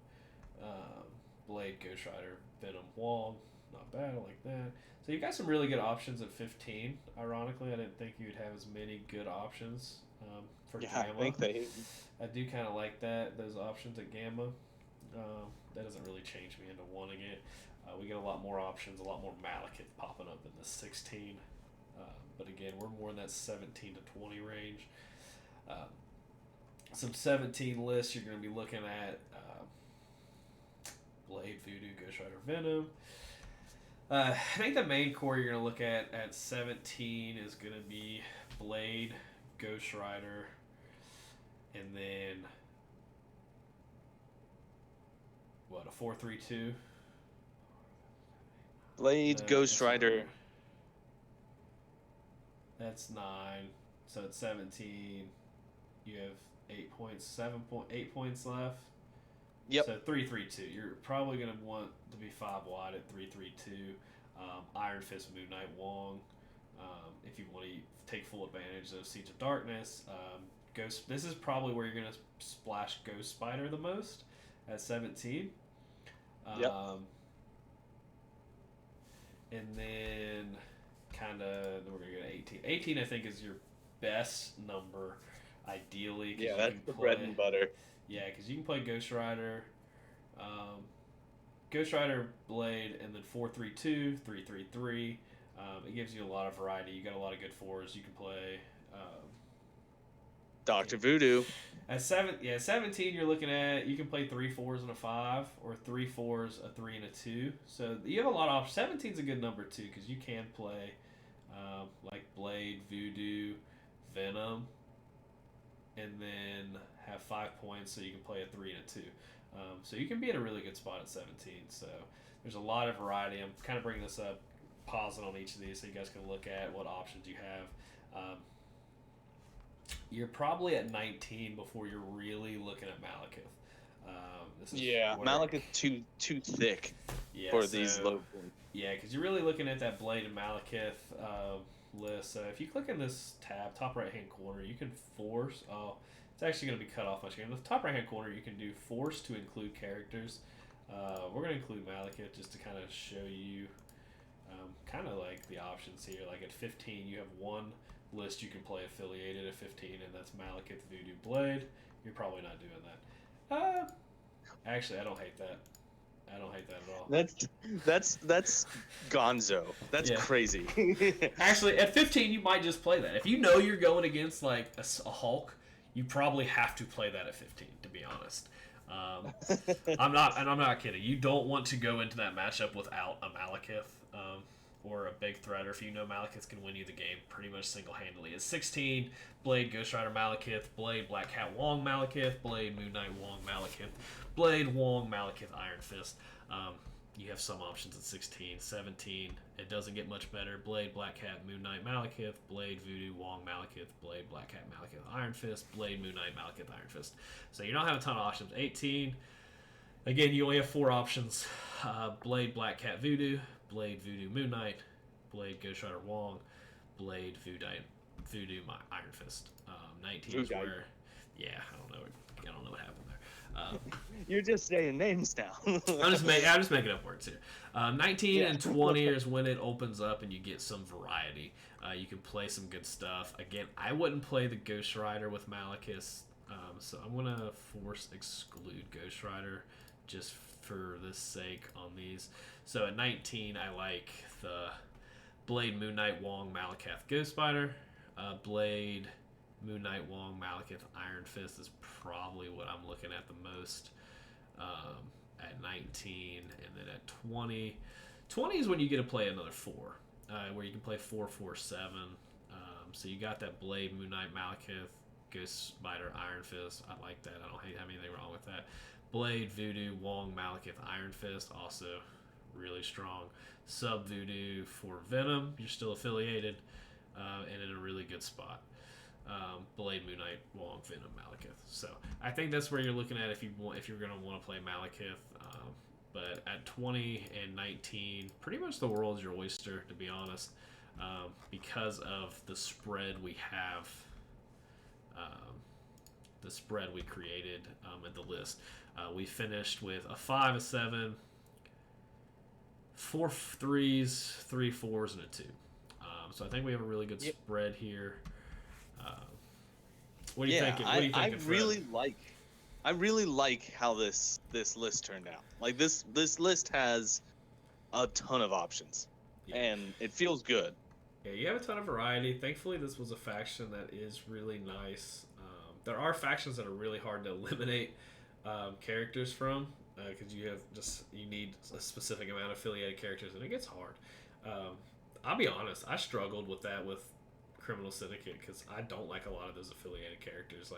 Speaker 1: Blade, Ghost Rider, Venom, Wong. Not bad. I like that. So you've got some really good options at 15. Ironically, I didn't think you'd have as many good options for Gamma. I do kind of like those options at Gamma. That doesn't really change me into wanting it. We get a lot more options, a lot more Malekith popping up in the 16. But again, we're more in that 17 to 20 range. Some 17 lists you're going to be looking at Blade, Voodoo, Ghost Rider, Venom. I think the main core you're going to look at 17 is going to be Blade, Ghost Rider, and then what, a 4-3-2?
Speaker 2: Blade, Ghost Rider.
Speaker 1: That's 9. So it's 17. You have 8 points, 8 points left.
Speaker 2: Yep.
Speaker 1: So 3-3-2. You're probably going to want to be 5 wide at 3-3-2. Iron Fist, Moon Knight, Wong. If you want to take full advantage of Siege of Darkness. Ghost. This is probably where you're going to splash Ghost Spider the most at 17.
Speaker 2: Yep.
Speaker 1: And then then we're going to go to 18. 18, I think, is your best number, ideally.
Speaker 2: Yeah, that's the bread and butter.
Speaker 1: Yeah, because you can play Ghost Rider, Blade, and then 4-3-2, 3-3-3. It gives you a lot of variety. You got a lot of good 4s. You can play.
Speaker 2: Dr. Voodoo.
Speaker 1: At 17, you're looking at, you can play 3 4s and a 5, or 3 4s, a 3 and a 2. So you have a lot of options. 17 is a good number too, because you can play like Blade, Voodoo, Venom, and then have 5 points, so you can play a 3 and a 2. So you can be in a really good spot at 17. So there's a lot of variety. I'm kind of bringing this up, pausing on each of these so you guys can look at what options you have. You're probably at 19 before you're really looking at Malekith.
Speaker 2: Malekith too thick for these low points.
Speaker 1: Yeah, because you're really looking at that Blade and Malekith list. So if you click in this tab, top right hand corner, you can force. Oh, it's actually going to be cut off my screen. In the top right hand corner, you can do force to include characters. We're going to include Malekith just to kind of show you kind of like the options here. Like at 15, you have one list you can play affiliated at 15, and that's Malekith, Voodoo, Blade. You're probably not doing that. Actually, I don't hate that. I don't hate that at all.
Speaker 2: That's gonzo. That's crazy.
Speaker 1: Actually, at 15, you might just play that. If you know you're going against like a Hulk, you probably have to play that at 15. To be honest, I'm not kidding. You don't want to go into that matchup without a Malekith or a big threat, or if you know Malekith can win you the game pretty much single-handedly. At 16, Blade, Ghost Rider, Malekith, Blade, Black Cat, Wong, Malekith, Blade, Moon Knight, Wong, Malekith, Blade, Wong, Malekith, Iron Fist. You have some options at 16. 17, it doesn't get much better. Blade, Black Cat, Moon Knight, Malekith, Blade, Voodoo, Wong, Malekith, Blade, Black Cat, Malekith, Iron Fist, Blade, Moon Knight, Malekith, Iron Fist. So you don't have a ton of options. 18, again, you only have 4 options. Blade, Black Cat, Voodoo, Blade, Voodoo, Moon Knight, Blade, Ghost Rider, Wong, Blade, Voodoo, Iron Fist. 19 is where, I don't know what happened there.
Speaker 2: You're just saying names now.
Speaker 1: I'm just making up words here. 19 and 20 is when it opens up and you get some variety. You can play some good stuff. Again, I wouldn't play the Ghost Rider with Malekith, so I'm gonna force exclude Ghost Rider just for the sake on these. So at 19, I like the Blade, Moon Knight, Wong, Malekith, Ghost Spider. Blade, Moon Knight, Wong, Malekith, Iron Fist is probably what I'm looking at the most at 19. And then at 20, 20 is when you get to play another 4, where you can play 4-4-7. So you got that Blade, Moon Knight, Malekith, Ghost Spider, Iron Fist. I like that. I don't have anything wrong with that. Blade, Voodoo, Wong, Malekith, Iron Fist, also really strong. Sub Voodoo for Venom, you're still affiliated, and in a really good spot. Blade, Moon Knight, Wong, Venom, Malekith. So I think that's where you're looking at if you're going to want to play Malekith. But at 20 and 19, pretty much the world's your oyster, to be honest, because of the spread we have. The spread we created at the list. We finished with a 5, a 7, 4 3s, 3 4s, and a 2. So I think we have a really good spread here. What do you think?
Speaker 2: I really like how this list turned out. Like this list has a ton of options, and it feels good.
Speaker 1: Yeah, you have a ton of variety. Thankfully, this was a faction that is really nice. There are factions that are really hard to eliminate characters from because you need a specific amount of affiliated characters, and it gets hard. I'll be honest, I struggled with that with Criminal Syndicate because I don't like a lot of those affiliated characters.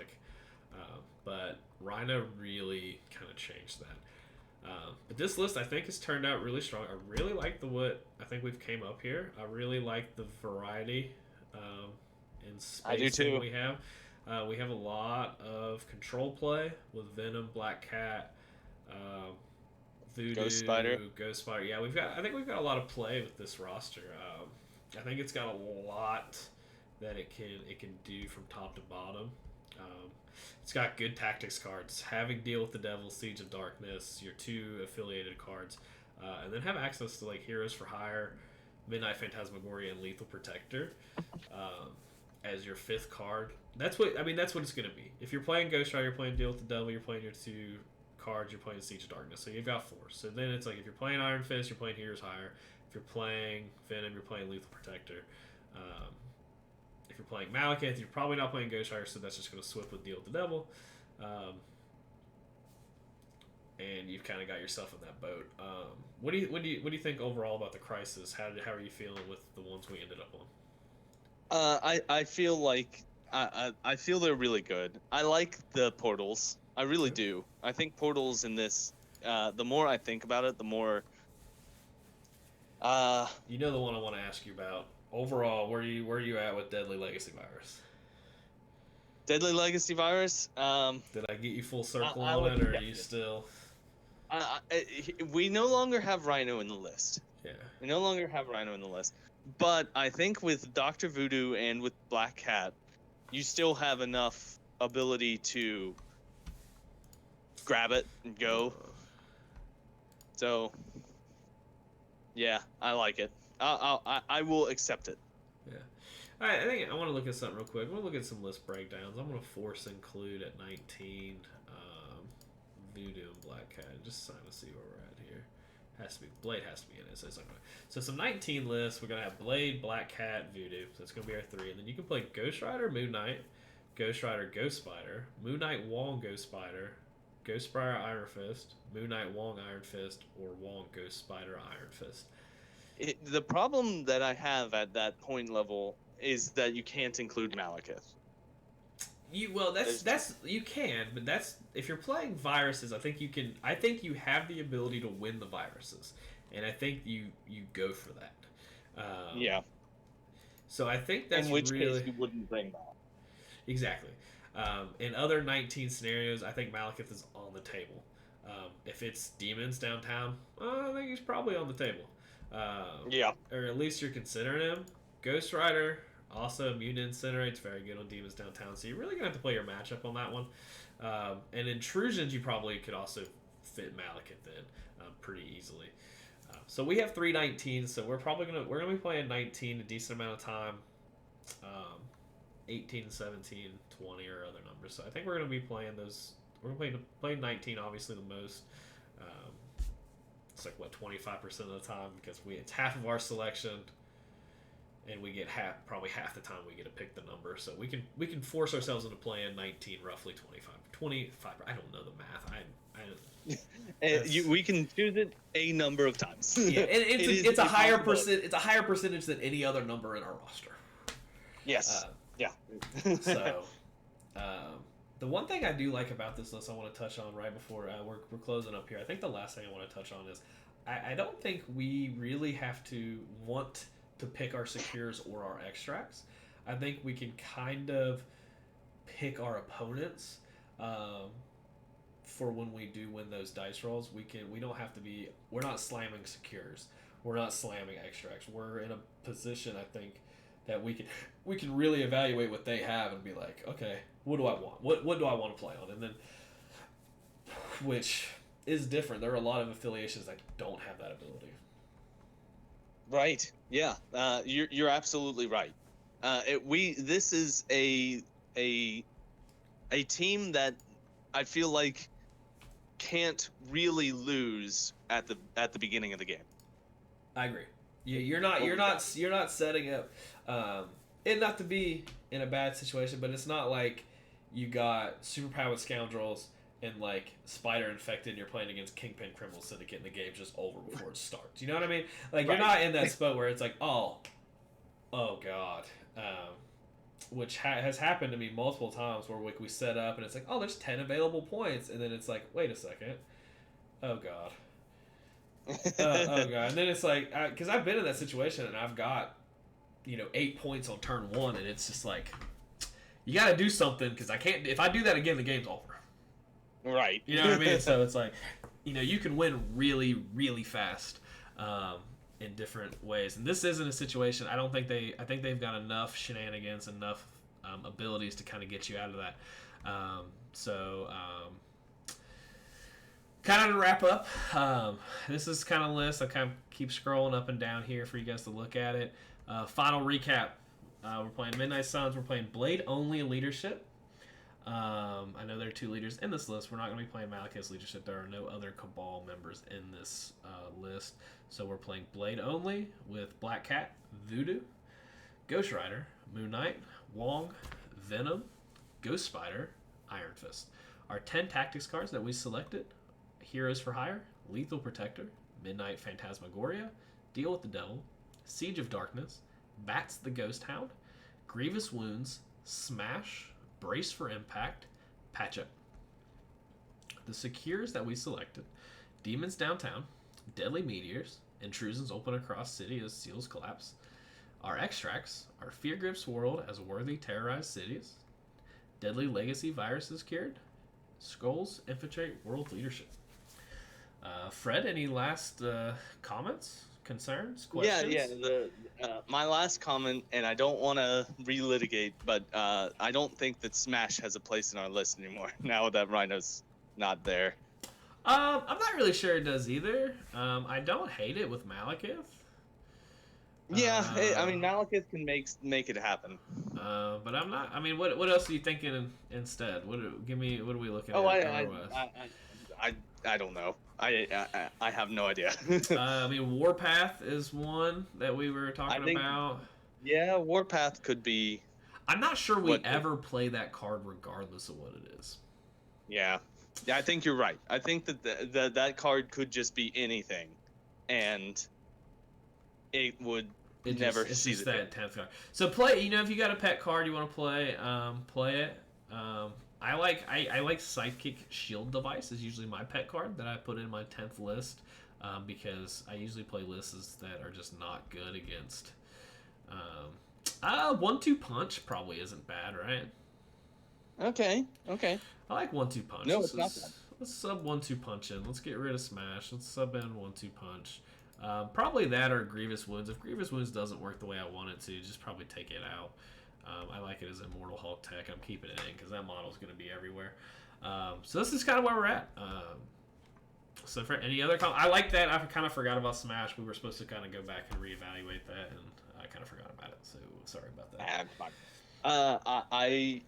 Speaker 1: But Rhino really kind of changed that. But this list, I think, has turned out really strong. I really like what I think we've came up here. I really like the variety and
Speaker 2: I do
Speaker 1: spacing
Speaker 2: too.
Speaker 1: we have. We have a lot of control play with Venom, Black Cat, uh,
Speaker 2: Ghost
Speaker 1: Voodoo,
Speaker 2: Spider.
Speaker 1: Ghost Spider. Yeah, we've got. I think we've got a lot of play with this roster. I think it's got a lot that it can do from top to bottom. Um, it's got good tactics cards, having Deal with the Devil, Siege of Darkness, your 2 affiliated cards, and then have access to like Heroes for Hire, Midnight Phantasmagoria, and Lethal Protector um, as your 5th card. That's what I mean. That's what it's going to be. If you're playing Ghost Rider, you're playing Deal with the Devil, you're playing your 2 cards, you're playing Siege of Darkness. So you've got 4. So then it's like if you're playing Iron Fist, you're playing Heroes Hire. If you're playing Venom, you're playing Lethal Protector. Um, if you're playing Malekith, you're probably not playing Ghost Rider, so that's just going to swip with Deal with the Devil. And you've kind of got yourself in that boat. What do you think overall about the Crisis? How are you feeling with the ones we ended up on?
Speaker 2: I feel like I feel they're really good. I like the portals. I really do. I think portals in this. The more I think about it, the more.
Speaker 1: You know the one I want to ask you about. Overall, where are you at with Deadly Legacy Virus?
Speaker 2: Deadly Legacy Virus.
Speaker 1: Did I get you full circle on it, or are you still?
Speaker 2: We no longer have Rhino in the list.
Speaker 1: Yeah.
Speaker 2: We no longer have Rhino in the list. But I think with Dr. Voodoo and with Black Cat, you still have enough ability to grab it and go. So, yeah, I like it. I will accept it.
Speaker 1: Yeah. All right, I think I want to look at something real quick. I want to look at some list breakdowns. I'm going to force include at 19 Voodoo and Black Cat. Just trying to see where we're at here. Blade has to be in it. So some 19 lists. We're going to have Blade, Black Cat, Voodoo. So it's going to be our 3. And then you can play Ghost Rider, Moon Knight, Ghost Rider, Ghost Spider, Moon Knight, Wong, Ghost Spider, Ghost Spider, Iron Fist, Moon Knight, Wong, Iron Fist, or Wong, Ghost Spider, Iron Fist.
Speaker 2: The problem that I have at that point level is that you can't include Malekith.
Speaker 1: That's you can, but that's if you're playing viruses. I think you can. I think you have the ability to win the viruses, and I think you go for that.
Speaker 2: Yeah.
Speaker 1: So I think that's
Speaker 2: in which
Speaker 1: really
Speaker 2: case you wouldn't bring that.
Speaker 1: Exactly. In other 19 scenarios, I think Malekith is on the table. If it's demons downtown, I think he's probably on the table.
Speaker 2: Yeah.
Speaker 1: Or at least you're considering him. Ghost Rider, also immune to incinerate's very good on demons downtown. So you're really gonna have to play your matchup on that one. And intrusions, you probably could also fit Malekith in pretty easily. So we have 319. So we're gonna be playing 19 a decent amount of time. 18, 17, 20 or other numbers. So I think we're gonna be playing those. We're gonna play 19, obviously the most. It's like what 25% of the time because it's half of our selection, and we get probably half the time we get to pick the number. So we can force ourselves into playing 19, roughly 25. I don't know the math.
Speaker 2: We can choose it a number of times.
Speaker 1: Yeah, and it's a higher percent. It's a higher percentage than any other number in our roster.
Speaker 2: Yes. Yeah.
Speaker 1: So. The one thing I do like about this list I want to touch on right before we're closing up here. I think the last thing I want to touch on is I don't think we really have to want to pick our secures or our extracts. I think we can kind of pick our opponents for when we do win those dice rolls. We don't have to be. We're not slamming secures. We're not slamming extracts. We're in a position I think that we can really evaluate what they have and be like, okay, what do I want? What do I want to play on? And then, which is different. There are a lot of affiliations that don't have that ability.
Speaker 2: Right. Yeah. You're absolutely right. This is a team that I feel like can't really lose at the beginning of the game.
Speaker 1: I agree. You're not setting up, and not to be in a bad situation, but it's not like you got superpowered scoundrels and like Spider infected and you're playing against Kingpin Criminal Syndicate and the game's just over before it starts. You know what I mean? Like you're not in that spot where it's like, oh god, which has happened to me multiple times where we set up and it's like, oh, there's 10 available points, and then it's like, wait a second, Oh god. Oh god. And then it's like, because I've been in that situation and I've got 8 points on turn one, and it's just like you got to do something because I can't. If I do that again, the game's over.
Speaker 2: Right.
Speaker 1: You know what I mean? So it's like, you can win really, really fast in different ways. And this isn't a situation. I don't think they. I think they've got enough shenanigans, enough abilities to kind of get you out of that. Kind of to wrap up, this is kind of a list. I kind of keep scrolling up and down here for you guys to look at it. Final recap. We're playing Midnight Suns. We're playing Blade Only Leadership. I know there are 2 leaders in this list. We're not going to be playing Malekith's leadership. There are no other Cabal members in this list. So we're playing Blade Only with Black Cat, Voodoo, Ghost Rider, Moon Knight, Wong, Venom, Ghost Spider, Iron Fist. Our 10 tactics cards that we selected: Heroes for Hire, Lethal Protector, Midnight Phantasmagoria, Deal with the Devil, Siege of Darkness, Bats the Ghost Hound, Grievous Wounds, Smash, Brace for Impact, Patch Up. The secures that we selected: Demons Downtown, Deadly Meteors, Intrusions Open Across City as Seals Collapse. Our extracts are Fear Grips World as Worthy Terrorized Cities, Deadly Legacy Viruses Cured, Skulls Infiltrate World Leadership. Fred, any last comments, concerns, questions?
Speaker 2: My last comment, and I don't want to relitigate, but I don't think that Smash has a place in our list anymore now that Rhino's not there.
Speaker 1: I'm not really sure it does either. I don't hate it with Malekith.
Speaker 2: Yeah, I mean Malekith can make it happen.
Speaker 1: But I'm not. I mean, what else are you thinking instead? What are we looking at?
Speaker 2: I don't know. I have no idea.
Speaker 1: I mean, Warpath is one that we were talking about.
Speaker 2: Yeah, Warpath could be.
Speaker 1: I'm not sure we ever play that card regardless of what it is.
Speaker 2: Yeah, I think you're right. I think that that card could just be anything, and it would never see
Speaker 1: just that 10th card. So play. If you got a pet card you want to play, play it. I like Sidekick Shield Device is usually my pet card that I put in my 10th list because I usually play lists that are just not good against. 1-2 punch probably isn't bad, right?
Speaker 2: Okay.
Speaker 1: I like 1-2 punch.
Speaker 2: No, it's not bad.
Speaker 1: Let's sub 1-2 punch in. Let's get rid of Smash. Let's sub in 1-2 punch. Probably that or Grievous Wounds. If Grievous Wounds doesn't work the way I want it to, just probably take it out. I like it as Immortal Hulk tech. I'm keeping it in because that model is going to be everywhere. So this is kind of where we're at. So for any other I like that. I kind of forgot about Smash. We were supposed to kind of go back and reevaluate that, and I kind of forgot about it. So sorry about that.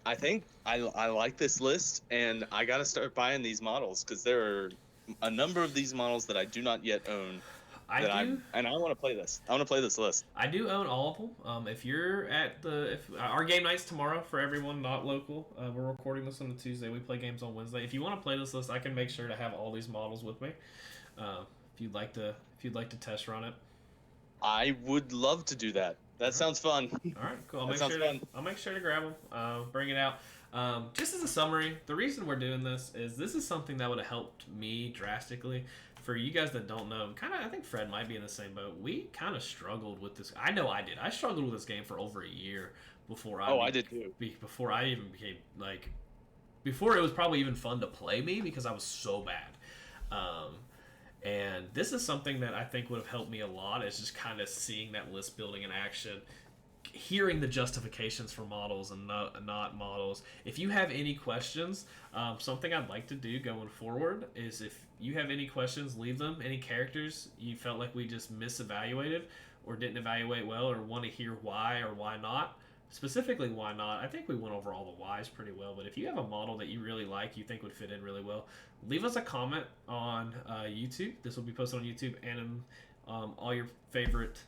Speaker 2: I think I like this list, and I got to start buying these models because there are a number of these models that I do not yet own. I want to play this. I want to play this list.
Speaker 1: I do own all of them. If you're at our game night's tomorrow for everyone not local, we're recording this on a Tuesday. We play games on Wednesday. If you want to play this list, I can make sure to have all these models with me. If you'd like to test run it,
Speaker 2: I would love to do that. That sounds fun.
Speaker 1: All right, cool. I'll make sure to grab them. Bring it out. Just as a summary, the reason we're doing this is something that would have helped me drastically. For you guys that don't know, I think Fred might be in the same boat. We kind of struggled with this. I know I did. I struggled with this game for over a year before
Speaker 2: I did too.
Speaker 1: Before I even became before it was probably even fun to play me because I was so bad. And this is something that I think would have helped me a lot, is just kind of seeing that list building in action, hearing the justifications for models and not models. If you have any questions, something I'd like to do going forward is if you have any questions, leave them. Any characters you felt like we just misevaluated or didn't evaluate well, or want to hear why or why not, specifically why not. I think we went over all the whys pretty well, but if you have a model that you really like, you think would fit in really well, leave us a comment on YouTube. This will be posted on YouTube and in all your favorite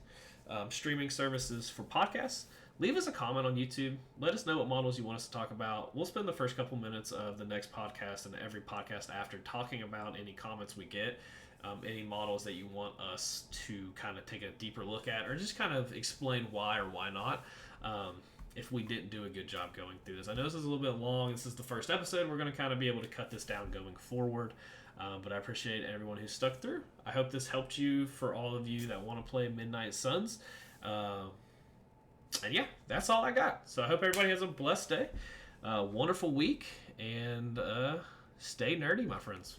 Speaker 1: streaming services for podcasts. Leave us a comment on YouTube. Let us know what models you want us to talk about. We'll spend the first couple minutes of the next podcast and every podcast after talking about any comments we get, any models that you want us to kind of take a deeper look at, or just kind of explain why or why not. If we didn't do a good job going through this. I know this is a little bit long. This is the first episode. We're going to kind of be able to cut this down going forward. But I appreciate everyone who stuck through. I hope this helped you for all of you that want to play Midnight Suns. And yeah, that's all I got. So I hope everybody has a blessed day, wonderful week, and stay nerdy, my friends.